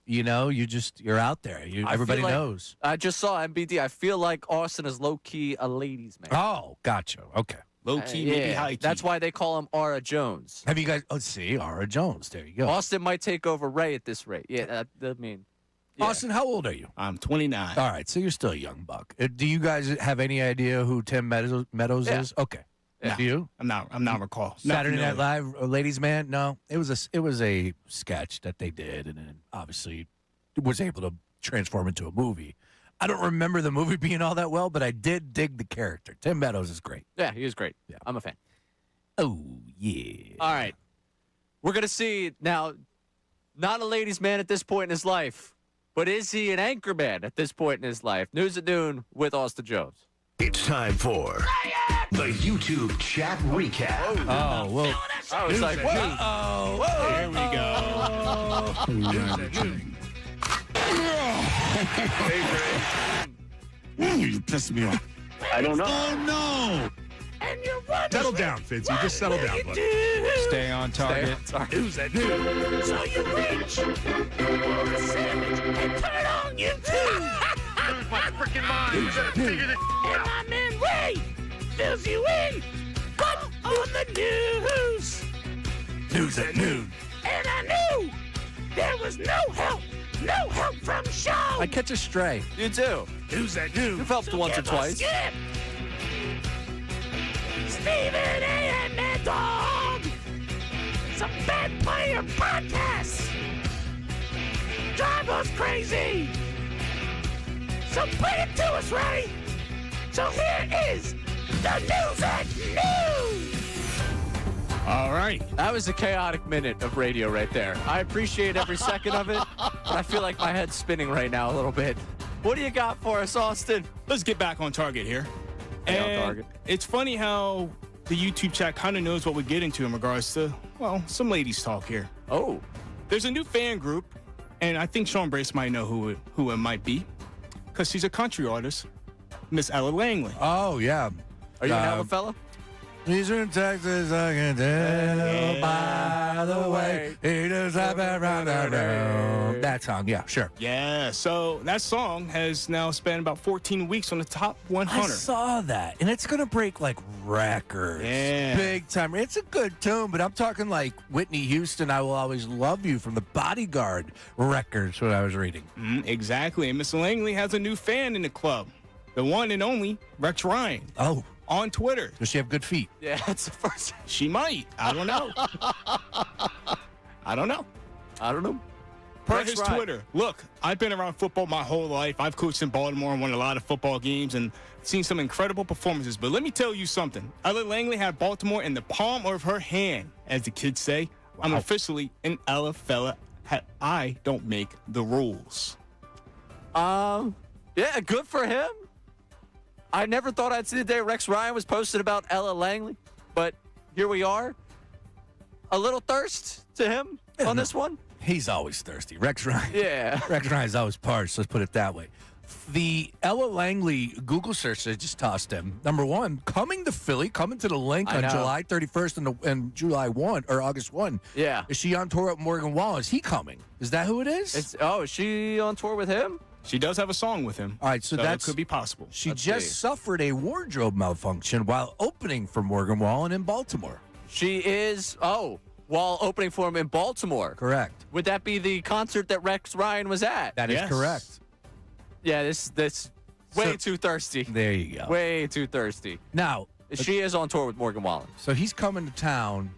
you're out there? Everybody knows. I just saw MBD. I feel like Austin is low-key a ladies' man. Oh, gotcha. Okay. Low-key, maybe high-key. That's why they call him Aura Jones. Have you guys? Oh, see, Aura Jones. There you go. Austin might take over Ray at this rate. Yeah, yeah. Austin, how old are you? I'm 29. All right, so you're still a young buck. Do you guys have any idea who Tim Meadows is? Okay. Yeah. Do you? I'm not recall. Saturday Night Live, Ladies' Man? No, it was a sketch that they did, and then obviously was able to transform into a movie. I don't remember the movie being all that well, but I did dig the character. Tim Meadows is great. Yeah, he is great. Yeah. I'm a fan. Oh, yeah. All right. We're going to see now, not a ladies' man at this point in his life, but is he an anchor man at this point in his life? News at noon with Austin Jones. It's time for the YouTube chat recap. Oh, well. I was like, whoa. Uh-oh. There we go. You pissed me off. I don't know. Oh, no. And you're running. Settle down, Fitzy. Just settle down, buddy. Stay on target. Who's that dude? So you reach for the savage and turn on YouTube. Lose my freaking mind. You gotta figure this And my man Ray fills you in. But on the news. News at noon. And I knew there was no help from Sean. I catch a stray. You do. News at noon. You've helped once or twice. Skip. Stephen A. and Mad Dog. Some bad player podcasts. Drive us crazy. So bring it to us, Ray. So here is the news at noon. All right. That was a chaotic minute of radio right there. I appreciate every second of it, but I feel like my head's spinning right now a little bit. What do you got for us, Austin? Let's get back on target here. Stay on And target. It's funny how the YouTube chat kind of knows what we get into in regards to, well, some ladies talk here. Oh. There's a new fan group, and I think Sean Brace might know who it might be, because she's a country artist, Miss Ella Langley. Oh, yeah. Are you an Ella fella? He's in Texas, I can tell by the way. He does have around that song, yeah, sure. Yeah, so that song has now spent about 14 weeks on the top 100. I saw that, and it's going to break, like, records. Yeah. Big time. It's a good tune, but I'm talking, like, Whitney Houston, I Will Always Love You from the Bodyguard records, what I was reading. Exactly, and Miss Langley has a new fan in the club. The one and only Rex Ryan. Oh. On Twitter. Does she have good feet? Yeah, that's the first. She might. I don't know. I don't know. Per Rex his Ryan. Twitter. Look, I've been around football my whole life. I've coached in Baltimore and won a lot of football games and seen some incredible performances. But let me tell you something. Ella Langley had Baltimore in the palm of her hand, as the kids say. Wow. I'm officially an Ella fella. I don't make the rules. Yeah, good for him. I never thought I'd see the day Rex Ryan was posted about Ella Langley, but here we are. A little thirst to him on this one. He's always thirsty. Rex Ryan. Yeah. Rex Ryan's always parched. Let's put it that way. The Ella Langley Google search that just tossed him. Number one, coming to Philly, coming to the link I on know. July 31st and July 1 or August 1. Yeah. Is she on tour with Morgan Wallen? Is he coming? Is that who it is? Is she on tour with him? She does have a song with him. All right, so that that's could be possible. She Let's just see. suffered a wardrobe malfunction while opening for Morgan Wallen in Baltimore. She is, while opening for him in Baltimore. Correct. Would that be the concert that Rex Ryan was at? That is correct. Yeah, this Way too thirsty. There you go. Way too thirsty. Now, she is on tour with Morgan Wallen. so he's coming to town,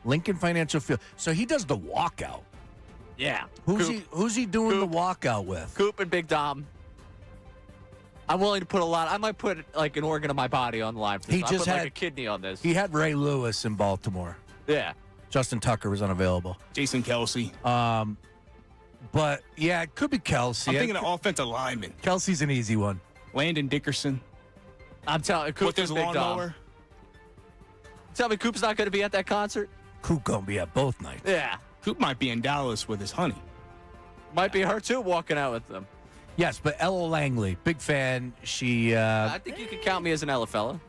Lincoln Financial Field. So he does the walkout. Yeah. Who's he doing the walkout with? Coop and Big Dom. I'm willing to put a lot. I might put like an organ of my body on the line for this. He I just put had like a kidney on this. He had Ray Lewis in Baltimore. Yeah. Justin Tucker was unavailable. Jason Kelsey. But yeah, it could be Kelsey. I'm thinking of offensive lineman. Kelsey's an easy one. Landon Dickerson. I'm telling you, Coop With his and Big Dom. lawnmower. Tell me Coop's not going to be at that concert? Coop gonna be at both nights. Yeah. Coop might be in Dallas with his honey. Might be her too walking out with them. Yes, but Ella Langley, big fan. She I think you can count me as an Ella fella.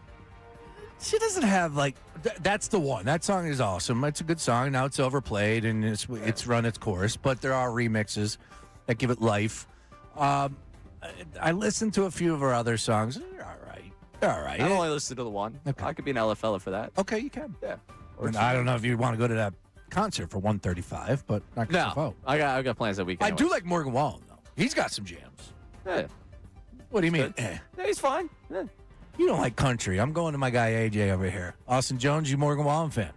she doesn't have like that's the one. That song is awesome. It's a good song. Now it's overplayed and it's run its course, but there are remixes that give it life. I listened to a few of her other songs. They're all right. They're all right. I only listened to the one. Okay. I could be an Ella fella for that. Okay, you can. Yeah. And I don't know if you want to go to that concert for $135, but knock yourself No, out. I got plans that weekend. I do like Morgan Wallen though. He's got some jams. Yeah. What do you mean? Yeah, he's fine. Yeah. You don't like country. I'm going to my guy AJ over here. Austin Jones, you Morgan Wallen fan?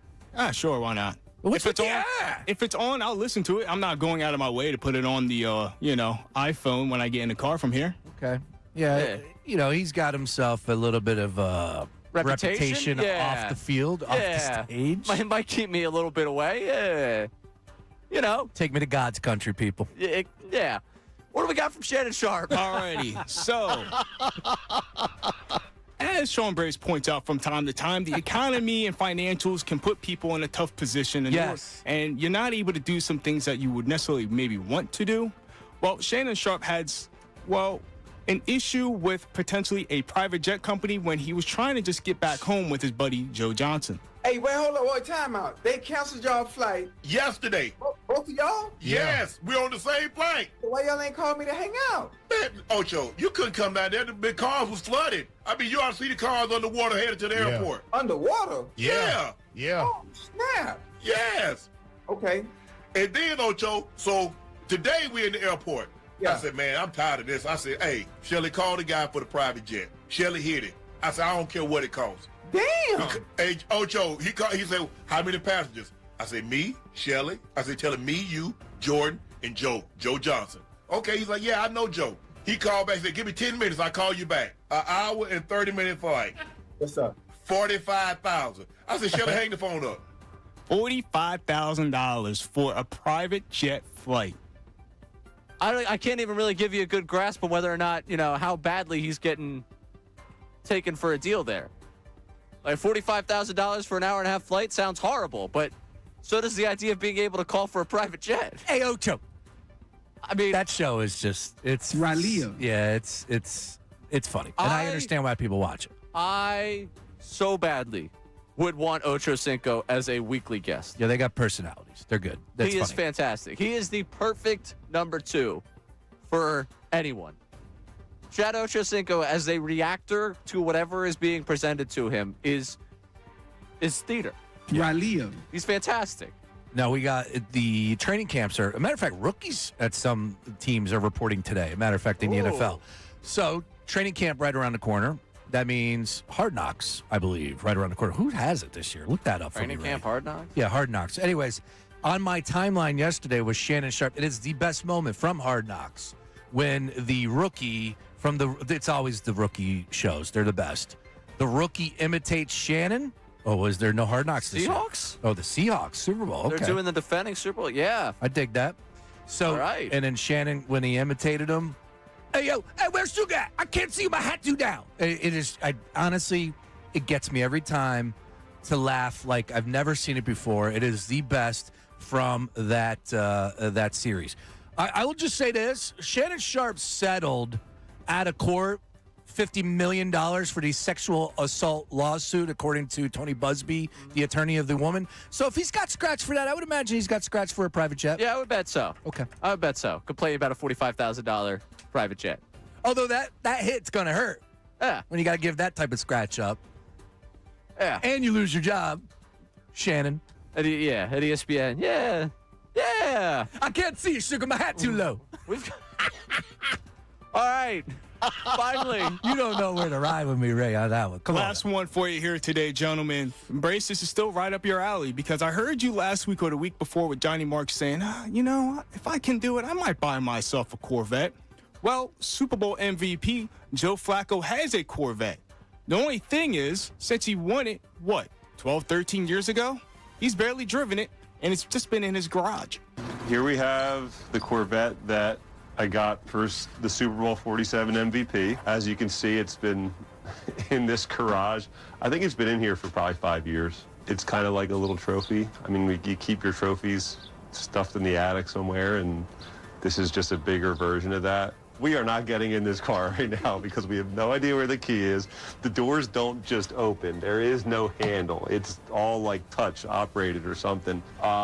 Sure, why not? What's if it's with on, if it's on, I'll listen to it. I'm not going out of my way to put it on the iPhone when I get in the car from here. Okay. Yeah. You know, he's got himself a little bit of reputation Yeah. off the field, off the stage. Might keep me a little bit away. Yeah. You know. Take me to God's country, people. Yeah. What do we got from Shannon Sharp? Alrighty. So, as Sean Brace points out from time to time, the economy and financials can put people in a tough position. And Yes. and you're not able to do some things that you would necessarily maybe want to do. Well, Shannon Sharp had, an issue with potentially a private jet company when he was trying to just get back home with his buddy Joe Johnson. Hey, wait, hold on, wait, time out. They canceled y'all flight. Yesterday. Both of y'all? Yes, we're on the same flight. So why y'all ain't called me to hang out? Man, Ocho, you couldn't come down there. The cars was flooded. I mean, you ought to see the cars underwater headed to the airport. Underwater? Yeah. Oh, snap. Yes. Okay. And then, Ocho, so today we're in the airport. Yeah. I said, man, I'm tired of this. I said, hey, Shelly, call the guy for the private jet. Shelly hit it. I said, I don't care what it costs. Damn. Hey, Ocho, he said, how many passengers? I said, me, Shelly. I said, tell him me, you, Jordan, and Joe Johnson. Okay, he's like, yeah, I know Joe. He called back and said, give me 10 minutes, I'll call you back. An hour and 30-minute flight. What's up? $45,000. I said, Shelly, hang the phone up. $45,000 for a private jet flight. I can't even really give you a good grasp of whether or not, how badly he's getting taken for a deal there. Like $45,000 for an hour and a half flight sounds horrible, but so does the idea of being able to call for a private jet. Hey, Ocho. I mean, that show is just, it's Ralia. Yeah, it's funny. And I understand why people watch it. I so badly would want Ocho Cinco as a weekly guest. Yeah, they got personalities. They're good. That's He is funny. fantastic. He is the perfect number 2 for anyone. Chad Ochocinco as a reactor to whatever is being presented to him is theater. Ralia. He's fantastic. Now we got the training camps are. A matter of fact, rookies at some teams are reporting today. A matter of fact, in the NFL. So training camp right around the corner. That means Hard Knocks, I believe, right around the corner. Who has it this year? Look that up for me. Training camp Hard Knocks? Yeah, Hard Knocks. Anyways, on my timeline yesterday was Shannon Sharp. It is the best moment from Hard Knocks when the rookie it's always the rookie shows. They're the best. The rookie imitates Shannon. Oh, was there no Hard Knocks this year? Seahawks? Oh, the Seahawks Super Bowl. Okay. They're doing the defending Super Bowl. Yeah. I dig that. So, All right. And then Shannon, when he imitated him, hey, where's Sugar? I can't see my hat too down. It is, honestly, it gets me every time to laugh like I've never seen it before. It is the best from that series. I will just say this. Shannon Sharp settled out of court $50 million for the sexual assault lawsuit, according to Tony Busby, the attorney of the woman. So if he's got scratch for that, I would imagine he's got scratch for a private jet. Yeah, I would bet so. Okay. I would bet so. Complain about a $45,000 private jet. Although that hit's going to hurt. Yeah. When you got to give that type of scratch up. Yeah. And you lose your job, Shannon. At ESPN. Yeah. Yeah. I can't see you, Sugar. My hat too low. All right. Finally. You don't know where to ride with me, Ray, on that one. Come Last one for you here today, gentlemen. Brace, this is still right up your alley because I heard you last week or the week before with Johnny Marks saying, you know, if I can do it, I might buy myself a Corvette. Well, Super Bowl MVP Joe Flacco has a Corvette. The only thing is, since he won it, 12, 13 years ago? He's barely driven it, and it's just been in his garage. Here we have the Corvette that I got for the Super Bowl 47 MVP. As you can see, it's been in this garage. I think it's been in here for probably 5 years. It's kind of like a little trophy. I mean, you keep your trophies stuffed in the attic somewhere, and this is just a bigger version of that. We are not getting in this car right now because we have no idea where the key is. The doors don't just open. There is no handle. It's all like touch operated or something.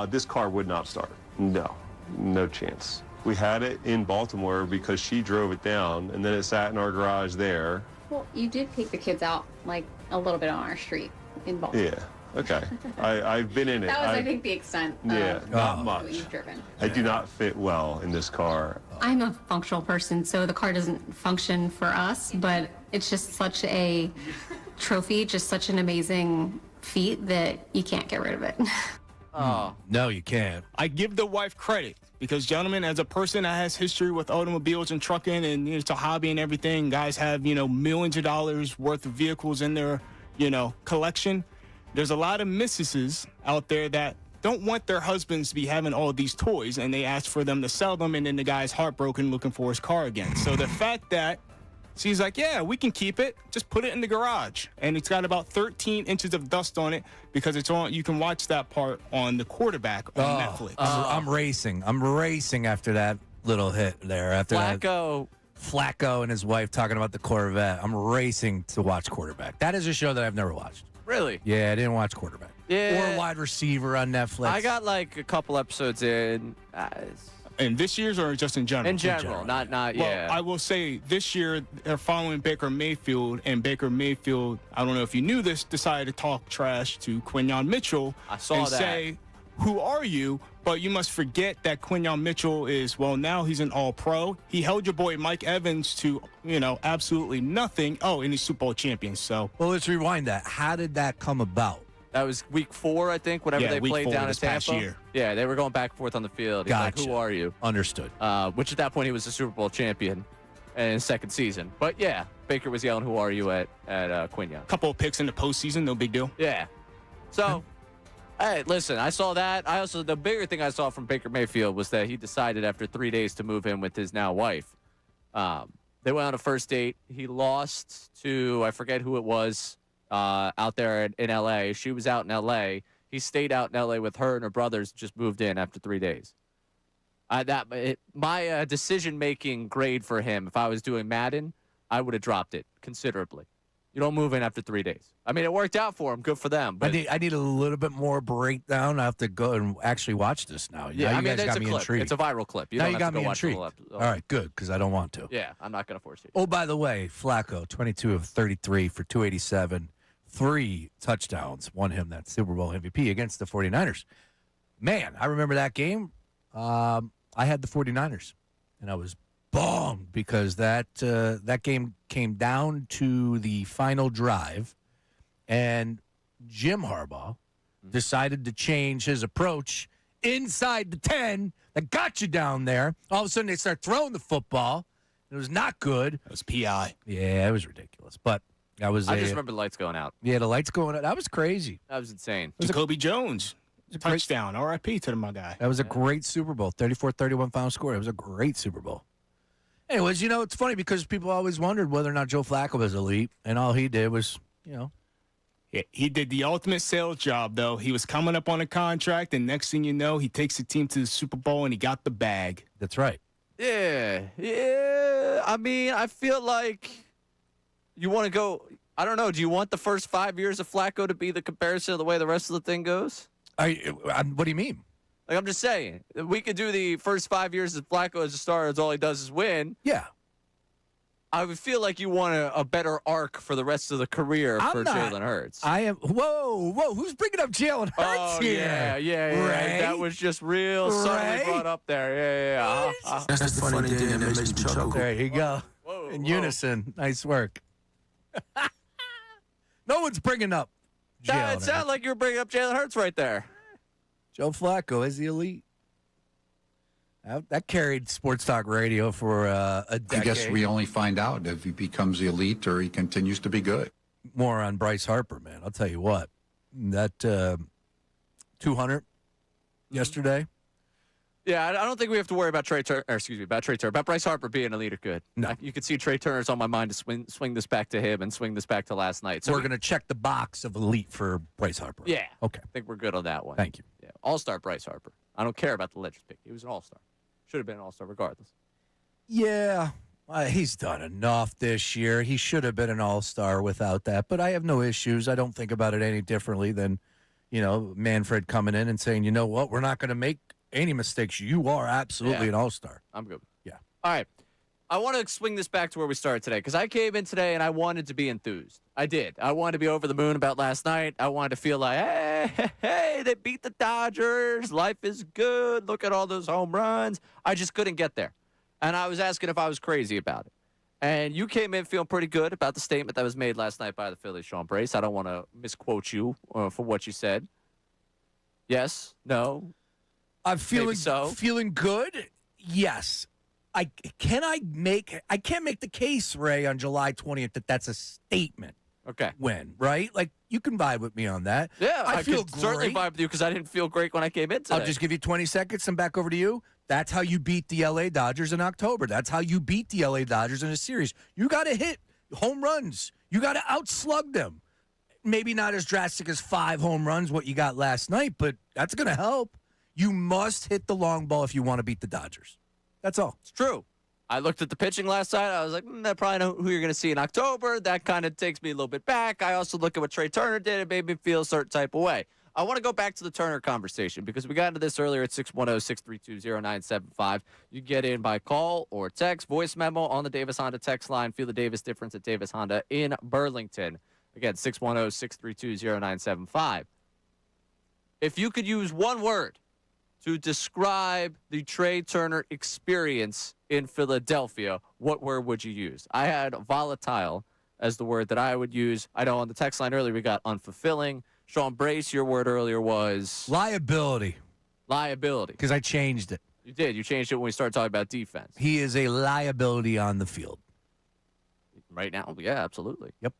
This car would not start. No chance. We had it in Baltimore because she drove it down, and then it sat in our garage there. Well, you did take the kids out like a little bit on our street in Baltimore. Yeah. Okay. I've been in it. That was, I think, the extent of not what much. you've driven. I do not fit well in this car. I'm a functional person, so the car doesn't function for us, but it's just such a trophy, just such an amazing feat that you can't get rid of it. Oh. No, you can't. I give the wife credit because, gentlemen, as a person that has history with automobiles and trucking and it's a hobby and everything, guys have, millions of dollars worth of vehicles in their, collection. There's a lot of mistresses out there that don't want their husbands to be having all these toys, and they ask for them to sell them, and then the guy's heartbroken looking for his car again. So the fact that she's like, yeah, we can keep it, just put it in the garage, and it's got about 13 inches of dust on it because it's on. You can watch that part on The Quarterback on Netflix. I'm racing. I'm racing after that little hit there. After Flacco and his wife talking about the Corvette. I'm racing to watch Quarterback. That is a show that I've never watched. Really? Yeah, I didn't watch Quarterback. Yeah. Or Wide Receiver on Netflix. I got like a couple episodes in. And this year's or just in general? In general, not yeah. Well, I will say this year they're following Baker Mayfield, and Baker Mayfield, I don't know if you knew this, decided to talk trash to Quinyon Mitchell. I saw and that. say, who are you? But you must forget that Quinyon Mitchell is, now he's an all-pro. He held your boy Mike Evans to, absolutely nothing. Oh, and he's Super Bowl champion, so. Well, let's rewind that. How did that come about? That was week 4, I think, whenever they played down in Tampa. Year. Yeah, they were going back and forth on the field. He's Gotcha. like, who are you? Understood. Which at that point he was the Super Bowl champion in his second season. But yeah, Baker was yelling, who are you at Quinyon. Couple of picks in the postseason, no big deal. Yeah. So, hey, listen, I saw that. The bigger thing I saw from Baker Mayfield was that he decided after 3 days to move in with his now wife. They went on a first date. He lost to, I forget who it was, out there in L.A. She was out in L.A. He stayed out in L.A. with her and her brothers, just moved in after 3 days. My decision-making grade for him, if I was doing Madden, I would have dropped it considerably. You don't move in after 3 days. I mean, it worked out for him. Good for them. But I need a little bit more breakdown. I have to go and actually watch this now. Yeah, now you guys it's got a me clip. intrigued. It's a viral clip. You now don't you have got to go me watch the intrigued. whole episode. All right, good, because I don't want to. Yeah, I'm not going to force you. Oh, by the way, Flacco, 22 of 33 for 287, 3 touchdowns, won him that Super Bowl MVP against the 49ers. Man, I remember that game. I had the 49ers, and I was bummed because that game came down to the final drive, and Jim Harbaugh decided to change his approach inside the 10 that got you down there. All of a sudden, they start throwing the football. It was not good. It was PI. Yeah, it was ridiculous. But that was I just remember the lights going out. Yeah, the lights going out. That was crazy. That was insane. Jacoby Jones, touchdown, RIP to my guy. That was a great Super Bowl, 34-31 final score. It was a great Super Bowl. Anyways, it's funny because people always wondered whether or not Joe Flacco was elite, and all he did was, Yeah, he did the ultimate sales job, though. He was coming up on a contract, and next thing you know, he takes the team to the Super Bowl, and he got the bag. That's right. Yeah. I mean, I feel like you want to go. I don't know. Do you want the first 5 years of Flacco to be the comparison of the way the rest of the thing goes? What do you mean? Like, I'm just saying. We could do the first 5 years of Flacco as a starter, as all he does is win. Yeah. I would feel like you want a better arc for the rest of the career for Jalen Hurts. I am. Whoa. Who's bringing up Jalen Hurts here? Yeah. Ray? That was just real subtly brought up there. Yeah. That's the funny thing that makes me chuckle. There you go. Whoa. In unison. Nice work. No one's bringing up Jalen It sounded like you were bringing up Jalen Hurts right there. Joe Flacco is the elite. That carried sports talk radio for a decade. I guess we only find out if he becomes the elite or he continues to be good. More on Bryce Harper, man. I'll tell you what. That 200 yesterday. Yeah, I don't think we have to worry about about Bryce Harper being elite or good. No. You can see Trey Turner's on my mind to swing this back to him and swing this back to last night. So we're going to check the box of elite for Bryce Harper. Yeah. Okay. I think we're good on that one. Thank you. Yeah. All-star Bryce Harper. I don't care about the Legends pick. He was an all-star. Should have been an all-star regardless. Yeah. He's done enough this year. He should have been an all-star without that. But I have no issues. I don't think about it any differently than, Manfred coming in and saying, you know what, we're not going to make any mistakes. You are absolutely an all-star. I'm good. Yeah. All right. I want to swing this back to where we started today because I came in today and I wanted to be enthused. I did. I wanted to be over the moon about last night. I wanted to feel like, hey, they beat the Dodgers. Life is good. Look at all those home runs. I just couldn't get there. And I was asking if I was crazy about it. And you came in feeling pretty good about the statement that was made last night by the Phillies, Sean Brace. I don't want to misquote you for what you said. Yes? No? I'm feeling so. Feeling good? Yes. I can't make the case, Ray, on July 20th that that's a statement. Okay. Win, right? Like, you can vibe with me on that. Yeah, I feel could certainly vibe with you because I didn't feel great when I came in today. I'll just give you 20 seconds and back over to you. That's how you beat the L.A. Dodgers in October. That's how you beat the L.A. Dodgers in a series. You got to hit home runs. You got to outslug them. Maybe not as drastic as 5 home runs, what you got last night, but that's going to help. You must hit the long ball if you want to beat the Dodgers. That's all. It's true. I looked at the pitching last night. I was like, I probably know who you're going to see in October. That kind of takes me a little bit back. I also look at what Trey Turner did. It made me feel a certain type of way. I want to go back to the Turner conversation because we got into this earlier at 610-632-0975. You get in by call or text, voice memo on the Davis Honda text line. Feel the Davis difference at Davis Honda in Burlington. Again, 610-632-0975. If you could use one word to describe the Trey Turner experience in Philadelphia, what word would you use? I had volatile as the word that I would use. I know on the text line earlier we got unfulfilling. Sean Brace, your word earlier was? Liability. Liability. Because I changed it. You did. You changed it when we started talking about defense. He is a liability on the field. Right now? Yeah, absolutely. Yep.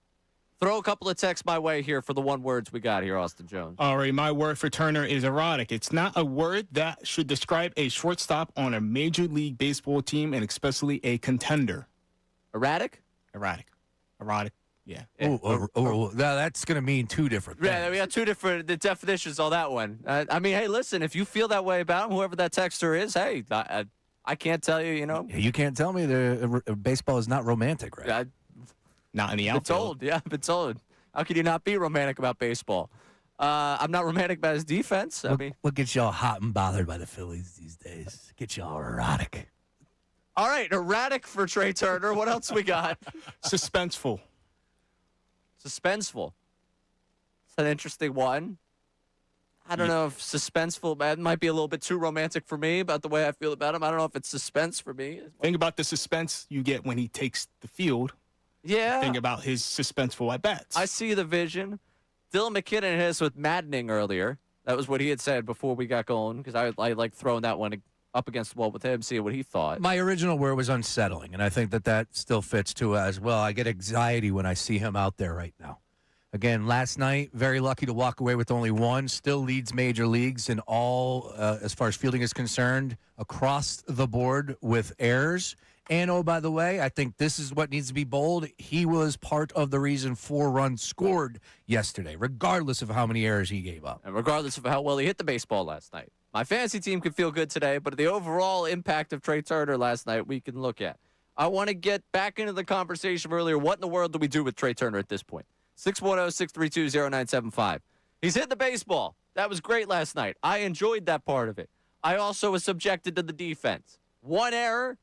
Throw a couple of texts my way here for the one words we got here, Austin Jones. All right, my word for Turner is erotic. It's not a word that should describe a shortstop on a Major League Baseball team and especially a contender. Erratic? Erratic. Erotic. Yeah. Now that's going to mean two different things. Yeah, we got two different definitions on that one. I mean, hey, listen, if you feel that way about him, whoever that texter is, hey, I can't tell you, You can't tell me baseball is not romantic, right? Not in the outfield. I've been told. How can you not be romantic about baseball? I'm not romantic about his defense. What gets y'all hot and bothered by the Phillies these days? Get y'all erotic. All right, erratic for Trey Turner. What else we got? Suspenseful. Suspenseful. It's an interesting one. I don't know if suspenseful, that might be a little bit too romantic for me about the way I feel about him. I don't know if it's suspense for me. Think about the suspense you get when he takes the field. Yeah. Think about his suspenseful at-bats. I see the vision. Dylan McKinnon hit us with maddening earlier. That was what he had said before we got going because I like throwing that one up against the wall with him, seeing what he thought. My original word was unsettling, and I think that still fits too as well. I get anxiety when I see him out there right now. Again, last night, very lucky to walk away with only one. Still leads major leagues in all, as far as fielding is concerned, across the board with errors. And, oh, by the way, I think this is what needs to be bold. He was part of the reason 4 runs scored yesterday, regardless of how many errors he gave up. And regardless of how well he hit the baseball last night. My fantasy team can feel good today, but the overall impact of Trey Turner last night we can look at. I want to get back into the conversation earlier. What in the world do we do with Trey Turner at this point? 610-632-0975. He's hit the baseball. That was great last night. I enjoyed that part of it. I also was subjected to the defense. 1 error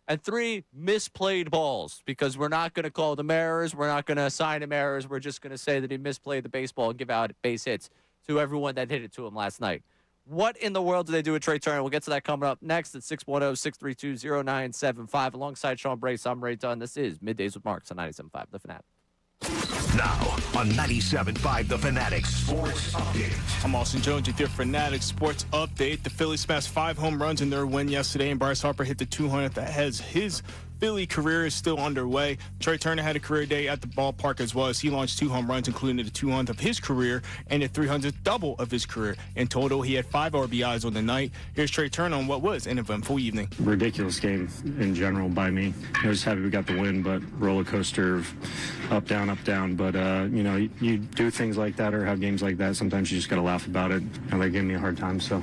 and 3 misplayed balls because we're not going to call them errors. We're not going to assign him errors. We're just going to say that he misplayed the baseball and give out base hits to everyone that hit it to him last night. What in the world do they do with Trey Turner? We'll get to that coming up next at 610-632-0975. Alongside Sean Brace, I'm Ray Dunn. This is Middays with Marks on 97.5 The Fanatic. Now on 97.5 The Fanatic Sports Update. I'm Austin Jones with your Fanatic Sports Update. The Phillies smashed 5 home runs in their win yesterday, and Bryce Harper hit the 200th as his Philly career is still underway. Trey Turner had a career day at the ballpark as well as he launched 2 home runs, including the 200th of his career and the 300th double of his career. In total, he had 5 RBIs on the night. Here's Trey Turner on what was an eventful evening. Ridiculous game in general by me. I was happy we got the win, but roller coaster of up, down, up, down. But, you do things like that or have games like that. Sometimes you just got to laugh about it. And they gave me a hard time, so.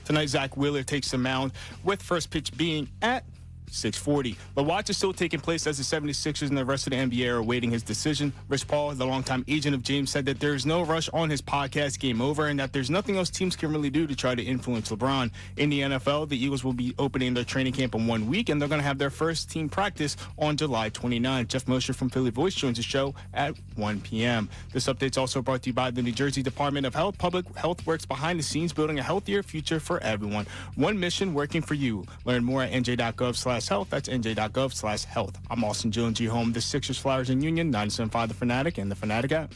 Tonight, Zach Wheeler takes the mound with first pitch being at 6:40. The watch is still taking place as the 76ers and the rest of the NBA are awaiting his decision. Rich Paul, the longtime agent of James, said that there's no rush on his podcast Game Over and that there's nothing else teams can really do to try to influence LeBron. In the NFL, the Eagles will be opening their training camp in 1 week, and they're going to have their first team practice on July 29th. Jeff Mosher from Philly Voice joins the show at 1 p.m. This update's also brought to you by the New Jersey Department of Health. Public health works behind the scenes, building a healthier future for everyone. One mission working for you. Learn more at nj.gov/health. That's nj.gov/health. I'm Austin Jones, G home. The Sixers, Flyers, and Union, 97.5 The Fanatic, and the Fanatic app.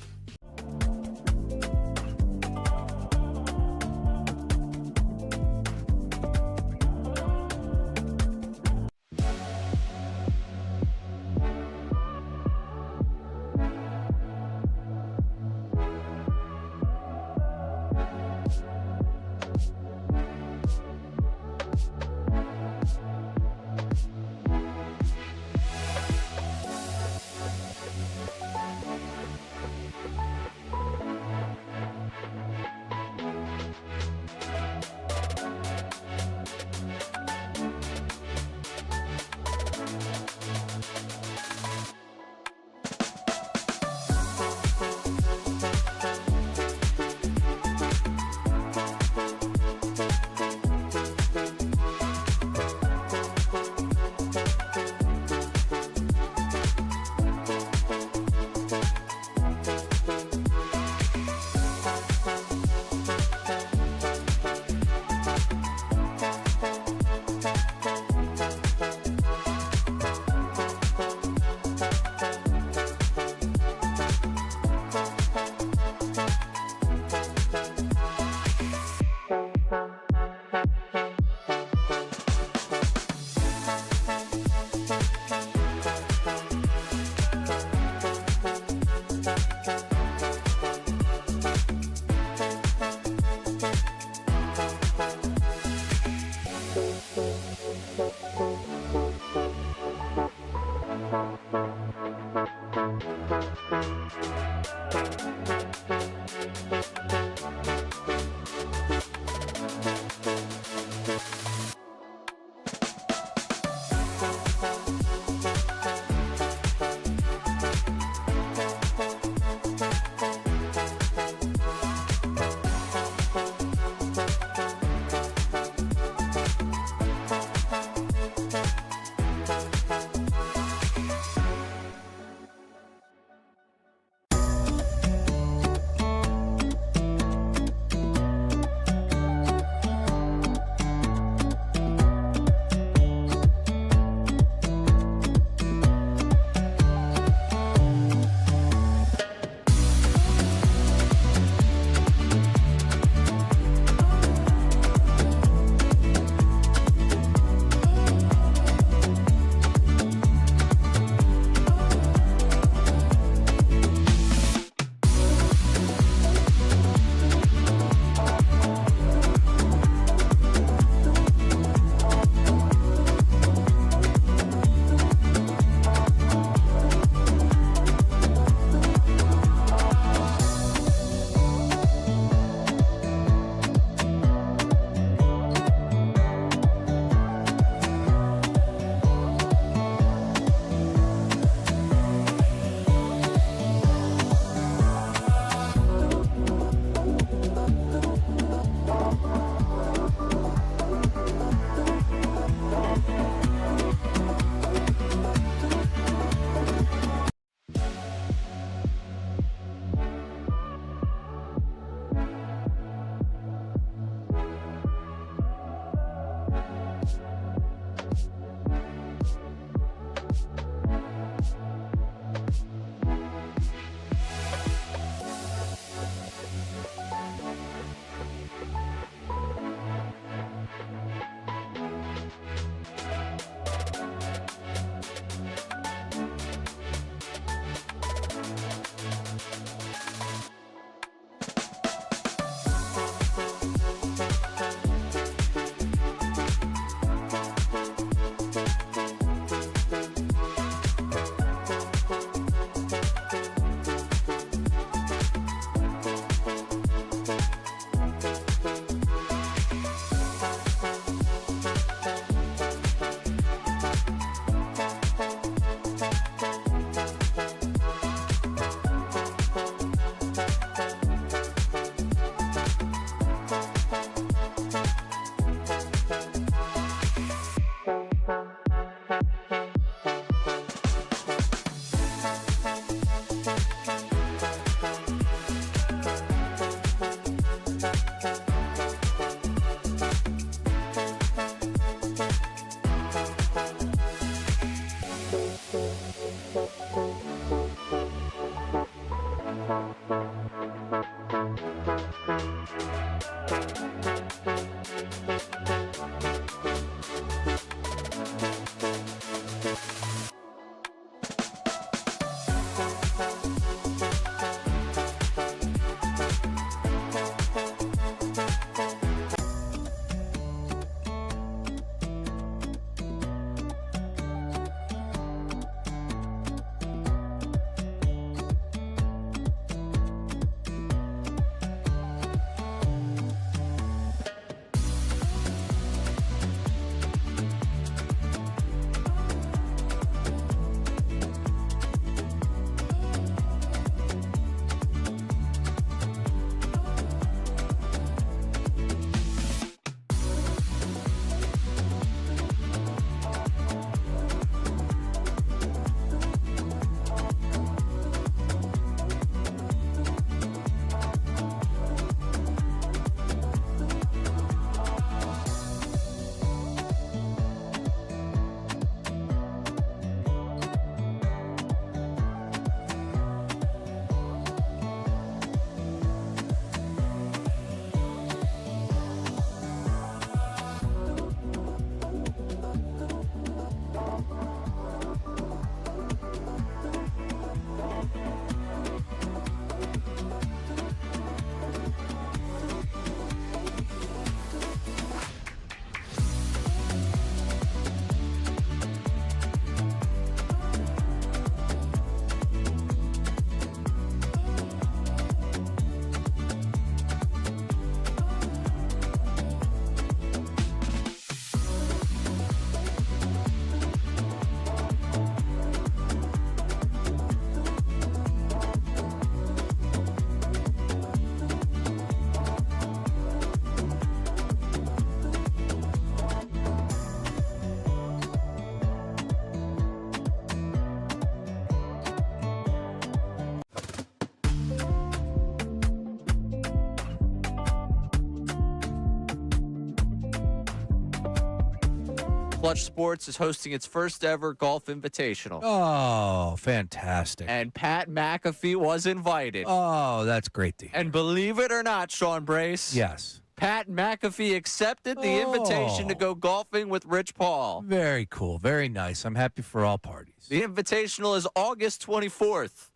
Clutch Sports is hosting its first ever golf invitational. Oh, fantastic. And Pat McAfee was invited. Oh, that's great to hear. And believe it or not, Sean Brace. Yes. Pat McAfee accepted the invitation to go golfing with Rich Paul. Very cool. Very nice. I'm happy for all parties. The invitational is August 24th.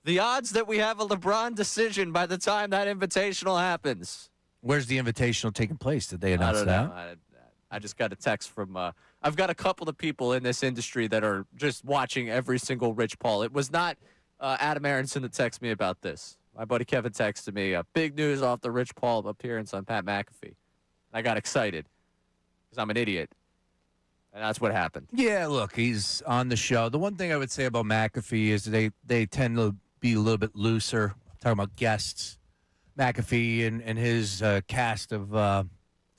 The odds that we have a LeBron decision by the time that invitational happens. Where's the invitational taking place? Did they announce that? I just got a text from I've got a couple of people in this industry that are just watching every single Rich Paul. It was not Adam Aronson that texted me about this. My buddy Kevin texted me, big news off the Rich Paul appearance on Pat McAfee. I got excited because I'm an idiot. And that's what happened. Yeah, look, he's on the show. The one thing I would say about McAfee is they tend to be a little bit looser. I'm talking about guests. McAfee and his cast of...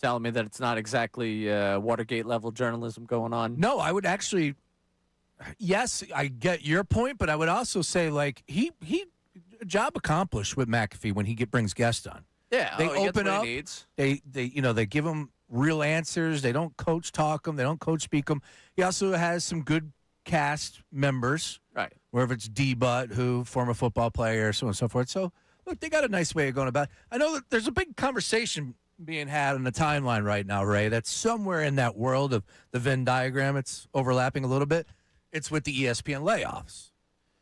telling me that it's not exactly Watergate-level journalism going on. No, I would actually... Yes, I get your point, but I would also say, like, he job accomplished with McAfee when he brings guests on. Yeah, they he gets open what up. he needs. They give him real answers. They don't coach talk them. They don't coach speak them. He also has some good cast members. Right. Wherever it's D-Butt, who former football player, so on and so forth. So look, they got a nice way of going about it. I know that there's a big conversation being had on the timeline right now, Ray. That's somewhere in that world of the Venn diagram. It's overlapping a little bit. It's with the ESPN layoffs.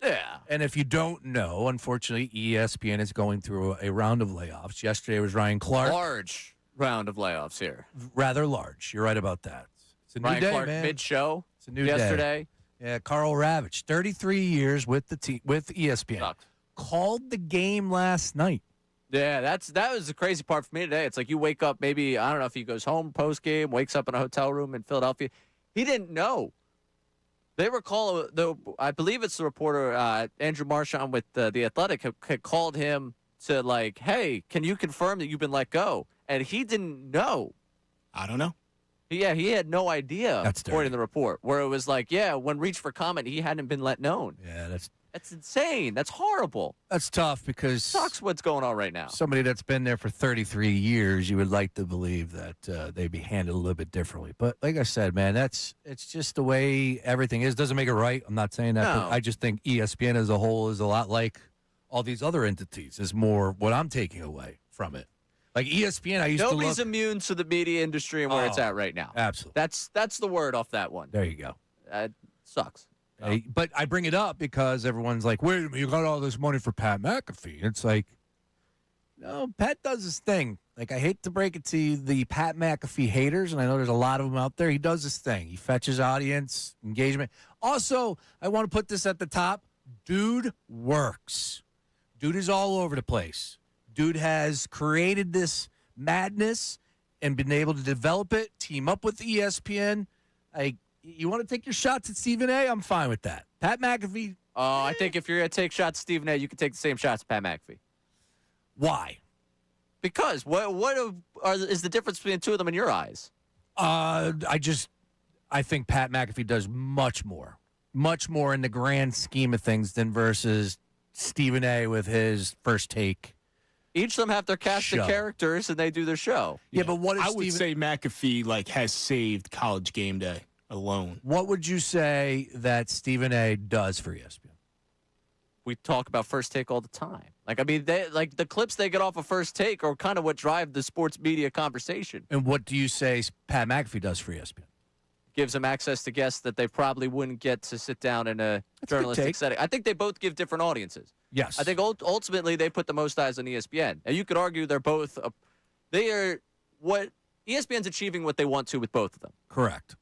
Yeah. And if you don't know, unfortunately, ESPN is going through a round of layoffs. Yesterday was Ryan Clark. Large round of layoffs here. Rather large. You're right about that. It's a new Ryan day, Clark man. mid-show. It's a new yesterday. day. Yeah, Carl Ravitch, 33 years with the team, with ESPN. Sucked. Called the game last night. Yeah, that was the crazy part for me today. It's like you wake up, maybe, I don't know if he goes home post-game, wakes up in a hotel room in Philadelphia. He didn't know. They recall, I believe it's the reporter, Andrew Marchand with The Athletic, had called him to, like, hey, can you confirm that you've been let go? And he didn't know. I don't know. Yeah, he had no idea, That's according to the report, where it was like, yeah, when reached for comment, he hadn't been let known. Yeah, That's insane. That's horrible. That's tough because Sucks what's going on right now. somebody that's been there for 33 years, you would like to believe that they'd be handled a little bit differently. But like I said, man, it's just the way everything is. Doesn't make it right. I'm not saying that. No. But I just think ESPN as a whole is a lot like all these other entities, is more what I'm taking away from it. Like ESPN, I used Nobody's to look. immune to the media industry and where it's Oh, at right now. Absolutely. That's the word off that one. There you go. Sucks. But I bring it up because everyone's like, wait a minute, you got all this money for Pat McAfee. It's like, no, Pat does his thing. Like, I hate to break it to you, the Pat McAfee haters, and I know there's a lot of them out there. He does his thing. He fetches audience engagement. Also, I want to put this at the top. Dude works. Dude is all over the place. Dude has created this madness and been able to develop it, team up with ESPN. You want to take your shots at Stephen A? I'm fine with that. Pat McAfee. I think if you're going to take shots at Stephen A., you can take the same shots at Pat McAfee. Why? Because is the difference between the two of them in your eyes? I think Pat McAfee does much more in the grand scheme of things than versus Stephen A. with his First Take. Each of them have their cast of characters, and they do their show. Yeah, but what if I would say McAfee has saved College Game Day alone. What would you say that Stephen A. does for ESPN? We talk about First Take all the time. The clips they get off of First Take are kind of what drive the sports media conversation. And what do you say Pat McAfee does for ESPN? Gives them access to guests that they probably wouldn't get to sit down in a journalistic setting. I think they both give different audiences. Yes. I think ultimately they put the most eyes on ESPN. And you could argue they're both ESPN's achieving what they want to with both of them. Correct.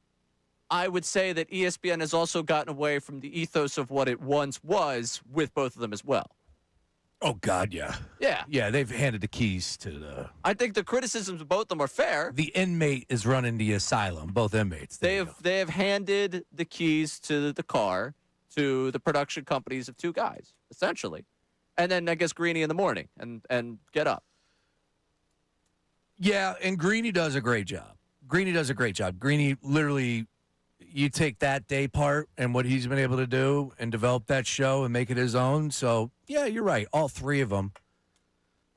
I would say that ESPN has also gotten away from the ethos of what it once was with both of them as well. Oh, God, yeah. Yeah. Yeah, they've handed the keys to the... I think the criticisms of both of them are fair. The inmate is running the asylum, both inmates. They have handed the keys to the car to the production companies of two guys, essentially. And then I guess Greeny in the morning and get up. Yeah, and Greeny does a great job. Greeny literally, you take that day part and what he's been able to do and develop that show and make it his own. So, yeah, you're right. All three of them.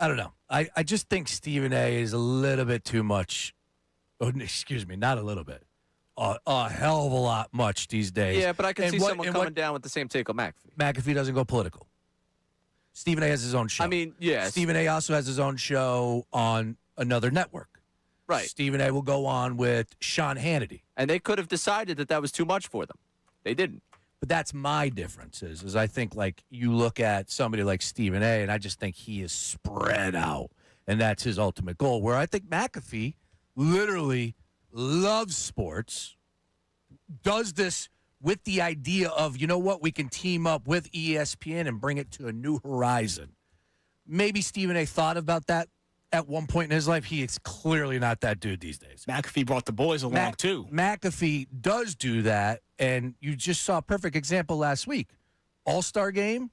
I don't know. I just think Stephen A. is a little bit too much. Oh, excuse me, not a little bit. a hell of a lot much these days. Yeah, but I can see someone coming down with the same take on McAfee. McAfee doesn't go political. Stephen A. has his own show. I mean, yes. Stephen A. also has his own show on another network. Right. Stephen A. will go on with Sean Hannity. And they could have decided that that was too much for them. They didn't. But that's my difference is I think, like, you look at somebody like Stephen A., and I just think he is spread out, and that's his ultimate goal, where I think McAfee literally loves sports, does this with the idea of, you know what, we can team up with ESPN and bring it to a new horizon. Maybe Stephen A. thought about that at one point in his life. He is clearly not that dude these days. McAfee brought the boys along, too. McAfee does do that, and you just saw a perfect example last week. All-Star game,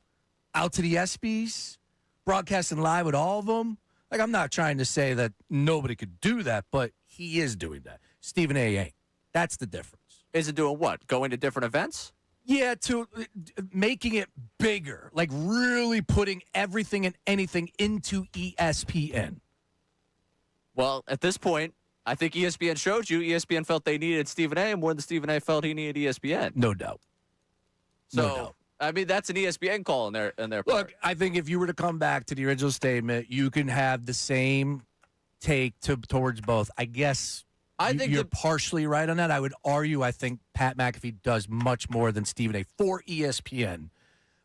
out to the ESPYs, broadcasting live with all of them. Like, I'm not trying to say that nobody could do that, but he is doing that. Stephen A. ain't. That's the difference. Is it doing what? Going to different events? Yeah, to making it bigger, like really putting everything and anything into ESPN. Well, at this point, I think ESPN showed you. ESPN felt they needed Stephen A. more than Stephen A. felt he needed ESPN. No doubt. So, No doubt. I mean, that's an ESPN call in their part. Look, I think if you were to come back to the original statement, you can have the same take towards both. I guess you're partially right on that. I would argue I think Pat McAfee does much more than Stephen A. for ESPN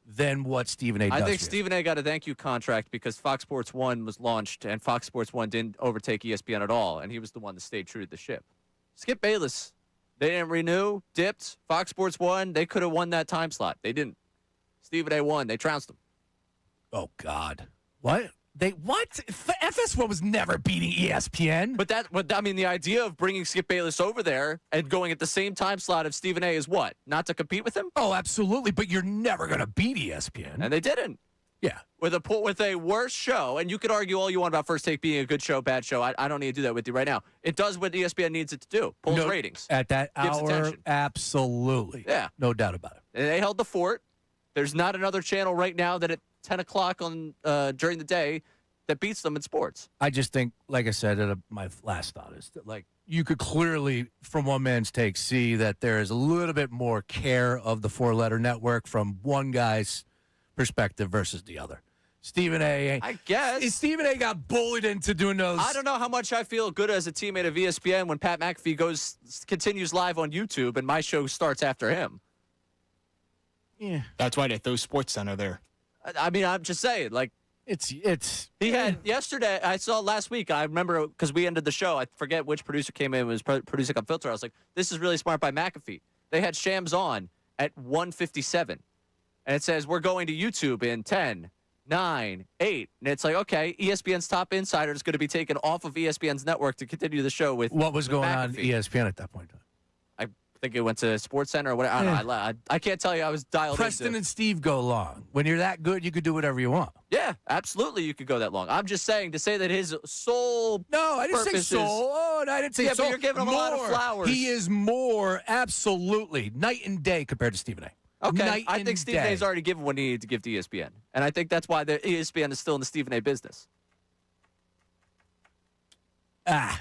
than what Stephen A. does. I think Stephen A. got a thank you contract because Fox Sports 1 was launched, and Fox Sports 1 didn't overtake ESPN at all, and he was the one that stayed true to the ship. Skip Bayless, they didn't renew, dipped. Fox Sports 1, they could have won that time slot. They didn't. Stephen A. won. They trounced him. Oh, God. What? What? FS1 was never beating ESPN. But the idea of bringing Skip Bayless over there and going at the same time slot of Stephen A. is what? Not to compete with him? Oh, absolutely. But you're never going to beat ESPN. And they didn't. Yeah. With a worse show, and you could argue all you want about First Take being a good show, bad show. I don't need to do that with you right now. It does what ESPN needs it to do. Pulls ratings. At that gives hour, attention. Absolutely. Yeah. No doubt about it. And they held the fort. There's not another channel right now that at 10 o'clock on during the day that beats them in sports. I just think, like I said, my last thought is that, like, you could clearly, from one man's take, see that there is a little bit more care of the four-letter network from one guy's perspective versus the other. Stephen A. I guess. Stephen A. got bullied into doing those. I don't know how much I feel good as a teammate of ESPN when Pat McAfee continues live on YouTube and my show starts after him. Yeah. That's why they throw Sports Center there. I mean, I'm just saying, like, he had yesterday. I saw last week. I remember because we ended the show. I forget which producer came in. Was producing on Filter. I was like, "This is really smart by McAfee." They had Shams on at 1:57, and it says we're going to YouTube in 10, 9, 8, and it's like, okay, ESPN's top insider is going to be taken off of ESPN's network to continue the show with what was with going on McAfee. ESPN at that point. I think it went to SportsCenter or whatever. I don't know. I can't tell you. I was dialed Preston into. and Steve go long. When you're that good, you could do whatever you want. Yeah, absolutely. You could go that long. I'm just saying to say that his sole. No, I didn't say purpose soul. is- Oh, no, I didn't say Yeah, soul. but you're giving him a lot of flowers. He is more, absolutely, night and day compared to Stephen A. Okay, Night I and think Stephen day. A's already given what he needed to give to ESPN, and I think that's why the ESPN is still in the Stephen A business. I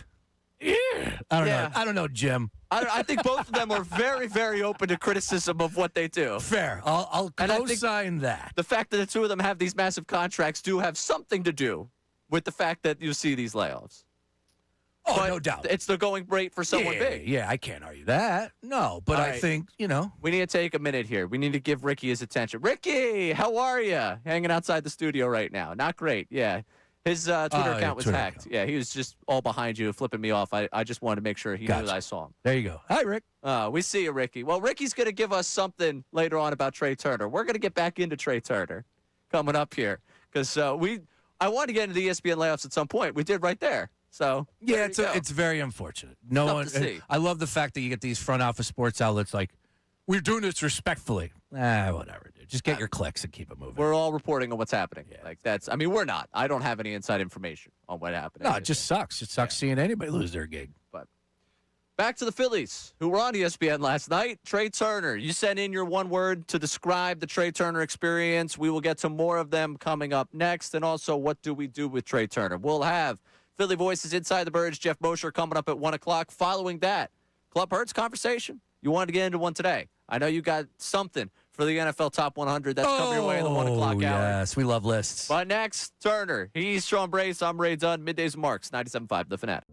don't know. I don't know, Jim. I think both of them are very, very open to criticism of what they do. Fair. I'll And I think co-sign that. The fact that the two of them have these massive contracts do have something to do with the fact that you see these layoffs. Oh, But no doubt. It's the going rate for someone yeah, big. Yeah, I can't argue that. No, but All I right. think, We need to take a minute here. We need to give Ricky his attention. Ricky, how are you? Hanging outside the studio right now. Not great. Yeah. His Twitter account was Twitter hacked. Yeah, he was just all behind you, flipping me off. I just wanted to make sure he knew that I saw him. There you go. Hi, Rick. We see you, Ricky. Well, Ricky's going to give us something later on about Trey Turner. We're going to get back into Trey Turner coming up here because I want to get into the ESPN layoffs at some point. We did right there. So yeah, it's very unfortunate. No Tough one. to see. I love the fact that you get these front office sports outlets like, we're doing this respectfully. Whatever, dude. Just get your clicks and keep it moving. We're all reporting on what's happening. We're not. I don't have any inside information on what happened. No, it just sucks. It sucks seeing anybody lose their gig. But back to the Phillies, who were on ESPN last night. Trey Turner. You sent in your one word to describe the Trey Turner experience. We will get to more of them coming up next. And also, what do we do with Trey Turner? We'll have Philly Voices Inside the Birds, Jeff Mosher coming up at 1 o'clock. Following that, Club Hurts conversation? You wanted to get into one today. I know you got something for the NFL Top 100 that's coming your way in the 1 o'clock hour. Yes, we love lists. But next, Turner. He's Sean Brace. I'm Ray Dunn. Middays Marks, 97.5, The Fanatic.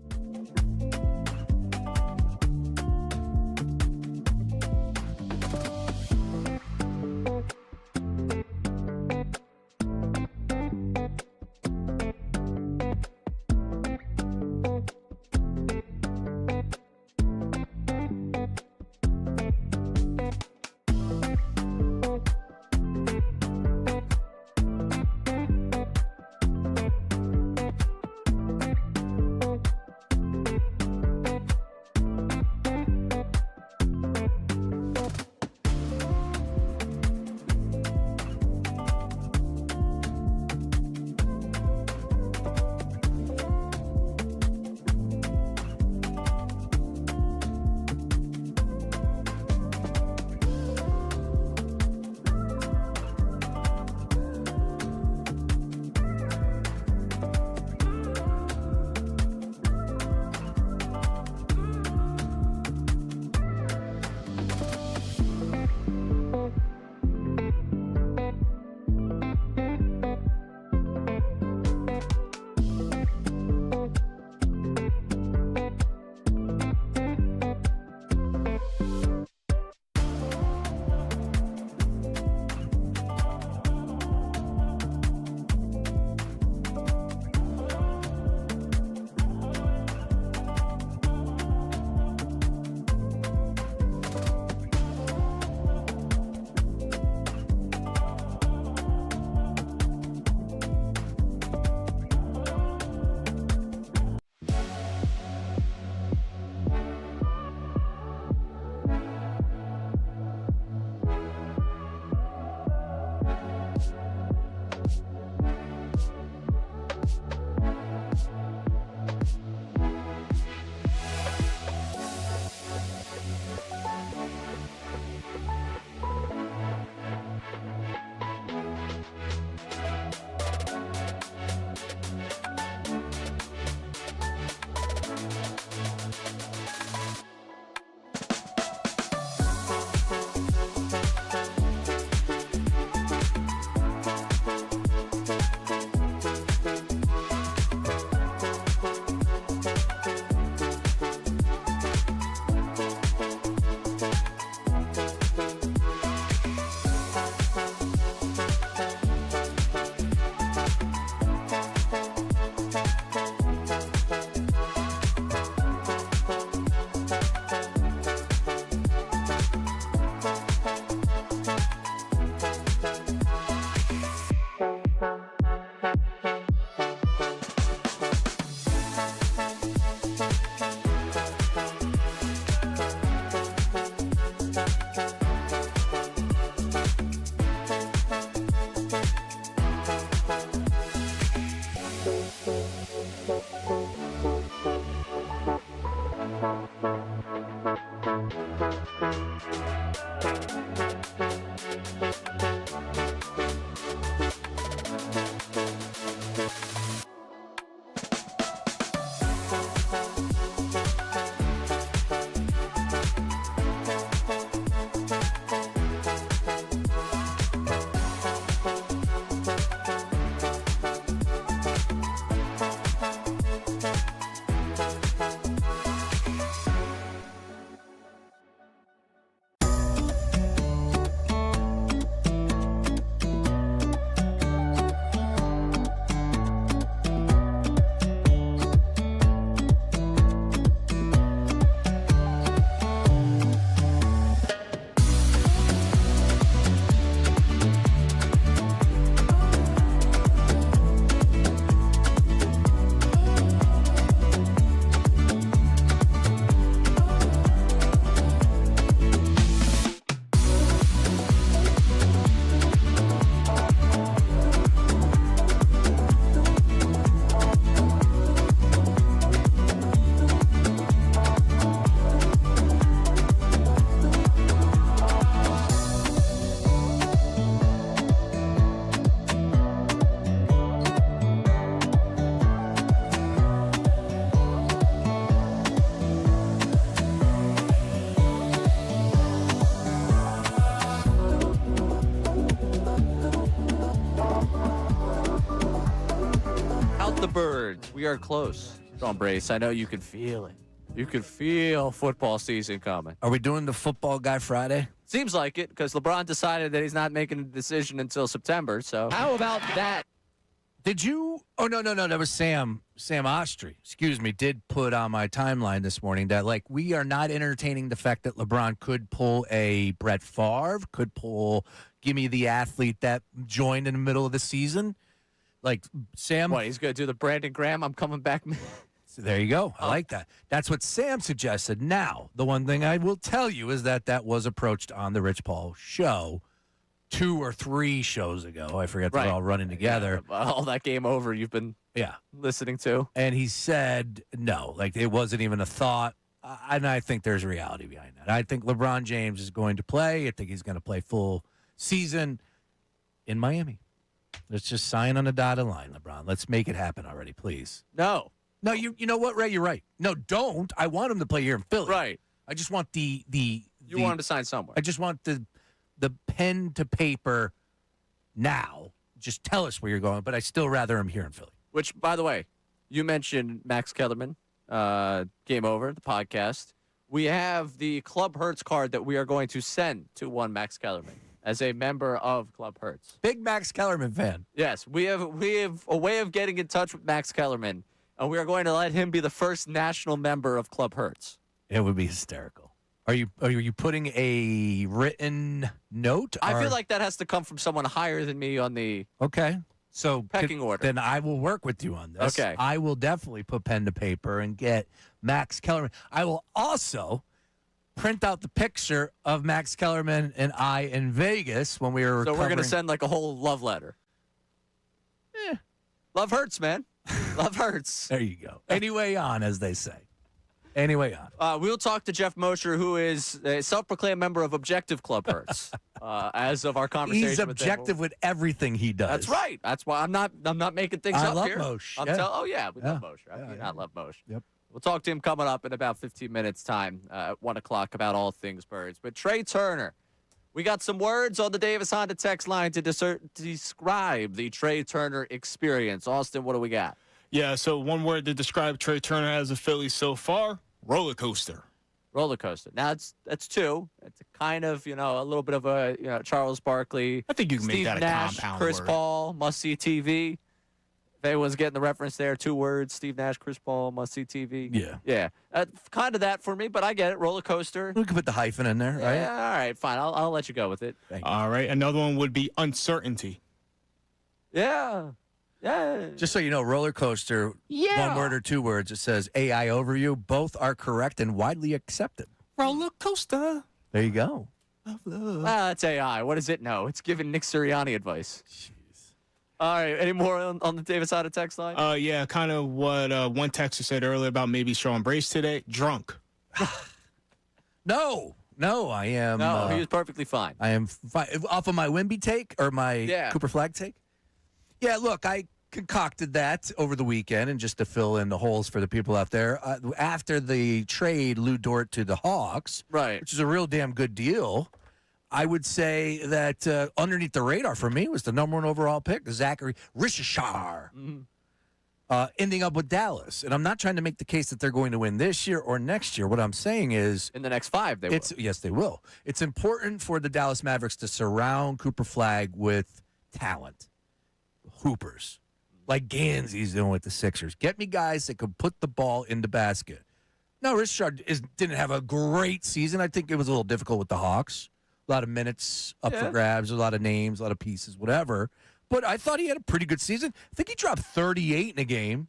We are close. Sean Brace, I know you can feel it. You can feel football season coming. Are we doing the Football Guy Friday? Seems like it, because LeBron decided that he's not making a decision until September. So how about that? Did you? Oh, no. That was Sam Ostry, excuse me, did put on my timeline this morning that, like, we are not entertaining the fact that LeBron could pull a Brett Favre, could pull, give me the athlete that joined in the middle of the season. Like, Sam. What, he's going to do the Brandon Graham, I'm coming back. So there you go. I like that. That's what Sam suggested. Now, the one thing I will tell you is that was approached on the Rich Paul show 2 or 3 shows ago. I forget, they're all running together. Yeah, all that Game Over you've been listening to. And he said no, like it wasn't even a thought. And I think there's reality behind that. I think LeBron James is going to play. I think he's going to play full season in Miami. Let's just sign on the dotted line, LeBron. Let's make it happen already, please. No, you know what, Ray? You're right. No, don't. I want him to play here in Philly. Right. I just want you want him to sign somewhere. I just want the pen to paper now. Just tell us where you're going, but I still rather him here in Philly. Which, by the way, you mentioned Max Kellerman, Game Over, the podcast. We have the Club Hertz card that we are going to send to one Max Kellerman as a member of Club Hertz. Big Max Kellerman fan. Yes, we have a way of getting in touch with Max Kellerman, and we are going to let him be the first national member of Club Hertz. It would be hysterical. Are you putting a written note? I feel like that has to come from someone higher than me on the pecking order. Then I will work with you on this. Okay. I will definitely put pen to paper and get Max Kellerman. I will also print out the picture of Max Kellerman and I in Vegas when we were So we're going to send like a whole love letter. Love hurts, man. Love hurts. There you go. Anyway on, as they say. Anyway on. We'll talk to Jeff Mosher, who is a self-proclaimed member of Objective Club Hertz, as of our conversation. He's objective with everything he does. That's right. That's why I'm not making things up love here. Moshe. We love Mosher. How do you not love Mosher? Yep. We'll talk to him coming up in about 15 minutes' time at 1 o'clock about all things birds. But Trey Turner, we got some words on the Davis Honda text line to describe the Trey Turner experience. Austin, what do we got? Yeah, so one word to describe Trey Turner as a Philly so far, roller coaster. Roller coaster. Now, that's 2. It's a kind of, a little bit of a, Charles Barkley. I think you can Steve make that Nash, a compound Chris word. Paul, must-see TV. If anyone's getting the reference there, 2 words, Steve Nash, Chris Paul, must-see TV. Yeah. Yeah. Kind of that for me, but I get it. Roller coaster. We can put the hyphen in there, right? Yeah, all right, fine. I'll let you go with it. All right, another one would be uncertainty. Yeah. Yeah. Just so you know, roller coaster, Yeah. 1 word or 2 words, it says AI over you. Both are correct and widely accepted. Roller coaster. There you go. Of love. That's AI. What does it know? It's giving Nick Sirianni advice. Jeez. All right. Any more on the Davis Honda text line? Yeah, kind of what one texter said earlier about maybe Sean Brace today. Drunk. No, I am. No, he was perfectly fine. I am off of my Wimby take or my Cooper Flag take. Yeah, look, I concocted that over the weekend, and just to fill in the holes for the people out there, after the trade Lou Dort to the Hawks, right, which is a real damn good deal, I would say that underneath the radar for me was the number 1 overall pick, Zachary Rishishar, ending up with Dallas. And I'm not trying to make the case that they're going to win this year or next year. What I'm saying is, in the next 5, they will. Yes, they will. It's important for the Dallas Mavericks to surround Cooper Flag with talent, hoopers, like Gansey's doing with the Sixers. Get me guys that could put the ball in the basket. Now, Richard didn't have a great season. I think it was a little difficult with the Hawks. A lot of minutes up for grabs, a lot of names, a lot of pieces, whatever. But I thought he had a pretty good season. I think he dropped 38 in a game.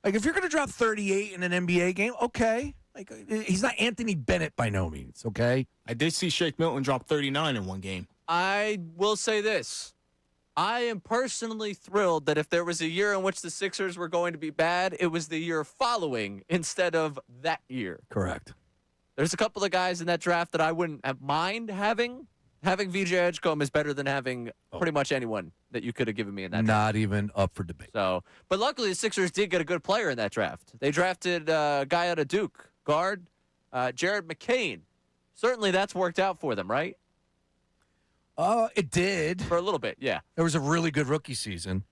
Like, if you're going to drop 38 in an NBA game, okay. Like, he's not Anthony Bennett by no means, okay? I did see Shake Milton drop 39 in one game. I will say this. I am personally thrilled that if there was a year in which the Sixers were going to be bad, it was the year following instead of that year. Correct. There's a couple of guys in that draft that I wouldn't have mind having. Having VJ Edgecombe is better than having pretty much anyone that you could have given me in that draft. Not even up for debate. So, but luckily the Sixers did get a good player in that draft. They drafted a guy out of Duke, guard, Jared McCain. Certainly that's worked out for them, right? It did. For a little bit, yeah. There was a really good rookie season.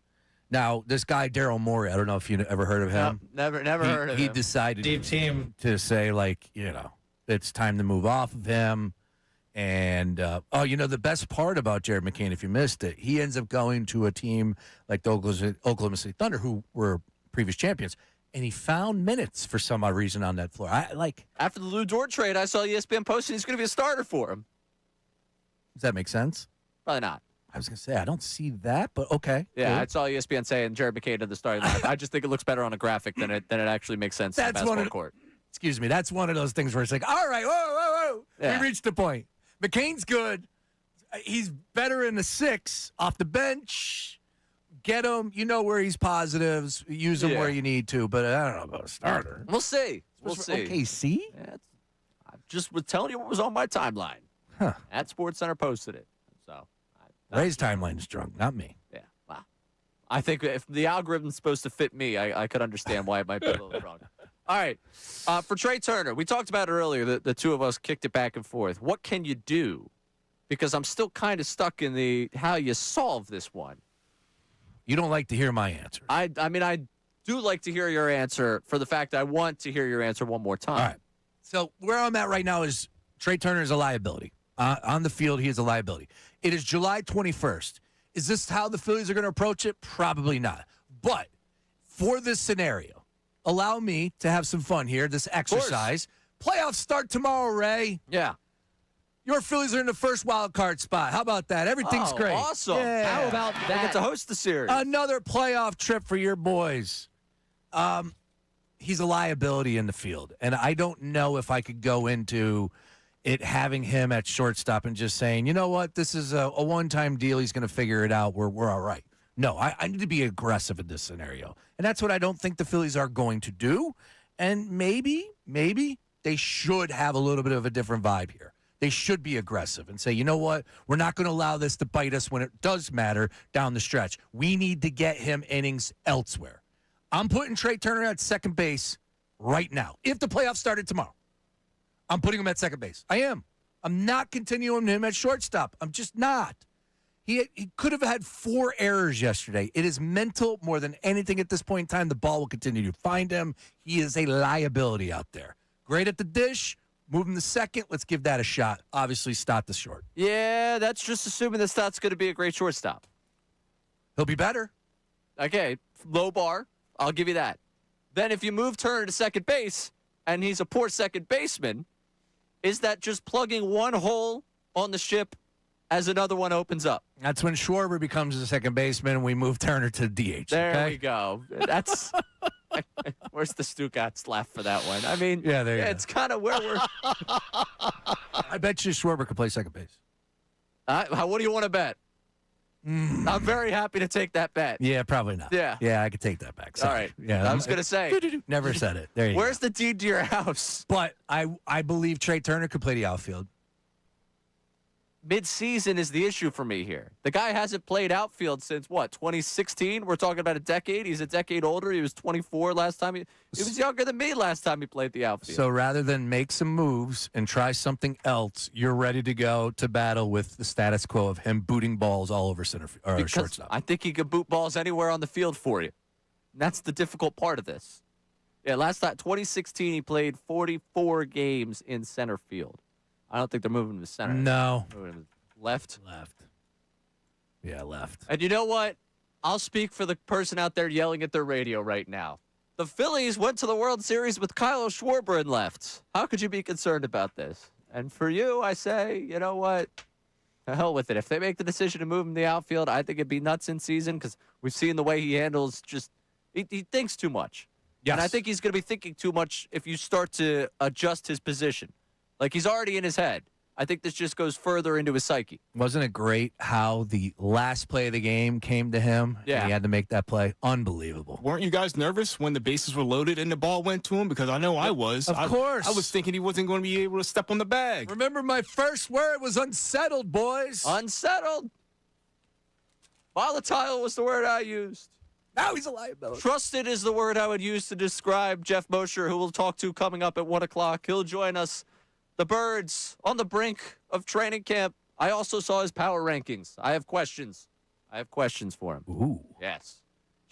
Now, this guy, Daryl Morey, I don't know if you ever heard of him. No, never heard of him. He decided to say, like, it's time to move off of him. And, the best part about Jared McCain, if you missed it, he ends up going to a team like the Oklahoma City Thunder, who were previous champions, and he found minutes for some odd reason on that floor. After the Lou Dort trade, I saw ESPN posting he's going to be a starter for him. Does that make sense? Probably not. I was going to say, I don't see that, but okay. Yeah, I saw ESPN saying Jared McCain to the starting lineup. I just think it looks better on a graphic than it actually makes sense in the basketball court. Excuse me. That's one of those things where it's like, all right, whoa. Yeah. We reached the point. McCain's good. He's better in the 6 off the bench. Get him. You know where he's positives. Use him where you need to. But I don't know about a starter. We'll see. We'll see. OKC? Yeah, I just was telling you what was on my timeline. Huh. At SportsCenter posted it. So Ray's timeline's drunk, not me. Yeah. Wow. I think if the algorithm's supposed to fit me, I could understand why it might be a little wrong. All right. For Trey Turner, we talked about it earlier. The two of us kicked it back and forth. What can you do? Because I'm still kind of stuck in the how you solve this one. You don't like to hear my answer. I mean, I do like to hear your answer for the fact I want to hear your answer one more time. All right. So where I'm at right now is Trey Turner is a liability. On the field, he is a liability. It is July 21st. Is this how the Phillies are going to approach it? Probably not. But for this scenario, allow me to have some fun here, this exercise. Playoffs start tomorrow, Ray. Yeah. Your Phillies are in the first wild card spot. How about that? Everything's great. Awesome. Yeah. How about that? I get to host the series. Another playoff trip for your boys. He's a liability in the field, and I don't know if I could go into it having him at shortstop and just saying, you know what, this is a one-time deal. He's going to figure it out. We're all right. No, I need to be aggressive in this scenario, and that's what I don't think the Phillies are going to do. And maybe they should have a little bit of a different vibe here. They should be aggressive and say, you know what, we're not going to allow this to bite us when it does matter down the stretch. We need to get him innings elsewhere. I'm putting Trey Turner at second base right now. If the playoffs started tomorrow, I'm putting him at second base. I am. I'm not continuing him at shortstop. I'm just not. He could have had 4 errors yesterday. It is mental more than anything at this point in time. The ball will continue to find him. He is a liability out there. Great at the dish. Move him to second. Let's give that a shot. Obviously, Stott the short. Yeah, that's just assuming that Stott's going to be a great shortstop. He'll be better. Okay, low bar. I'll give you that. Then if you move Turner to second base and he's a poor second baseman, is that just plugging one hole on the ship as another one opens up? That's when Schwarber becomes the second baseman and we move Turner to DH. There we go. That's where's the Stugatz laugh for that one? I mean, it's kind of where we're. I bet you Schwarber could play second base. What do you want to bet? I'm very happy to take that bet. Yeah, probably not. Yeah, I could take that back. All right. Yeah, I was going to say. Never said it. There you Where's go. the deed to your house? But I believe Trey Turner could play the outfield. Mid-season is the issue for me here. The guy hasn't played outfield since, 2016? We're talking about a decade. He's a decade older. He was 24 last time. He was younger than me last time he played the outfield. So rather than make some moves and try something else, you're ready to go to battle with the status quo of him booting balls all over shortstop. I think he could boot balls anywhere on the field for you. And that's the difficult part of this. Yeah, last time, 2016, he played 44 games in center field. I don't think they're moving him to center. No. Moving him left. Yeah, left. And you know what? I'll speak for the person out there yelling at their radio right now. The Phillies went to the World Series with Kyle Schwarber in left. How could you be concerned about this? And for you, I say, you know what? To hell with it. If they make the decision to move him to the outfield, I think it'd be nuts in season because we've seen the way he handles he thinks too much. Yes. And I think he's going to be thinking too much if you start to adjust his position. Like, he's already in his head. I think this just goes further into his psyche. Wasn't it great how the last play of the game came to him? Yeah. And he had to make that play. Unbelievable. Weren't you guys nervous when the bases were loaded and the ball went to him? Because I know I was. Of course. I was thinking he wasn't going to be able to step on the bag. Remember my first word was unsettled, boys. Unsettled. Volatile was the word I used. Now he's a liability. Trusted is the word I would use to describe Jeff Mosher, who we'll talk to coming up at 1 o'clock. He'll join us. The Birds on the brink of training camp. I also saw his power rankings. I have questions for him. Ooh. Yes.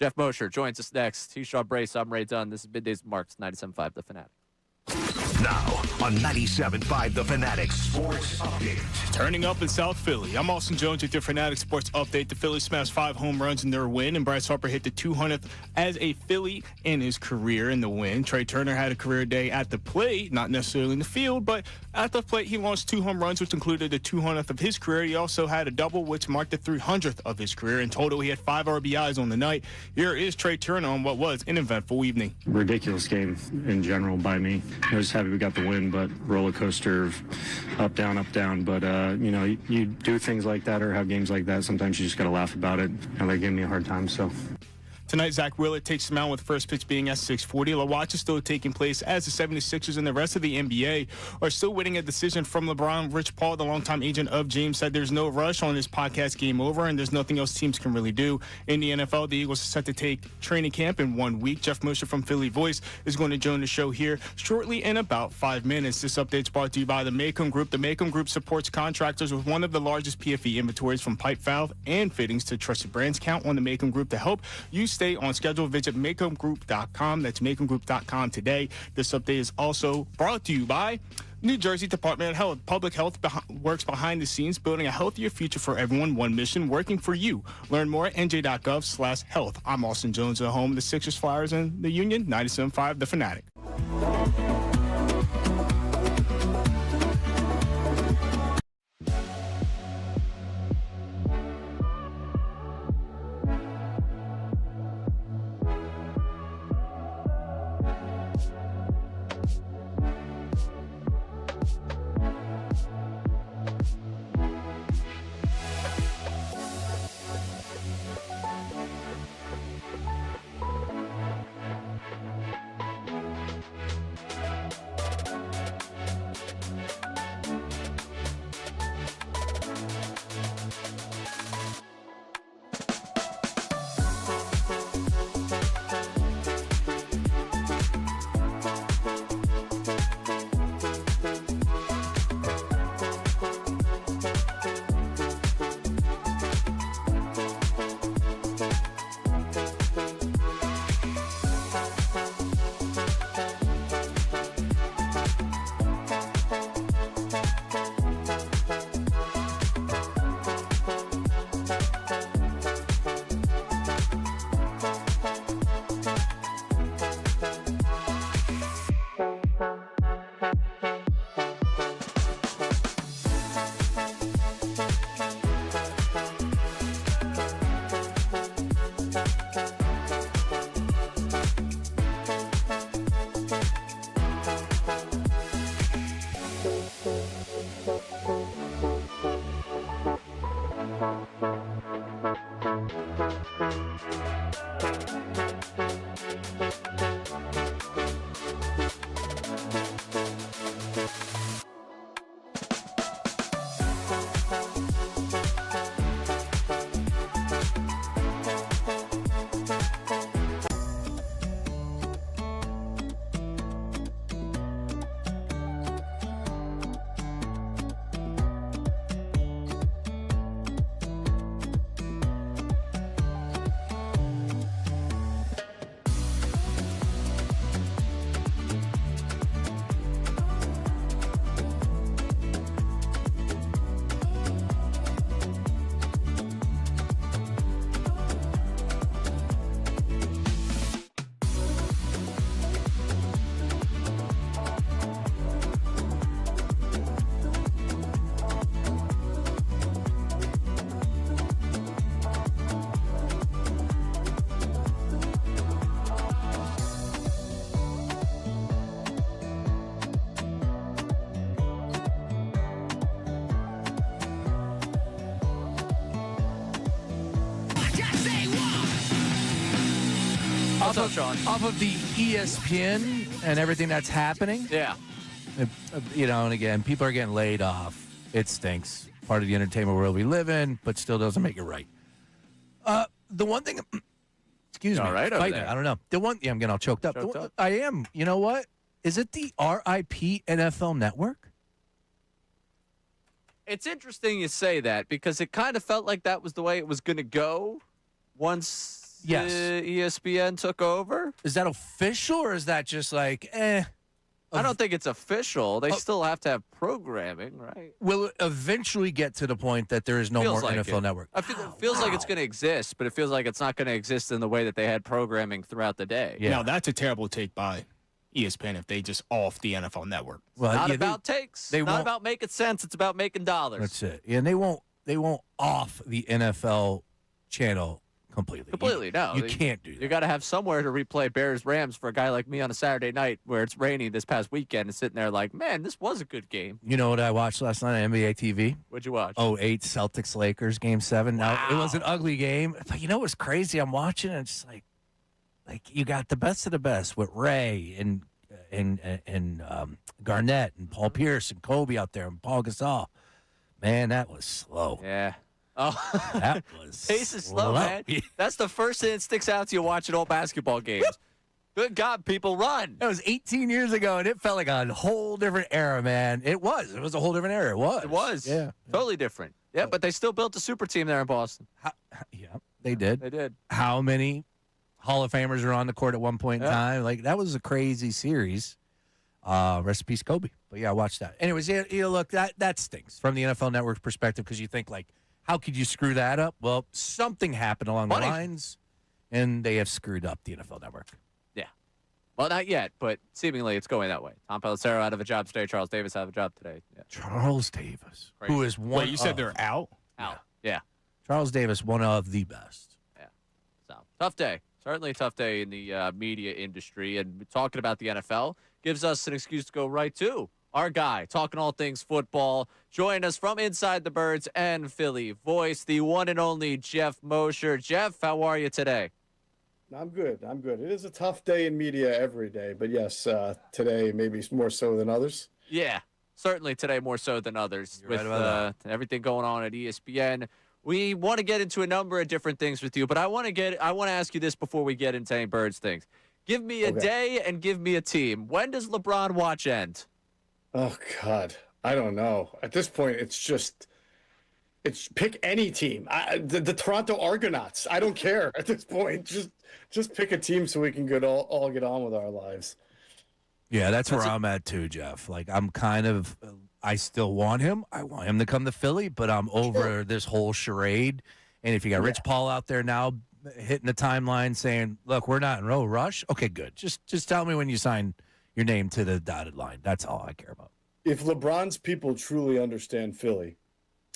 Jeff Mosher joins us next. He's Sean Brace. I'm Ray Dunn. This is Middays Marks, 97.5 The Fanatic. Now on 97.5 The Fanatic Sports Update. Turning up in South Philly. I'm Austin Jones with your Fanatic Sports Update. The Phillies smashed 5 home runs in their win, and Bryce Harper hit the 200th as a Philly in his career in the win. Trey Turner had a career day at the plate, not necessarily in the field, but at the plate he launched 2 home runs, which included the 200th of his career. He also had a double, which marked the 300th of his career. In total, he had 5 RBIs on the night. Here is Trey Turner on what was an eventful evening. Ridiculous game in general by me. I was happy we got the win, but roller coaster of up, down. But, you do things like that or have games like that. Sometimes you just got to laugh about it. And they gave me a hard time, so. Tonight, Zach Willett takes the mound with first pitch being at 6:40. La Watch is still taking place as the 76ers and the rest of the NBA are still waiting a decision from LeBron. Rich Paul, the longtime agent of James, said there's no rush on this podcast Game Over, and there's nothing else teams can really do. In the NFL, the Eagles are set to take training camp in 1 week. Jeff Mosher from Philly Voice is going to join the show here shortly in about 5 minutes. This update's brought to you by the Macomb Group. The Macomb Group supports contractors with one of the largest PFE inventories from pipe, valve, and fittings to trusted brands. Count on the Macomb Group to help you stay on schedule. Visit MacombGroup.com. That's MacombGroup.com today. This update is also brought to you by New Jersey Department of Health. Public Health works behind the scenes, building a healthier future for everyone. One mission, working for you. Learn more at nj.gov/health. I'm Austin Jones, at home of the Sixers, Flyers, and the Union. 97.5 The Fanatic. Off of the ESPN and everything that's happening. Yeah. And again, people are getting laid off. It stinks. Part of the entertainment world we live in, but still doesn't make it right. The one thing, excuse me. All right, over there. I don't know. The one, I'm getting all choked up. I am. You know what? Is it the RIP NFL Network? It's interesting you say that because it kind of felt like that was the way it was going to go once Yes. ESPN took over. Is that official or is that just like, I don't think it's official. They still have to have programming, right? Will it eventually get to the point that there is no more NFL Network? It feels like it's going to exist, but it feels like it's not going to exist in the way that they had programming throughout the day. Yeah. Now, that's a terrible take by ESPN if they just off the NFL Network. Well, not about takes. Not about making sense. It's about making dollars. That's it. And they won't off the NFL channel completely. No. You can't do that. You got to have somewhere to replay Bears-Rams for a guy like me on a Saturday night where it's raining this past weekend and sitting there like, man, this was a good game. You know what I watched last night on NBA TV? What'd you watch? 08 Celtics-Lakers Game 7. Wow. Now, it was an ugly game. But you know what's crazy? I'm watching and it's like you got the best of the best with Ray and Garnett and Paul Pierce and Kobe out there and Paul Gasol. Man, that was slow. Yeah. Oh, that was pace is slow, man. That's the first thing that sticks out to you watching old basketball games. Good God, people run. That was 18 years ago, and it felt like a whole different era, man. It was. It was a whole different era. It was. It was. Yeah. Totally different. Yeah, but they still built a super team there in Boston. Yeah, they did. They did. How many Hall of Famers were on the court at one point in time? Like, that was a crazy series. Rest in peace, Kobe. But, yeah, watch that. Anyways, look, that stinks from the NFL Network's perspective because you think, like, how could you screw that up? Well, something happened along the lines, and they have screwed up the NFL Network. Yeah. Well, not yet, but seemingly it's going that way. Tom Pelissero out of a job today. Charles Davis out of a job today. Yeah. Charles Davis, who is one Wait, you said they're out? Out. Yeah. Charles Davis, one of the best. Yeah. So, tough day. Certainly a tough day in the media industry. And talking about the NFL gives us an excuse to go right to our guy, talking all things football. Join us from Inside the Birds and Philly Voice, the one and only Jeff Mosher. Jeff, how are you today? I'm good. It is a tough day in media every day, but yes, today maybe more so than others. Yeah, certainly today more so than others. You're with right about everything going on at ESPN. We want to get into a number of different things with you, but I want to ask you this before we get into any Birds things. Give me a day and give me a team. When does LeBron watch end? Oh, God. I don't know. At this point, it's pick any team. The Toronto Argonauts. I don't care at this point. Just pick a team so we can all get on with our lives. Yeah, that's where I'm at too, Jeff. Like, I'm kind of I still want him. I want him to come to Philly, but I'm over this whole charade. And if you got Rich Paul out there now hitting the timeline saying, look, we're not in no rush. Okay, good. Just tell me when you sign your name to the dotted line. That's all I care about. If LeBron's people truly understand Philly,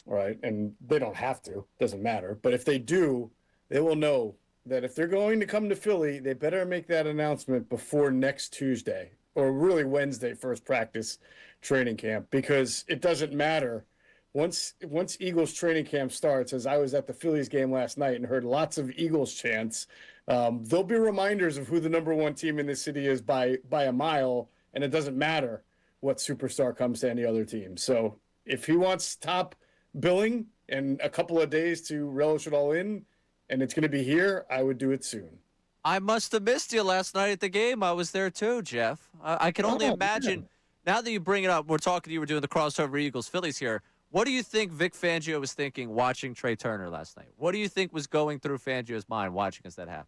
right, and they don't have to, doesn't matter, but if they do, they will know that if they're going to come to Philly, they better make that announcement before next Tuesday, or really Wednesday, first practice training camp, because it doesn't matter. Once Eagles training camp starts, as I was at the Phillies game last night and heard lots of Eagles chants, there'll be reminders of who the number one team in the city is by a mile, and it doesn't matter what superstar comes to any other team. So if he wants top billing and a couple of days to relish it all in, and it's going to be here, I would do it soon. I must have missed you last night at the game. I was there too, Jeff. I can only imagine. Man. Now that you bring it up, we're talking to you. We're doing the crossover Eagles-Phillies here. What do you think Vic Fangio was thinking watching Trey Turner last night? What do you think was going through Fangio's mind watching us that happen?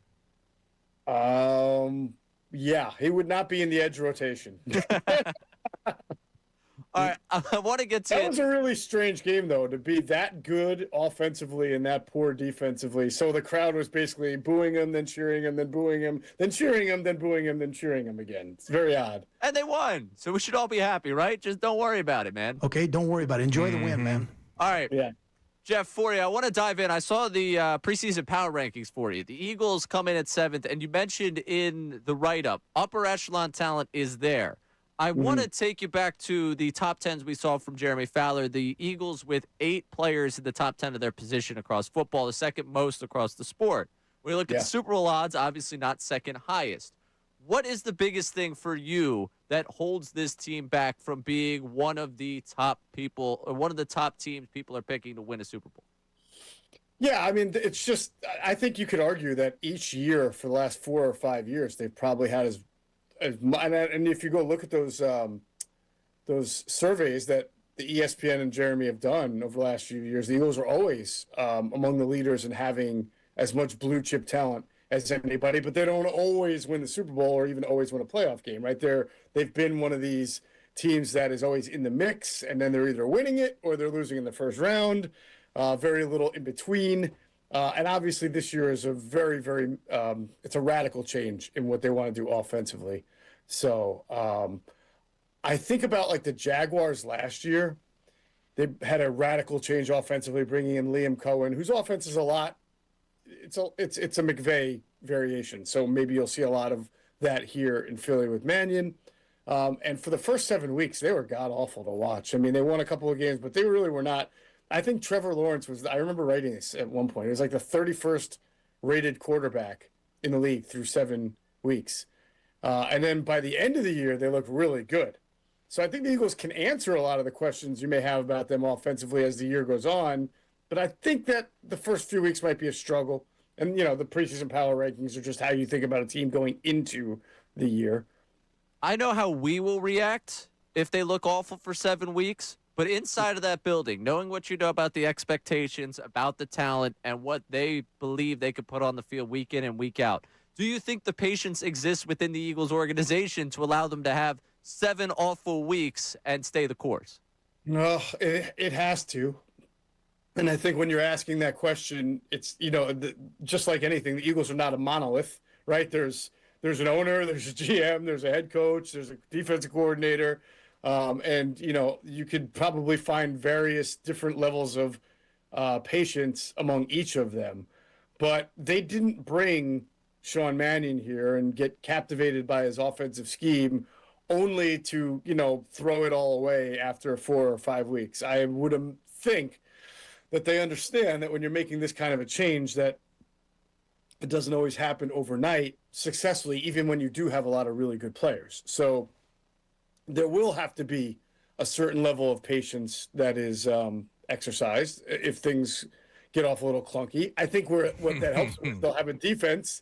Yeah, he would not be in the edge rotation. All right, I want to get to That was a really strange game, though, to be that good offensively and that poor defensively. So the crowd was basically booing him, then cheering him, then booing him, then cheering him, then booing him, then cheering him again. It's very odd. And they won, so we should all be happy, right? Just don't worry about it, man. Okay, don't worry about it. Enjoy the win, man. All right. Yeah. Jeff, for you, I want to dive in. I saw the preseason power rankings for you. The Eagles come in at 7th, and you mentioned in the write-up, upper echelon talent is there. I want to take you back to the top 10s we saw from Jeremy Fowler. The Eagles with 8 players in the top 10 of their position across football, the second most across the sport. When you look at the Super Bowl odds, obviously not second highest. What is the biggest thing for you that holds this team back from being one of the top people or one of the top teams people are picking to win a Super Bowl? Yeah, I mean, it's just, I think you could argue that each year for the last 4 or 5 years, they've probably had and if you go look at those surveys that the ESPN and Jeremy have done over the last few years, the Eagles are always among the leaders in having as much blue chip talent as anybody, but they don't always win the Super Bowl or even always win a playoff game, right? They've been one of these teams that is always in the mix, and then they're either winning it or they're losing in the first round. Very little in between. And obviously this year is a very, very, it's a radical change in what they want to do offensively. So I think about like the Jaguars last year. They had a radical change offensively, bringing in Liam Cohen, whose offense is a lot. It's a McVay variation. So maybe you'll see a lot of that here in Philly with Mannion. And for the first 7 weeks, they were god awful to watch. I mean, they won a couple of games, but they really were not. I think Trevor Lawrence was, I remember writing this at one point. It was like the 31st rated quarterback in the league through 7 weeks. And then by the end of the year, they looked really good. So I think the Eagles can answer a lot of the questions you may have about them offensively as the year goes on. But I think that the first few weeks might be a struggle. And, the preseason power rankings are just how you think about a team going into the year. I know how we will react if they look awful for 7 weeks, but inside of that building, knowing what you know about the expectations, about the talent, and what they believe they could put on the field week in and week out, do you think the patience exists within the Eagles organization to allow them to have 7 awful weeks and stay the course? No, it has to. And I think when you're asking that question, it's, just like anything, the Eagles are not a monolith, right? There's an owner, there's a GM, there's a head coach, there's a defensive coordinator. And, you could probably find various different levels of patience among each of them. But they didn't bring Sean Mannion here and get captivated by his offensive scheme only to, throw it all away after 4 or 5 weeks. I would think that they understand that when you're making this kind of a change, that it doesn't always happen overnight successfully, even when you do have a lot of really good players. So there will have to be a certain level of patience that is exercised if things get off a little clunky. I think what that helps with, they'll have a defense.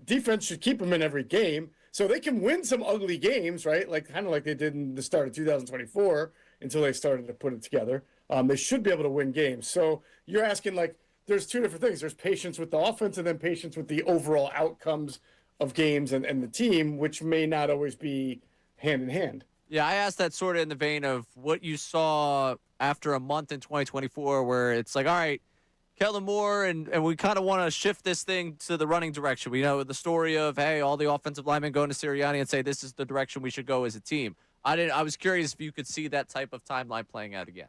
Defense should keep them in every game, so they can win some ugly games, right? Kind of like they did in the start of 2024 until they started to put it together. They should be able to win games. So you're asking, there's two different things. There's patience with the offense and then patience with the overall outcomes of games and the team, which may not always be hand in hand. Yeah, I asked that sort of in the vein of what you saw after a month in 2024 where it's like, all right, Kellen Moore, and we kind of want to shift this thing to the running direction. We know the story of, hey, all the offensive linemen going to Sirianni and say this is the direction we should go as a team. I was curious if you could see that type of timeline playing out again.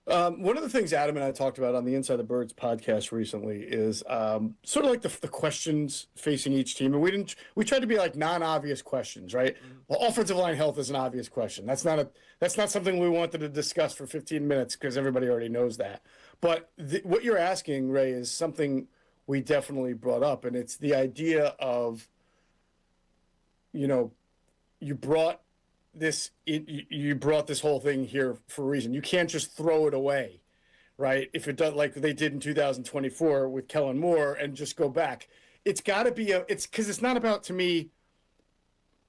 One of the things Adam and I talked about on the Inside the Birds podcast recently is sort of like the questions facing each team. And we tried to be like non-obvious questions, right? Well, offensive line health is an obvious question. That's not something we wanted to discuss for 15 minutes because everybody already knows that. But what you're asking, Ray, is something we definitely brought up. And it's the idea of, you brought this whole thing here for a reason. You can't just throw it away, right? If it does, like they did in 2024 with Kellen Moore, and just go back. It's got to be it's because it's not about, to me,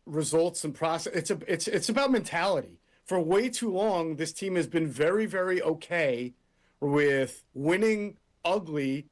results and process. It's about mentality. For way too long, this team has been very, very okay with winning ugly,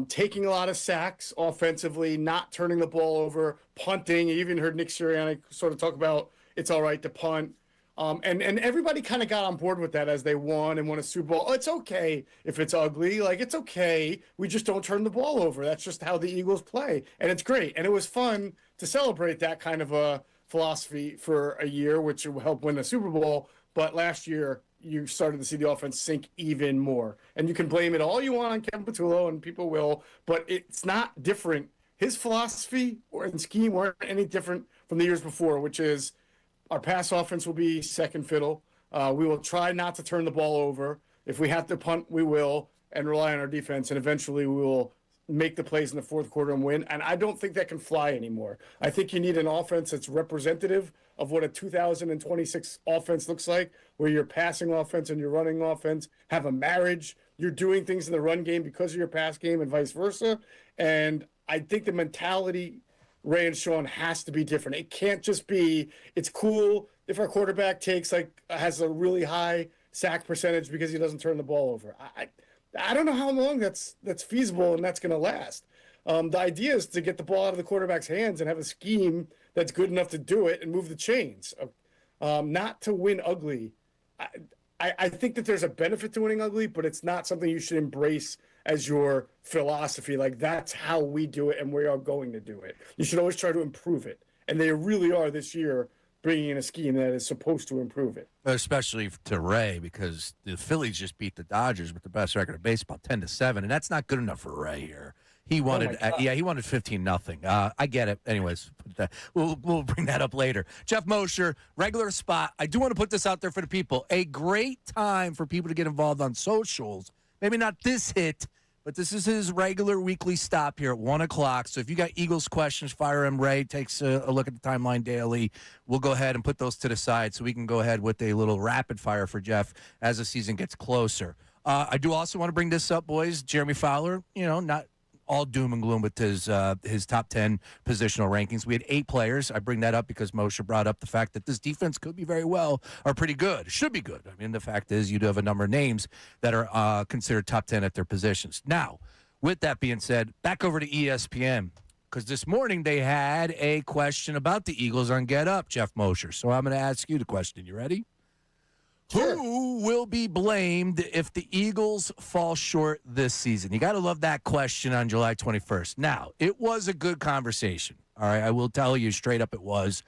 taking a lot of sacks offensively, not turning the ball over, punting. You even heard Nick Sirianni sort of talk about it's all right to punt. And everybody kind of got on board with that as they won a Super Bowl. Oh, it's okay if it's ugly. It's okay. We just don't turn the ball over. That's just how the Eagles play. And it's great. And it was fun to celebrate that kind of a philosophy for a year, which will help win the Super Bowl. But last year, you started to see the offense sink even more. And you can blame it all you want on Kevin Patullo, and people will, but it's not different. His philosophy and scheme weren't any different from the years before, which is our pass offense will be second fiddle. We will try not to turn the ball over. If we have to punt, we will, and rely on our defense, and eventually we will make the plays in the fourth quarter and win. And I don't think that can fly anymore. I think you need an offense that's representative of what a 2026 offense looks like, where your passing offense and your running offense have a marriage. You're doing things in the run game because of your pass game and vice versa. And I think the mentality, Ray and Sean, has to be different. It can't just be, it's cool if our quarterback has a really high sack percentage because he doesn't turn the ball over. I don't know how long that's feasible and that's going to last. The idea is to get the ball out of the quarterback's hands and have a scheme that's good enough to do it and move the chains, not to win ugly. I think that there's a benefit to winning ugly, but it's not something you should embrace as your philosophy. Like, that's how we do it, and we are going to do it. You should always try to improve it. And they really are this year bringing in a scheme that is supposed to improve it. Especially to Ray, because the Phillies just beat the Dodgers with the best record of baseball, 10-7, and that's not good enough for Ray here. He wanted, he wanted 15-0. I get it. Anyways, we'll bring that up later. Jeff Mosher, regular spot. I do want to put this out there for the people. A great time for people to get involved on socials. Maybe not this hit, but this is his regular weekly stop here at 1 o'clock. So if you got Eagles questions, Fire M. Ray takes a look at the timeline daily. We'll go ahead and put those to the side so we can go ahead with a little rapid fire for Jeff as the season gets closer. I do also want to bring this up, boys. Jeremy Fowler, not all doom and gloom with his top 10 positional rankings. We had 8 players. I bring that up because Moshe brought up the fact that this defense could be very well or pretty good. Should be good. I mean, the fact is you do have a number of names that are considered top 10 at their positions. Now, with that being said, back over to ESPN, because this morning they had a question about the Eagles on Get Up, Jeff Mosher. So I'm going to ask you the question. You ready? Sure. Who will be blamed if the Eagles fall short this season? You got to love that question on July 21st. Now, it was a good conversation. All right, I will tell you straight up it was.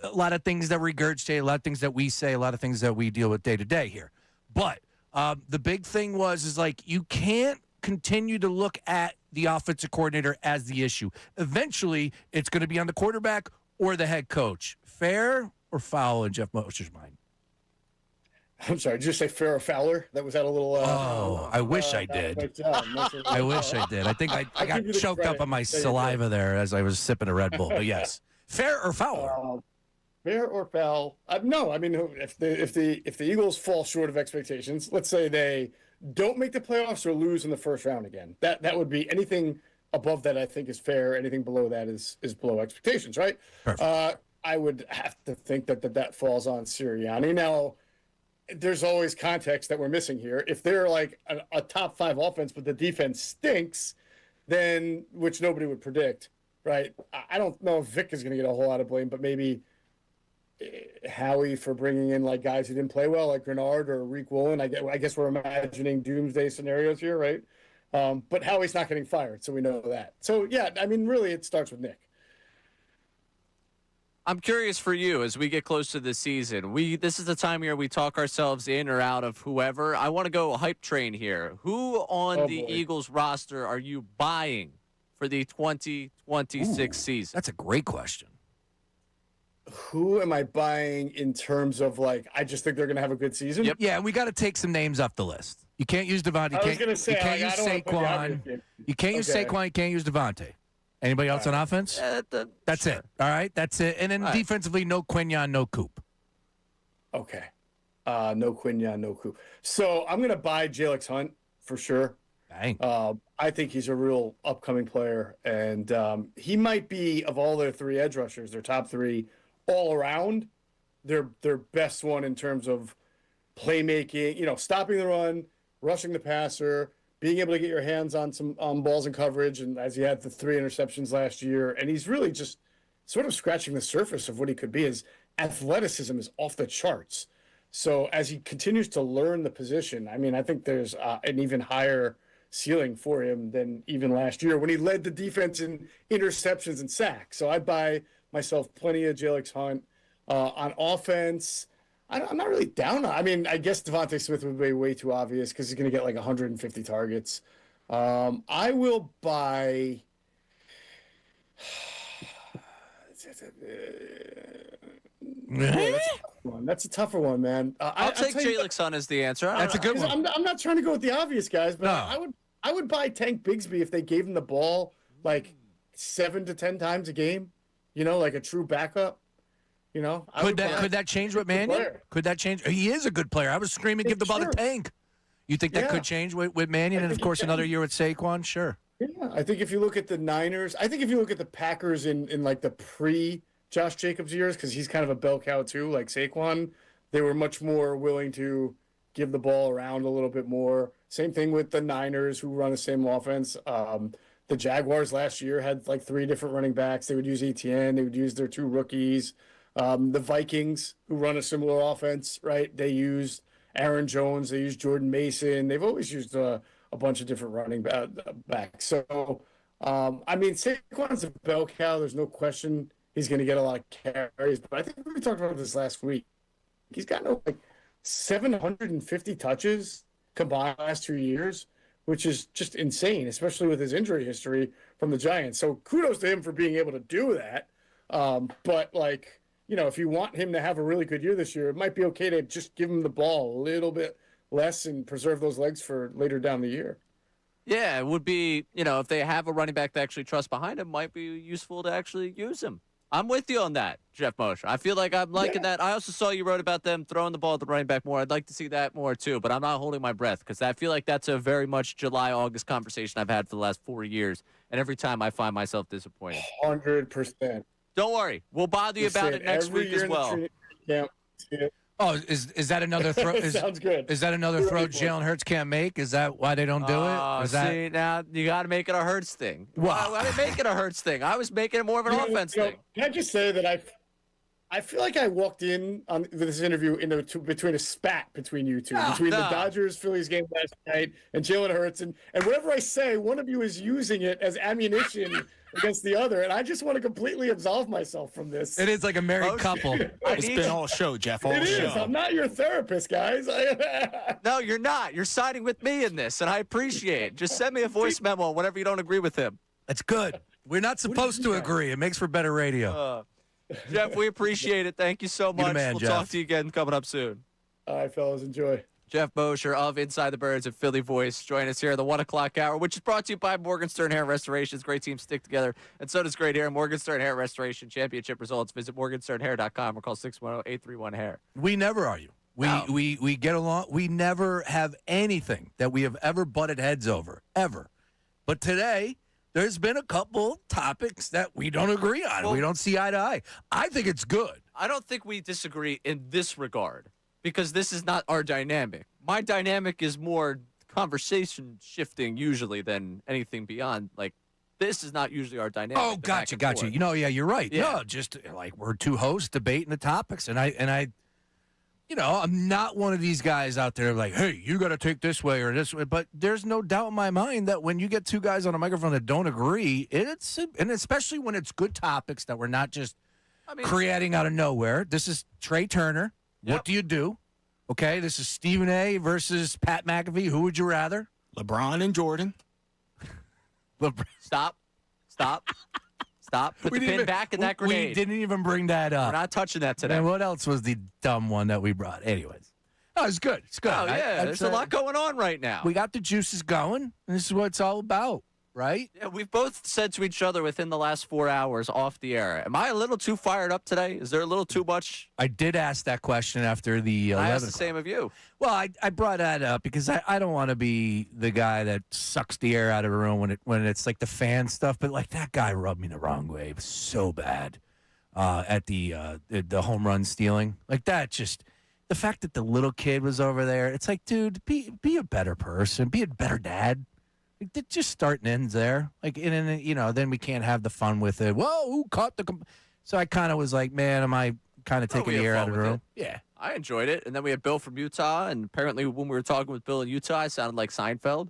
A lot of things that regurgitate, a lot of things that we say, a lot of things that we deal with day to day here. But the big thing is like you can't continue to look at the offensive coordinator as the issue. Eventually, it's going to be on the quarterback or the head coach. Fair or foul in Jeff Mosher's mind? I'm sorry, did you say fair or Fowler? That was that a little. I wish I did. I wish I did. I think I got choked up on my saliva there as I was sipping a Red Bull. But yes, fair or foul? Fair or foul? No, I mean, if the Eagles fall short of expectations, let's say they don't make the playoffs or lose in the first round again, that would be anything above that. I think is fair. Anything below that is below expectations, right? Perfect. I would have to think that falls on Sirianni now. There's always context that we're missing here. If they're like a top 5 offense, but the defense stinks, then which nobody would predict, right? I don't know if Vic is going to get a whole lot of blame, but maybe Howie for bringing in like guys who didn't play well, like Grenard or Reek Woolen. I guess we're imagining doomsday scenarios here, right? But Howie's not getting fired, so we know that. So yeah, I mean, really, it starts with Nick. I'm curious for you as we get close to the season. This is the time here we talk ourselves in or out of whoever. I want to go hype train here. Who on the Eagles roster are you buying for the 2026 season? That's a great question. Who am I buying in terms of like? I just think they're going to have a good season. Yep. Yeah, we got to take some names off the list. You can't use Devontae. I was going to say you can't use Saquon. You can't use Saquon. You can't use Devontae. Anybody else on offense? That's it. All right, that's it. And then defensively, no Quinyon, no Coop. Okay. No Quinyon, no Coop. So I'm going to buy Jalex Hunt for sure. Dang. I think he's a real upcoming player. And he might be, of all their 3 edge rushers, their top 3 all around, their best one in terms of playmaking, stopping the run, rushing the passer, being able to get your hands on some balls and coverage, and as he had the 3 interceptions last year, and he's really just sort of scratching the surface of what he could be. His athleticism is off the charts. So as he continues to learn the position, I mean, I think there's an even higher ceiling for him than even last year when he led the defense in interceptions and sacks. So I'd buy myself plenty of Jalex Hunt. On offense, I'm not really down on. I mean, I guess Devontae Smith would be way too obvious because he's going to get like 150 targets. I will buy. That's a tougher one, man. I'll take Jalex Hunt as the answer. That's a good one. I'm not trying to go with the obvious guys, but I would buy Tank Bigsby if they gave him the ball like 7 to 10 times a game. Like a true backup. Could that change with Mannion? Could that change? He is a good player. I was screaming, give the ball to Tank. You think that could change with Mannion and, of course, another year with Saquon? Sure. Yeah, I think if you look at the Niners, I think if you look at the Packers in like the pre-Josh Jacobs years, because he's kind of a bell cow too, like Saquon, they were much more willing to give the ball around a little bit more. Same thing with the Niners who run the same offense. the Jaguars last year had like 3 different running backs. They would use ETN. They would use their 2 rookies. The Vikings, who run a similar offense, right? They used Aaron Jones. They used Jordan Mason. They've always used a bunch of different running backs. So, I mean, Saquon's a bell cow. There's no question he's going to get a lot of carries. But I think we talked about this last week. He's gotten like 750 touches combined last 2 years, which is just insane, especially with his injury history from the Giants. So kudos to him for being able to do that. But like, you know, if you want him to have a really good year this year, it might be okay to just give him the ball a little bit less and preserve those legs for later down the year. Yeah, it would be, you know, if they have a running back they actually trust behind him, might be useful to actually use him. I'm with you on that, Jeff Mosher. I feel like I'm liking that. I also saw you wrote about them throwing the ball at the running back more. I'd like to see that more, too, but I'm not holding my breath because I feel like that's a very much July, August conversation I've had for the last 4 years, and every time I find myself disappointed. 100%. Don't worry. We'll bother you about it next week as well. Oh, is that another throw? Sounds good. Is that another throw Jalen Hurts can't make? Is that why they don't do it? Is See, now you got to make it a Hurts thing. Wow. Why didn't make it a Hurts thing? I was making it more of an offense thing. Can I just say that I feel like I walked in on this interview between a spat between you two, between the Dodgers-Phillies game last night and Jalen Hurts, and whatever I say, one of you is using it as ammunition against the other, and I just want to completely absolve myself from this. It is like a married couple. It's been all show, Jeff. All It show. is. I'm not your therapist, guys. No, you're not. You're siding with me in this, and I appreciate it. Just send me a voice memo whenever you don't agree with him. That's good. We're not supposed to agree. It makes for better radio. Jeff, we appreciate it. Thank you so much. We'll talk to you again coming up soon. All right, fellas. Enjoy. Jeff Mosher of Inside the Birds and Philly Voice. Join us here at the 1 o'clock hour, which is brought to you by Morgenstern Hair Restorations. Great teams stick together, and so does great hair. Morgenstern Hair Restoration championship results. Visit morgensternhair.com or call 610-831-HAIR. We never argue. We get along. We never have anything that we have ever butted heads over, ever. But today, there's been a couple topics that we don't agree on. We don't see eye to eye. I think it's good. I don't think we disagree in this regard because this is not our dynamic. My dynamic is more conversation shifting usually than anything beyond. Like, this is not usually our dynamic. Oh, gotcha. You know, yeah, you're right. Yeah. No, just like we're two hosts debating the topics, and I, you know, I'm not one of these guys out there like, hey, you got to take this way or this way. But there's no doubt in my mind that when you get two guys on a microphone that don't agree, and especially when it's good topics that we're not just creating out of nowhere. This is Trey Turner. Yep. What do you do? Okay, this is Stephen A. versus Pat McAfee. Who would you rather? LeBron and Jordan. Stop. Put the pin back in that grenade. We didn't even bring that up. We're not touching that today. And what else was the dumb one that we brought? Anyways. Oh, it's good. It's good. Oh, yeah, there's a lot going on right now. We got the juices going, and this is what it's all about, right? Yeah, we've both said to each other within the last 4 hours off the air, am I a little too fired up today? Is there a little too much? I did ask that question after the 11 I asked the same of you. Well, I brought that up because I don't want to be the guy that sucks the air out of a room when it's like the fan stuff, but like that guy rubbed me the wrong way. It was so bad at the home run stealing. Like that just the fact that the little kid was over there, it's like, dude, be a better person, be a better dad. Like, just start and ends there. Like, and you know, then we can't have the fun with it. Whoa, who caught the? So I kind of was like, man, am I kind of taking the air out of the room? Yeah. I enjoyed it. And then we had Bill from Utah, and apparently when we were talking with Bill in Utah, I sounded like Seinfeld.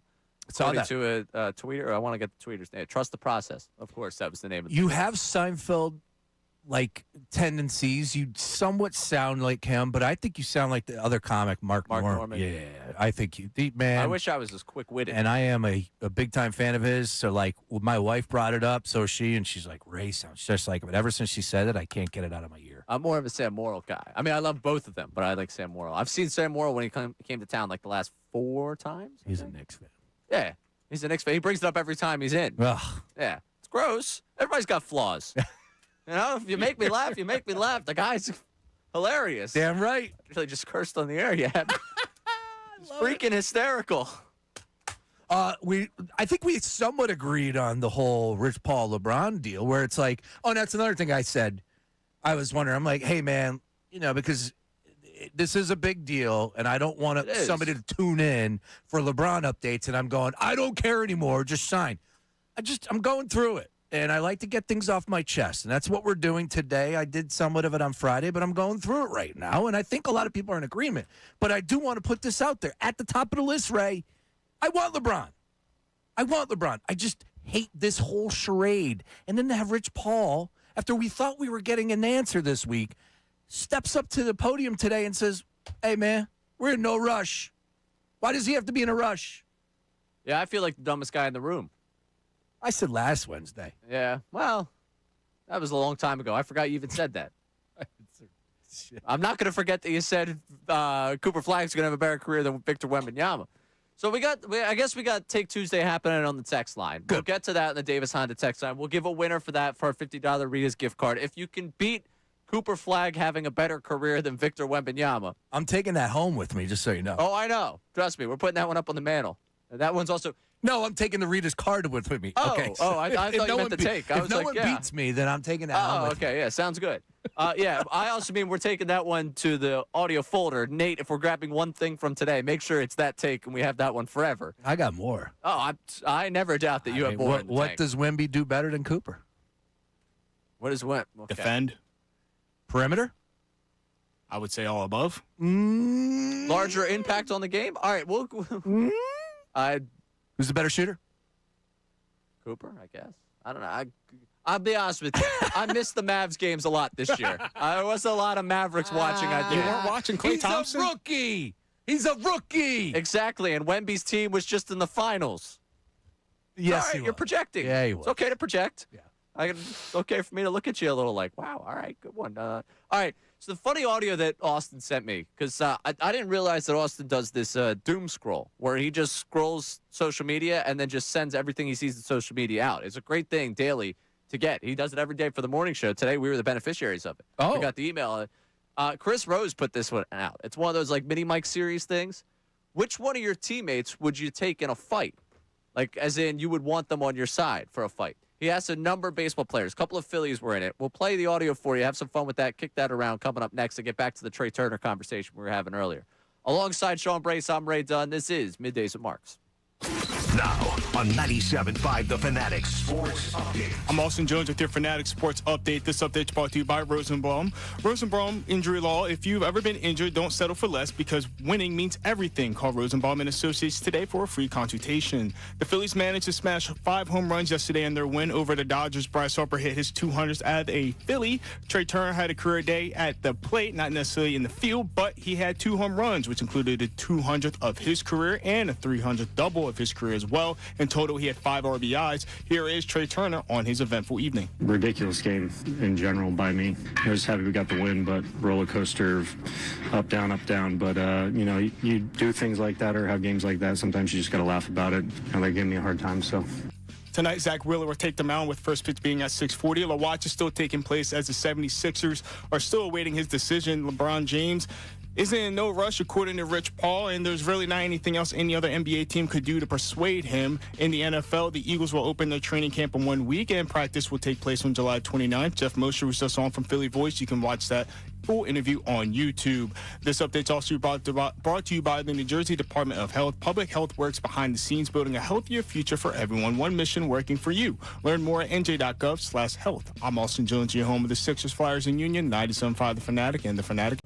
Saw that. To a tweeter. I want to get the tweeter's name. Trust the Process. Of course, that was the name of the You have Seinfeld-like tendencies. You somewhat sound like him, but I think you sound like the other comic, Mark Norman. Yeah, I think you, man. I wish I was as quick-witted. And I am a big-time fan of his. So, like, my wife brought it up, so she, and she's like, Ray sounds just like him. But ever since she said it, I can't get it out of my ear. I'm more of a Sam Morrill guy. I mean, I love both of them, but I like Sam Morrill. I've seen Sam Morrill when he came to town like the last 4 times. He's a Knicks fan. Yeah, he's a Knicks fan. He brings it up every time he's in. Ugh. Yeah, it's gross. Everybody's got flaws. You know, if you make me laugh, you make me laugh. The guy's hilarious. Damn right. Really just cursed on the air yet. It's freaking hysterical. I think we somewhat agreed on the whole Rich Paul LeBron deal where it's like, oh, that's another thing I said. I was wondering, I'm like, hey, man, you know, because this is a big deal, and I don't want somebody to tune in for LeBron updates, and I'm going, I don't care anymore, just sign. I'm going through it, and I like to get things off my chest, and that's what we're doing today. I did somewhat of it on Friday, but I'm going through it right now, and I think a lot of people are in agreement. But I do want to put this out there. At the top of the list, Ray, I want LeBron. I just hate this whole charade. And then to have Rich Paul, after we thought we were getting an answer this week, steps up to the podium today and says, hey, man, we're in no rush. Why does he have to be in a rush? Yeah, I feel like the dumbest guy in the room. I said last Wednesday. Yeah, well, that was a long time ago. I forgot you even said that. I'm not going to forget that you said Cooper Flagg's going to have a better career than Victor Wembanyama. So I guess we got Take Tuesday happening on the text line. Good. We'll get to that in the Davis Honda text line. We'll give a winner for that for a $50 Rita's gift card. If you can beat Cooper Flagg having a better career than Victor Wembanyama. I'm taking that home with me, just so you know. Oh, I know. Trust me. We're putting that one up on the mantle. And that one's also... No, I'm taking the Rita's card with me. Oh, okay. I thought you meant the take. If no one beats me, then I'm taking that home with me. Okay. Yeah, sounds good. Yeah, I also mean we're taking that one to the audio folder. Nate, if we're grabbing one thing from today, make sure it's that take, and we have that one forever. I got more. Oh, I never doubt that you have more. What does Wemby do better than Cooper? What is Wemby? Okay. Defend. Perimeter? I would say all above. Larger impact on the game? All right, who's the better shooter? Cooper, I guess. I don't know. I'll be honest with you. I missed the Mavs games a lot this year. There was a lot of Mavericks watching. You weren't watching Klay Thompson? He's a rookie. Exactly, and Wemby's team was just in the finals. Yes, all right, you're projecting. Yeah, he was. It's okay to project. Yeah. It's okay for me to look at you a little like, wow, all right, good one. All right, so the funny audio that Austin sent me, because I didn't realize that Austin does this doom scroll, where he just scrolls social media and then just sends everything he sees in social media out. It's a great thing daily to get. He does it every day for the morning show. Today, we were the beneficiaries of it. Oh. We got the email. Chris Rose put this one out. It's one of those like mini Mike series things. Which one of your teammates would you take in a fight? Like, as in, you would want them on your side for a fight. He asked a number of baseball players. A couple of Phillies were in it. We'll play the audio for you. Have some fun with that. Kick that around coming up next to get back to the Trey Turner conversation we were having earlier. Alongside Sean Brace, I'm Ray Dunn. This is Middays with Marks. Now on 97.5 The Fanatic Sports Update. I'm Austin Jones with your Fanatic Sports Update. This update is brought to you by Rosenbaum. Rosenbaum Injury Law. If you've ever been injured, don't settle for less because winning means everything. Call Rosenbaum and Associates today for a free consultation. The Phillies managed to smash 5 home runs yesterday in their win over the Dodgers. Bryce Harper hit his 200th as a Philly. Trey Turner had a career day at the plate, not necessarily in the field, but he had 2 home runs, which included the 200th of his career and a 300th double of his career as well. In total, he had 5 RBIs. Here is Trey Turner on his eventful evening. Ridiculous game in general by me. I was happy we got the win, but roller coaster of up, down, up, down. But, you do things like that or have games like that. Sometimes you just got to laugh about it. And they gave me a hard time, so. Tonight, Zach Wheeler will take the mound with first pitch being at 6:40. La watch is still taking place as the 76ers are still awaiting his decision. LeBron James is in no rush, according to Rich Paul, and there's really not anything else any other NBA team could do to persuade him. In the NFL, the Eagles will open their training camp in 1 week, and practice will take place on July 29th. Jeff Mosher was just on from Philly Voice. You can watch that full interview on YouTube. This update's also brought to you by the New Jersey Department of Health. Public health works behind the scenes, building a healthier future for everyone. One mission working for you. Learn more at nj.gov/health. I'm Austin Jones, your home of the Sixers, Flyers, and Union. 97.5 The Fanatic and The Fanatic.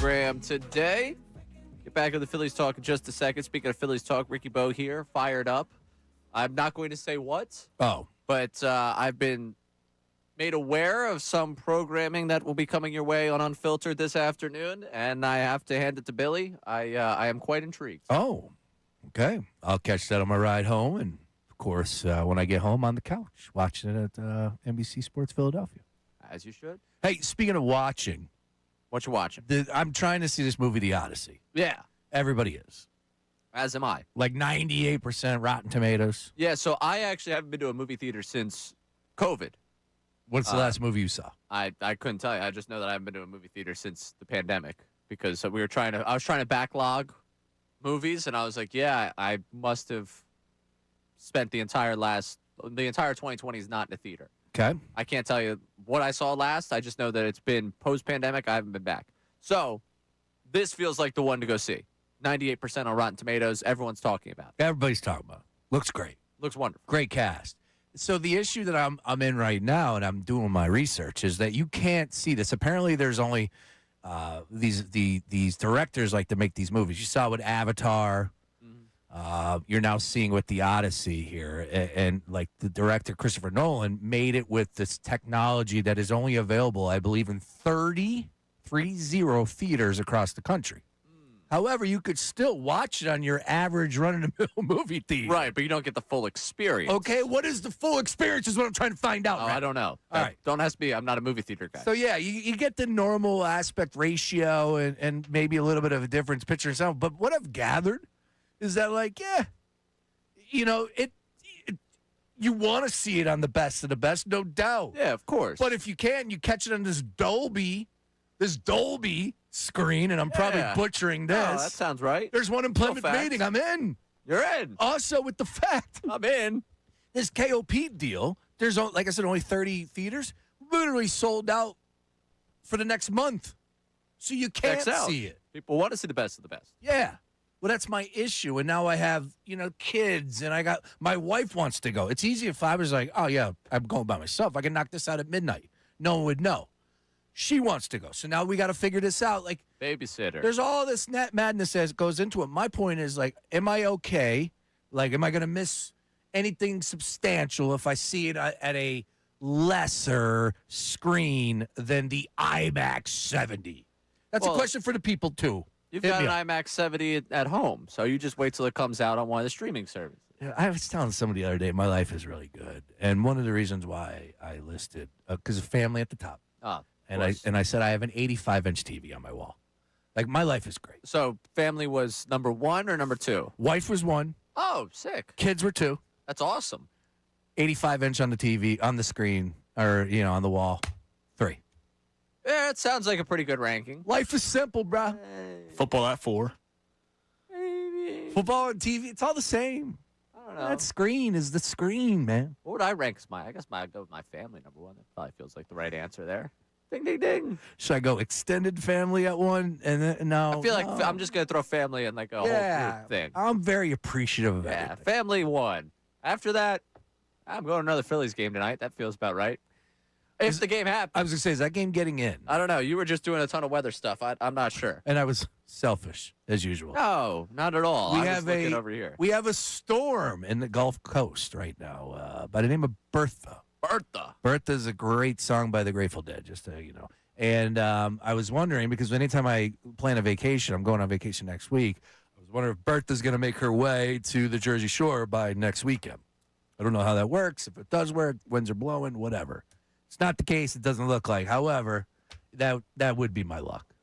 program today. Get back to the Phillies talk in just a second. Speaking of Phillies talk, Ricky Bo here, fired up. I'm not going to say what. Oh. But I've been made aware of some programming that will be coming your way on Unfiltered this afternoon, and I have to hand it to Billy. I am quite intrigued. Oh, okay. I'll catch that on my ride home, and, of course, when I get home on the couch, watching it at NBC Sports Philadelphia. As you should. Hey, speaking of watching. What you watching? I'm trying to see this movie, The Odyssey. Yeah. Everybody is. As am I. Like 98% Rotten Tomatoes. Yeah, so I actually haven't been to a movie theater since COVID. What's the last movie you saw? I couldn't tell you. I just know that I haven't been to a movie theater since the pandemic because I was trying to backlog movies, and I was like, yeah, I must have spent the entire 2020 is not in a theater. Okay. I can't tell you what I saw last. I just know that it's been post-pandemic. I haven't been back. So this feels like the one to go see. 98% on Rotten Tomatoes. Everyone's talking about it. Everybody's talking about it. Looks great. Looks wonderful. Great cast. So the issue that I'm in right now, and I'm doing my research, is that you can't see this. Apparently, there's only these directors like to make these movies. You saw with Avatar. You're now seeing with the Odyssey here, and like the director Christopher Nolan made it with this technology that is only available, I believe, in 30 theaters across the country. However, you could still watch it on your average run-of-the-mill movie theater. Right, but you don't get the full experience. Okay, what is the full experience is what I'm trying to find out. Oh, Right? I don't know. All right. Don't ask me. I'm not a movie theater guy. So, yeah, you get the normal aspect ratio and maybe a little bit of a difference picture and sound. But what I've gathered is that, like, yeah, you know, you want to see it on the best of the best, no doubt. Yeah, of course. But if you can, you catch it on this Dolby screen, and I'm probably butchering this. Oh, that sounds right. There's one in Plymouth Meeting. I'm in. You're in. Also, with the fact I'm in. This KOP deal, there's, like I said, only 30 theaters, literally sold out for the next month. So you can't Checks out. see it. People want to see the best of the best. Yeah. Well, that's my issue. And now I have, kids, and my wife wants to go. It's easy if I was like, oh, yeah, I'm going by myself. I can knock this out at midnight. No one would know. She wants to go. So now we got to figure this out. Like, babysitter. There's all this madness that goes into it. My point is, like, am I okay? Like, am I going to miss anything substantial if I see it at a lesser screen than the IMAX 70? That's a question for the people, too. You've Hit got me an up. IMAX 70 at home, so you just wait till it comes out on one of the streaming services. I was telling somebody the other day, my life is really good. And one of the reasons why I listed, because of family at the top. And I said I have an 85-inch TV on my wall. Like, my life is great. So family was number 1 or number 2? Wife was 1. Oh, sick. Kids were 2. That's awesome. 85-inch on the TV, on the screen, or, on the wall. 3. Yeah, it sounds like a pretty good ranking. Life is simple, bro. Football at 4. Football and TV, it's all the same. I don't know. That screen is the screen, man. What would I rank as I guess I'd go with my family number 1. That probably feels like the right answer there. Ding, ding, ding. Should I go extended family at 1? And then, no. I feel like I'm just going to throw family in like a whole group thing. I'm very appreciative of Yeah, everything. family 1. After that, I'm going to another Phillies game tonight. That feels about right. If the game happens. I was going to say, is that game getting in? I don't know. You were just doing a ton of weather stuff. I'm not sure. And I was selfish, as usual. No, not at all. I was looking over here. We have a storm in the Gulf Coast right now by the name of Bertha. Bertha is a great song by the Grateful Dead, just so you know. And I was wondering, because anytime I plan a vacation, I'm going on vacation next week, I was wondering if Bertha's going to make her way to the Jersey Shore by next weekend. I don't know how that works. If it does work, winds are blowing, whatever. It's not the case. It doesn't look like. However, that would be my luck.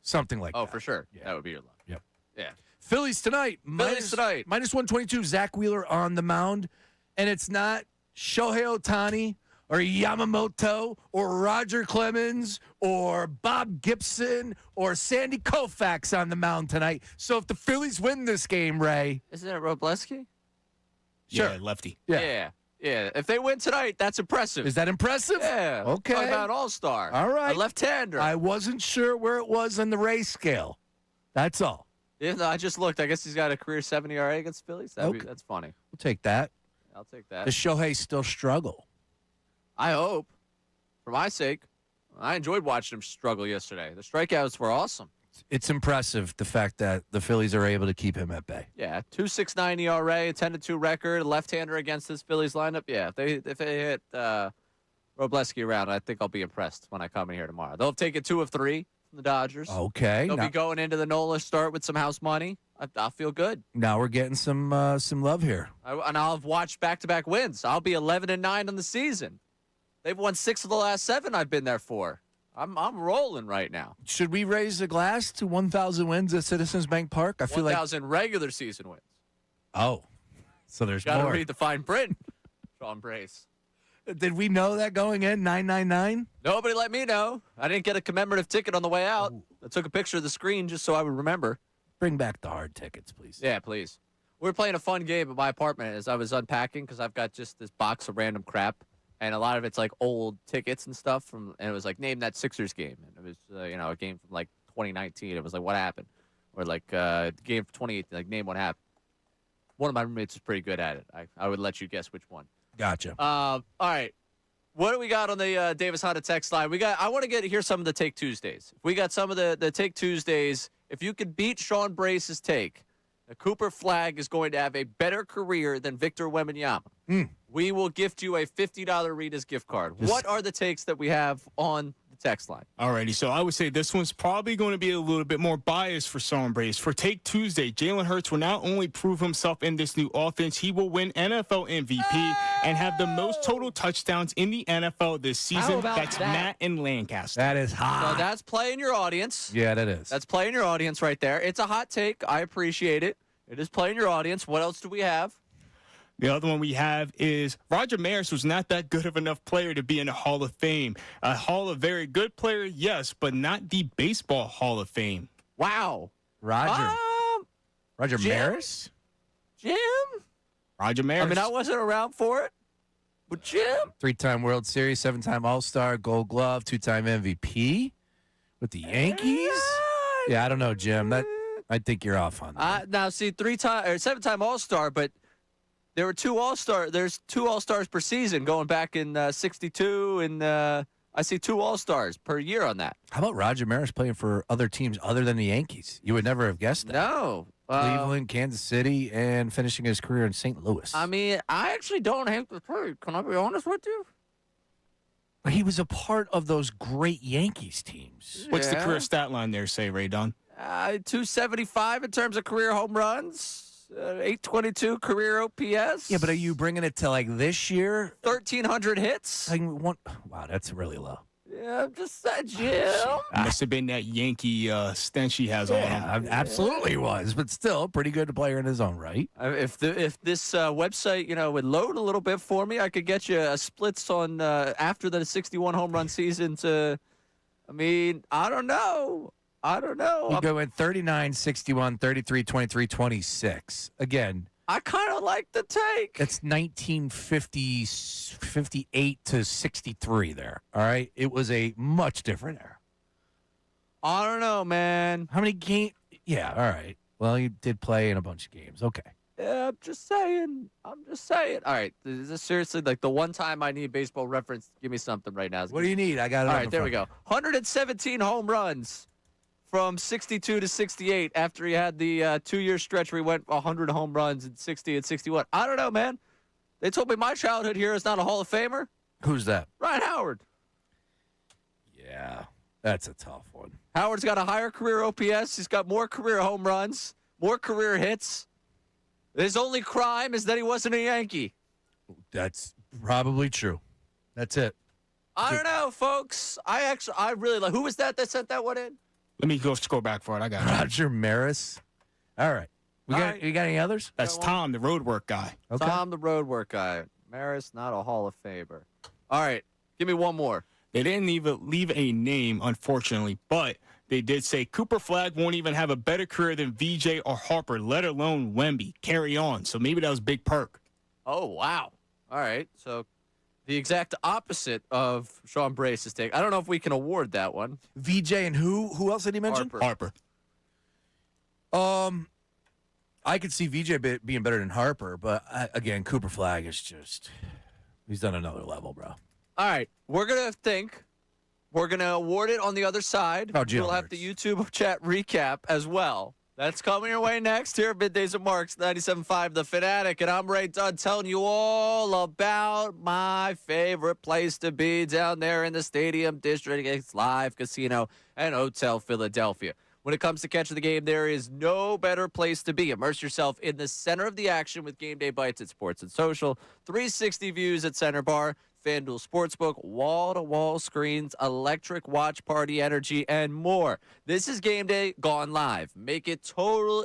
Something like that. Oh, for sure. Yeah. That would be your luck. Yep. Yeah. Phillies tonight. tonight. Minus 122, Zach Wheeler on the mound. And it's not Shohei Ohtani or Yamamoto or Roger Clemens or Bob Gibson or Sandy Koufax on the mound tonight. So if the Phillies win this game, Ray. Isn't it Robleski? Sure. Yeah, lefty. Yeah. If they win tonight, that's impressive. Is that impressive? Yeah. Okay. Talk about an all-star. All right. A left-hander. I wasn't sure where it was on the Ray scale. That's all. Yeah, no, I just looked. I guess he's got a career 70 ERA against Phillies. That's funny. We'll take that. I'll take that. Does Shohei still struggle? I hope. For my sake. I enjoyed watching him struggle yesterday. The strikeouts were awesome. It's impressive, the fact that the Phillies are able to keep him at bay. Yeah, 2.69 ERA, 10-2 record, left-hander against this Phillies lineup. Yeah, if they hit Robleski around, I think I'll be impressed when I come in here tomorrow. They'll take it 2 of 3 from the Dodgers. Okay. They'll be going into the NOLA start with some house money. I'll feel good. Now we're getting some love here. And I'll have watched back-to-back wins. I'll be 11-9 on the season. They've won 6 of the last 7 I've been there for. I'm rolling right now. Should we raise a glass to 1,000 wins at Citizens Bank Park? I feel 1,000 regular season wins. Oh, so there's Gotta more. read the fine print, Sean Brace. Did we know that going in, 999? Nobody let me know. I didn't get a commemorative ticket on the way out. I took a picture of the screen just so I would remember. Bring back the hard tickets, please. Yeah, please. We were playing a fun game at my apartment as I was unpacking because I've got just this box of random crap. And a lot of it's like old tickets and stuff and it was like, name that Sixers game. And it was, a game from like 2019. It was like, what happened? Or like the game from 2018, like name what happened. One of my roommates is pretty good at it. I would let you guess which one. Gotcha. All right. What do we got on the Davis Honda text line? I want to hear some of the Take Tuesdays. If we got some of the Take Tuesdays, if you could beat Sean Brace's take, the Cooper Flag is going to have a better career than Victor Wembanyama. We will gift you a $50 Rita's gift card. What are the takes that we have on the text line? Alrighty, so I would say this one's probably going to be a little bit more biased for Sean Brace. For Take Tuesday, Jalen Hurts will not only prove himself in this new offense, he will win NFL MVP and have the most total touchdowns in the NFL this season. That's that? Matt in Lancaster. That is hot. So that's playing your audience. Yeah, that is. That's playing your audience right there. It's a hot take. I appreciate it. It is playing your audience. What else do we have? The other one we have is Roger Maris was not that good of enough player to be in the Hall of Fame. A Hall of Very Good player, yes, but not the Baseball Hall of Fame. Wow. Roger Jim? Maris? Jim? Roger Maris. I mean, I wasn't around for it, but Jim? 3-time World Series, 7-time All-Star, Gold Glove, 2-time MVP with the Yankees? Yeah, I don't know, Jim. I think you're off on that. Now, see, 7-time All-Star, but there were 2 All-Stars. There's 2 All-Stars per season going back in 62, and I see 2 All-Stars per year on that. How about Roger Maris playing for other teams other than the Yankees? You would never have guessed that. No. Cleveland, Kansas City, and finishing his career in St. Louis. I mean, I actually don't have to play. Can I be honest with you? He was a part of those great Yankees teams. What's the career stat line there, say, Ray Don? 275 in terms of career home runs. 822 career OPS. Yeah, but are you bringing it to like this year? 1,300 hits. Wow, that's really low. Yeah, I'm just saying, Jim. Must have been that Yankee stench he has on him. Absolutely was, but still pretty good player in his own right. If this website, would load a little bit for me, I could get you a splits on after the 61 home run season to, I don't know. You go in 39, 61, 33, 23, 26. Again, I kind of like the take. It's 1958 to 63 there. All right. It was a much different era. I don't know, man. How many games? Yeah. All right. Well, you did play in a bunch of games. Okay. Yeah, I'm just saying. All right. Is this seriously like the one time I need baseball reference? Give me something right now. What do you need? I got it. All right. There we go. 117 home runs. From 62 to 68 after he had the 2-year stretch where he went 100 home runs in 60 and 61. I don't know, man. They told me my childhood hero is not a Hall of Famer. Who's that? Ryan Howard. Yeah, that's a tough one. Howard's got a higher career OPS. He's got more career home runs, more career hits. His only crime is that he wasn't a Yankee. That's probably true. That's it. I don't know, folks. I really like. Who was that sent that one in? Let me go scroll back for it. I got it. Roger Maris. All right. You got any others? That's Tom, the road work guy. Okay. Tom, the road work guy. Maris, not a Hall of Famer. All right. Give me one more. They didn't even leave a name, unfortunately, but they did say Cooper Flag won't even have a better career than VJ or Harper, let alone Wemby. Carry on. So maybe that was Big Perk. Oh, wow. All right. So the exact opposite of Sean Brace's take. I don't know if we can award that one. VJ and who? Who else did he mention? Harper. I could see VJ being better than Harper, but again, Cooper Flag is just, he's done another level, bro. All right. We're going to think We're going to award it on the other side. Oh, gee, we'll have the YouTube chat recap as well. That's coming your way next here at Middays at Marks, 97.5 The Fanatic. And I'm Ray Dunn telling you all about my favorite place to be down there in the Stadium District. It's Live Casino and Hotel Philadelphia. When it comes to catching the game, there is no better place to be. Immerse yourself in the center of the action with Game Day Bites at Sports and Social, 360 views at Center Bar, FanDuel Sportsbook, wall-to-wall screens, electric watch party energy, and more. This is Game Day gone live. Make a total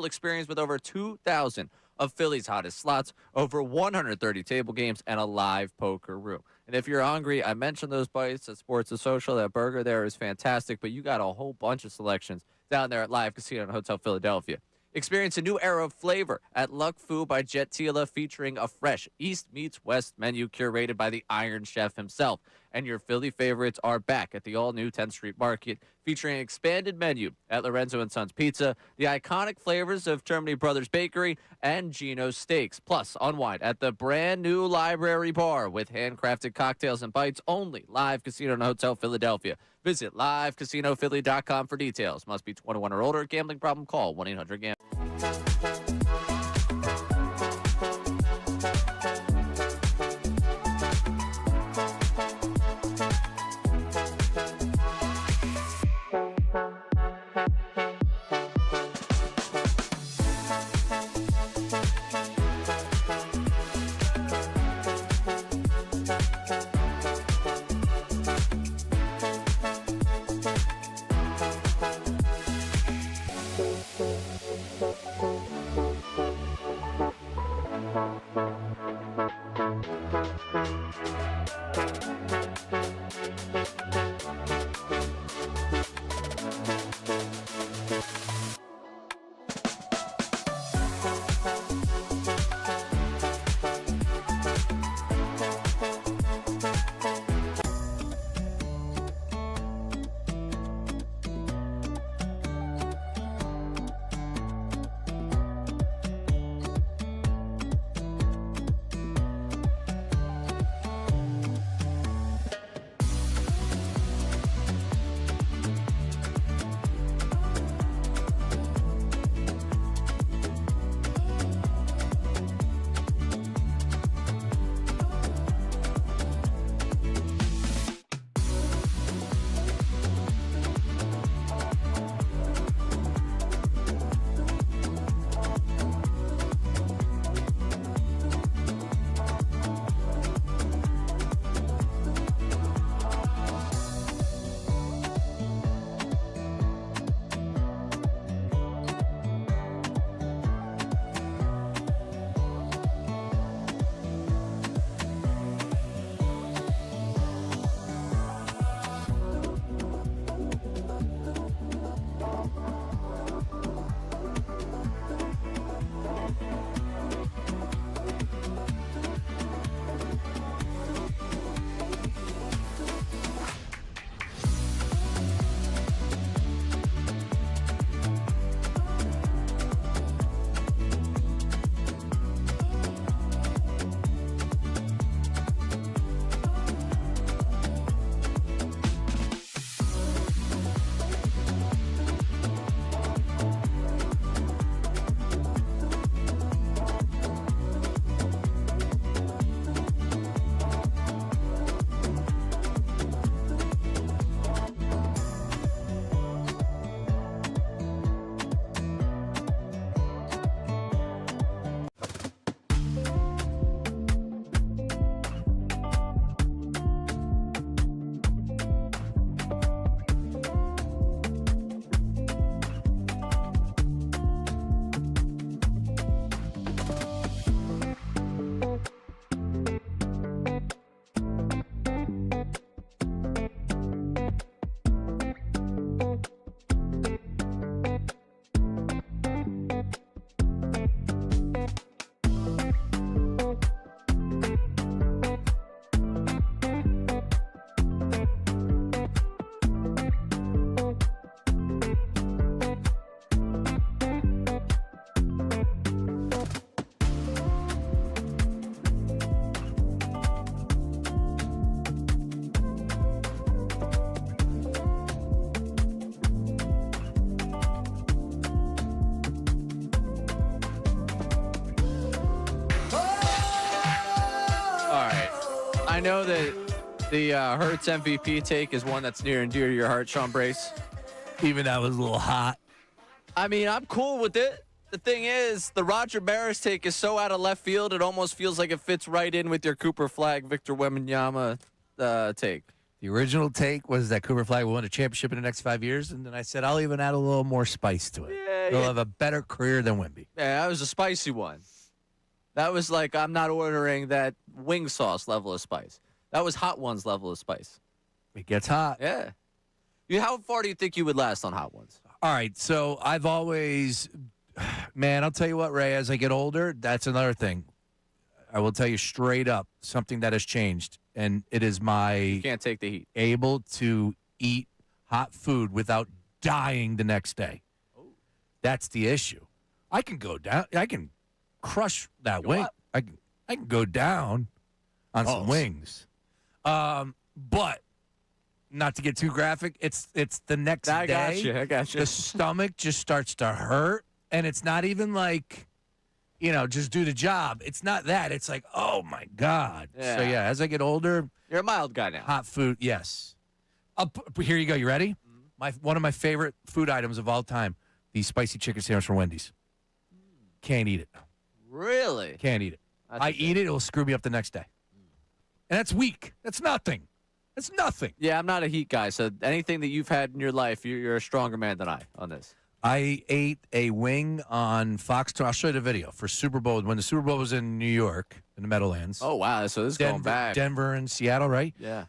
experience with over 2,000 of Philly's hottest slots, over 130 table games, and a live poker room. And if you're hungry, I mentioned those bites at Sports and Social. That burger there is fantastic, but you got a whole bunch of selections down there at Live Casino and Hotel Philadelphia. Experience a new era of flavor at Luck Fu by Jet Tila, featuring a fresh East meets West menu curated by the Iron Chef himself. And your Philly favorites are back at the all-new 10th Street Market, featuring an expanded menu at Lorenzo & Sons Pizza, the iconic flavors of Germany Brothers Bakery, and Gino's Steaks. Plus, unwind at the brand-new Library Bar with handcrafted cocktails and bites only. Live Casino and Hotel Philadelphia. Visit livecasinophilly.com for details. Must be 21 or older. Gambling problem? Call 1-800-GAMBLER. know that the Hurts MVP take is one that's near and dear to your heart, Sean Brace. Even that was a little hot. I mean, I'm cool with it. The thing is, the Roger Maris take is so out of left field, it almost feels like it fits right in with your Cooper Flag, Victor Wembanyama take. The original take was that Cooper Flag will win a championship in the next 5 years, and then I said I'll even add a little more spice to it. He'll have a better career than Wemby. Yeah, that was a spicy one. That was like, I'm not ordering that wing sauce level of spice. That was Hot Ones level of spice. It gets hot. Yeah. How far do you think you would last on Hot Ones? All right, so I've always, man, I'll tell you what, Ray, as I get older, that's another thing. I will tell you straight up, something that has changed, and it is You can't take the heat. able to eat hot food without dying the next day. That's the issue. I can go down. I can crush that wing. I can go down on some wings. But not to get too graphic, it's the next day. I got you. The stomach just starts to hurt, and it's not even like, just do the job. It's not that. It's like, oh my God. Yeah. So yeah, as I get older, you're a mild guy now. Hot food, yes. Here you go. You ready? One of my favorite food items of all time: the spicy chicken sandwich from Wendy's. Can't eat it. Really? Can't eat it. I eat it, it'll screw me up the next day. And that's weak. That's nothing. That's nothing. Yeah, I'm not a heat guy, so anything that you've had in your life, you're a stronger man than I on this. I ate a wing on Fox. I'll show you the video for Super Bowl when the Super Bowl was in New York in the Meadowlands. Oh wow! So this is going back. Denver and Seattle, right? Yeah.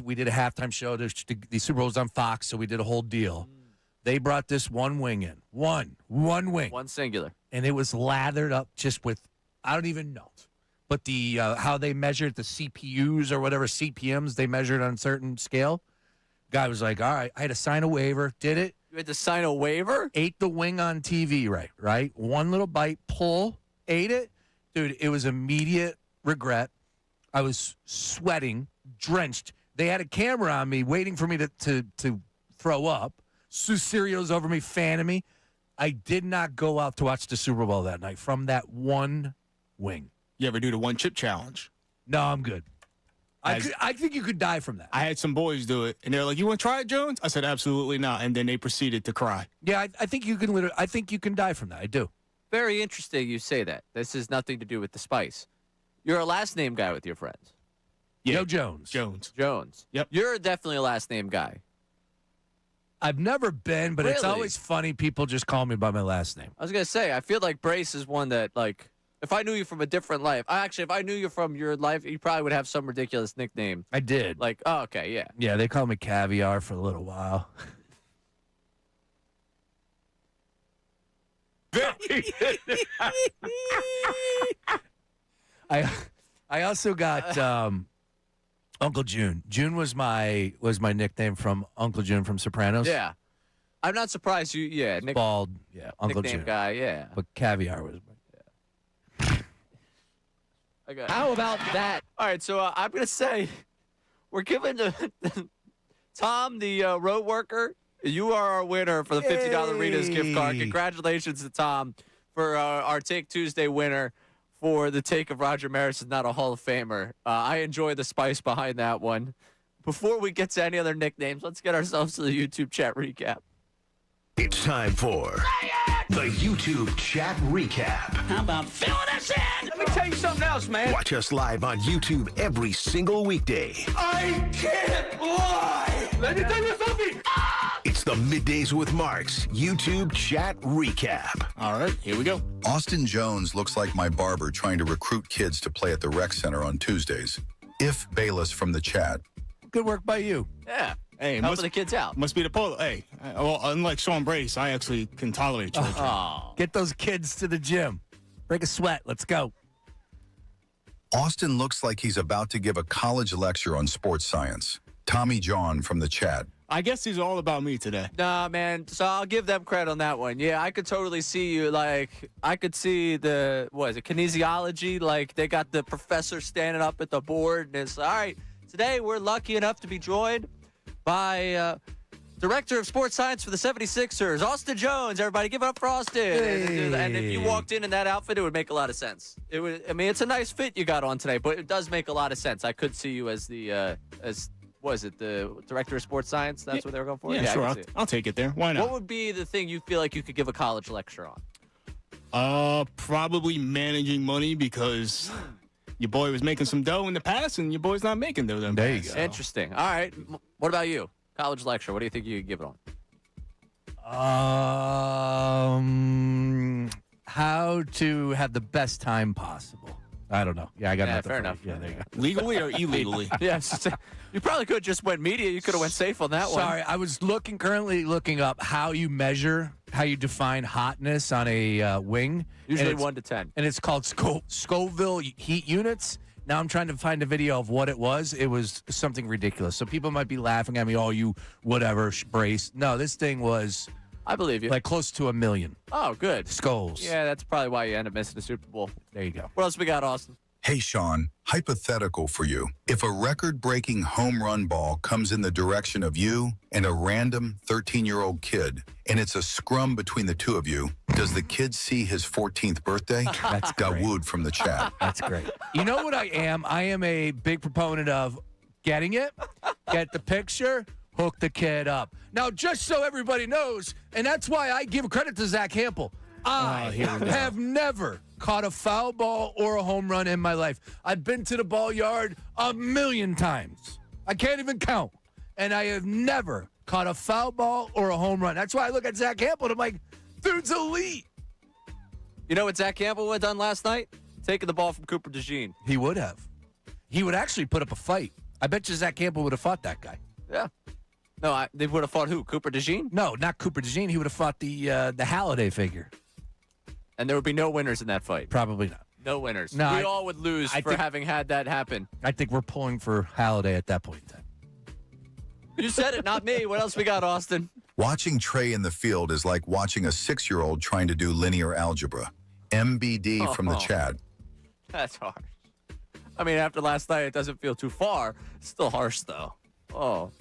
We did a halftime show. The Super Bowl was on Fox, so we did a whole deal. They brought this one wing in. One wing. One singular. And it was lathered up just with, I don't even know, but the how they measured the CPUs or whatever CPMs they measured on a certain scale. Guy was like, all right, I had to sign a waiver. Did it. You had to sign a waiver? Ate the wing on TV, right? One little bite, pull, ate it. Dude, it was immediate regret. I was sweating, drenched. They had a camera on me waiting for me to throw up. Sue Serio's over me, fanning me. I did not go out to watch the Super Bowl that night from that one wing. You ever do the one chip challenge? No, I'm good. I think you could die from that. I had some boys do it, and they're like, "You want to try it, Jones?" I said, "Absolutely not." And then they proceeded to cry. Yeah, I think you can. I think you can die from that. I do. Very interesting you say that. This has nothing to do with the spice. You're a last name guy with your friends. Yeah. Joe Jones. Jones. Yep. You're definitely a last name guy. I've never been, but it's Really? always funny. People just call me by my last name. I was gonna say, I feel like Brace is one that, like, if I knew you from a different life, if I knew you from your life, you probably would have some ridiculous nickname. I did. Like, oh, okay, yeah. Yeah, they called me Caviar for a little while. I also got Uncle June. June was my nickname from Uncle June from Sopranos. Yeah. I'm not surprised you, Nick, Bald, Uncle nickname June. guy, yeah. But Caviar was Okay. How about that? All right, so I'm going to say we're giving Tom, the road worker, you are our winner for the $50 Rita's gift card. Congratulations to Tom for our Take Tuesday winner for the take of Roger Maris is not a Hall of Famer. I enjoy the spice behind that one. Before we get to any other nicknames, let's get ourselves to the YouTube chat recap. It's time for the YouTube chat recap. How about filling us in? Let me tell you something else, man. Watch us live on YouTube every single weekday. I can't lie. Let me tell you something. It's the Middays with Marks YouTube chat recap. All right, here we go. Austin Jones looks like my barber trying to recruit kids to play at the rec center on Tuesdays. If Bayless from the chat. Good work by you. Yeah. Hey, helping the kids out. Must be the polo. Hey, well, unlike Sean Brace, I actually can tolerate children. Get those kids to the gym. Break a sweat. Let's go. Austin looks like he's about to give a college lecture on sports science. Tommy John from the chat. I guess he's all about me today. Nah, man. So I'll give them credit on that one. Yeah, I could totally see you. Like, I could see kinesiology. Like, they got the professor standing up at the board, and it's all right. Today we're lucky enough to be joined by Director of Sports Science for the 76ers, Austin Jones. Everybody give it up for Austin. And if you walked in that outfit, it would make a lot of sense. It's a nice fit you got on today, but it does make a lot of sense. I could see you as the, the Director of Sports Science? That's what they were going for? Yeah, sure. I'll take it there. Why not? What would be the thing you feel like you could give a college lecture on? Probably managing money because your boy was making some dough in the past and your boy's not making dough. There you go. Interesting. All right. What about you? College lecture. What do you think you could give it on? How to have the best time possible. I don't know. Yeah, I got nothing. Fair enough. Yeah, there you go. Legally or illegally? Yes. You probably could just went media. You could have went safe on that one. Sorry, I was currently looking up how you define hotness on a wing. Usually 1 to 10. And it's called Scoville heat units. Now I'm trying to find a video of what it was. It was something ridiculous. So people might be laughing at me, oh, you whatever, brace. No, this thing was, I believe you, like close to 1 million. Oh, good. Skulls. Yeah, that's probably why you end up missing the Super Bowl. There you go. What else we got, Austin? Hey, Sean, hypothetical for you. If a record-breaking home run ball comes in the direction of you and a random 13-year-old kid, and it's a scrum between the two of you, does the kid see his 14th birthday? That's got wooed from the chat. That's great. You know what I am? I am a big proponent of getting it, get the picture, hook the kid up. Now, just so everybody knows, and that's why I give credit to Zach Hampel, I have never caught a foul ball or a home run in my life. I've been to the ball yard 1,000,000 times. I can't even count. And I have never caught a foul ball or a home run. That's why I look at Zach Campbell and I'm like, dude's elite. You know what Zach Campbell would have done last night? Taking the ball from Cooper DeJean. He would have. He would actually put up a fight. I bet you Zach Campbell would have fought that guy. Yeah. No, they would have fought who? Cooper DeJean? No, not Cooper DeJean. He would have fought the Halliday figure. And there would be no winners in that fight. Probably not. No winners. No, we all would lose for having had that happen. I think we're pulling for Halliday at that point in time. You said it, not me. What else we got, Austin? Watching Trey in the field is like watching a 6-year-old trying to do linear algebra. MBD from the chat. That's harsh. I mean, after last night, it doesn't feel too far. It's still harsh, though. Oh.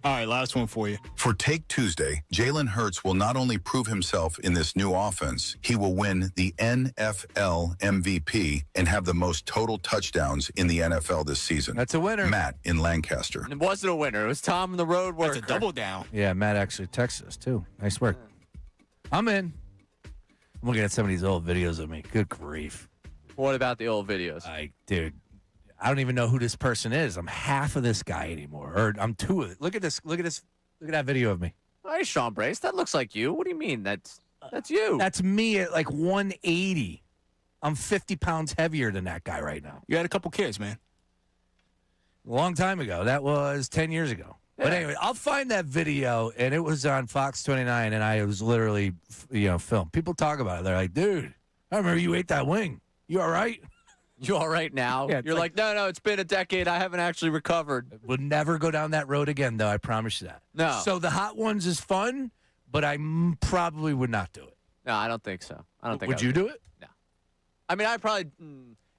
All right, last one for you. For Take Tuesday, Jalen Hurts will not only prove himself in this new offense, he will win the NFL MVP and have the most total touchdowns in the NFL this season. That's a winner. Matt in Lancaster. It wasn't a winner. It was Tom the road worker. That's a double down. Yeah, Matt actually texted us, too. Nice work. I'm in. I'm looking at some of these old videos of me. Good grief. What about the old videos? Dude, I don't even know who this person is. I'm half of this guy anymore. Or I'm two of it. Look at this. Look at that video of me. Hi, Sean Brace. That looks like you. What do you mean? That's you. That's me at like 180. I'm 50 pounds heavier than that guy right now. You had a couple kids, man. A long time ago. That was 10 years ago. Yeah. But anyway, I'll find that video, and it was on Fox 29, and I was literally, filmed. People talk about it. They're like, dude, I remember you ate that wing. You all right? You all right now? Yeah, You're like, no, it's been a decade. I haven't actually recovered. Would never go down that road again, though. I promise you that. No. So the hot ones is fun, but I probably would not do it. No, I don't think so. I don't think. Would you do it? No. I mean, I probably.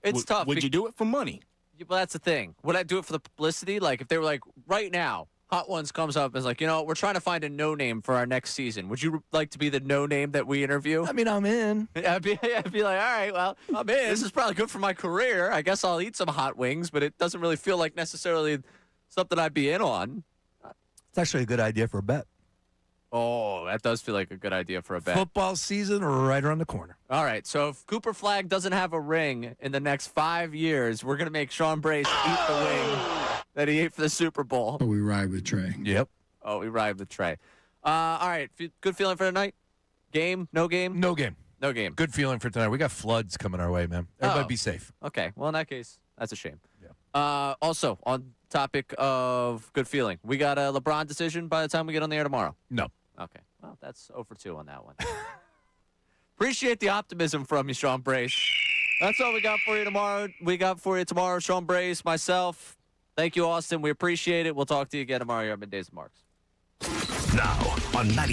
It's tough. Would you do it for money? Yeah, well, that's the thing. Would I do it for the publicity? Like, if they were like, right now, Hot Ones comes up and is like, we're trying to find a no name for our next season. Would you like to be the no name that we interview? I mean, I'm in. I'd be like, all right, well, I'm in. This is probably good for my career. I guess I'll eat some hot wings, but it doesn't really feel like necessarily something I'd be in on. It's actually a good idea for a bet. Oh, that does feel like a good idea for a bet. Football season right around the corner. All right, so if Cooper Flagg doesn't have a ring in the next 5 years, we're going to make Sean Brace eat the wing that he ate for the Super Bowl. Oh, we ride with Trey. Yep. Oh, we ride with Trey. All right, good feeling for tonight? Game? No game? No game. No game. Good feeling for tonight. We got floods coming our way, man. Everybody be safe. Okay, well, in that case, that's a shame. Yeah. Also, on topic of good feeling, we got a LeBron decision by the time we get on the air tomorrow. No. Okay. Well, that's 0 for 2 on that one. Appreciate the optimism from you, Sean Brace. That's all we got for you tomorrow. Sean Brace, myself. Thank you, Austin. We appreciate it. We'll talk to you again tomorrow here on Middays and Marks. Now on 90.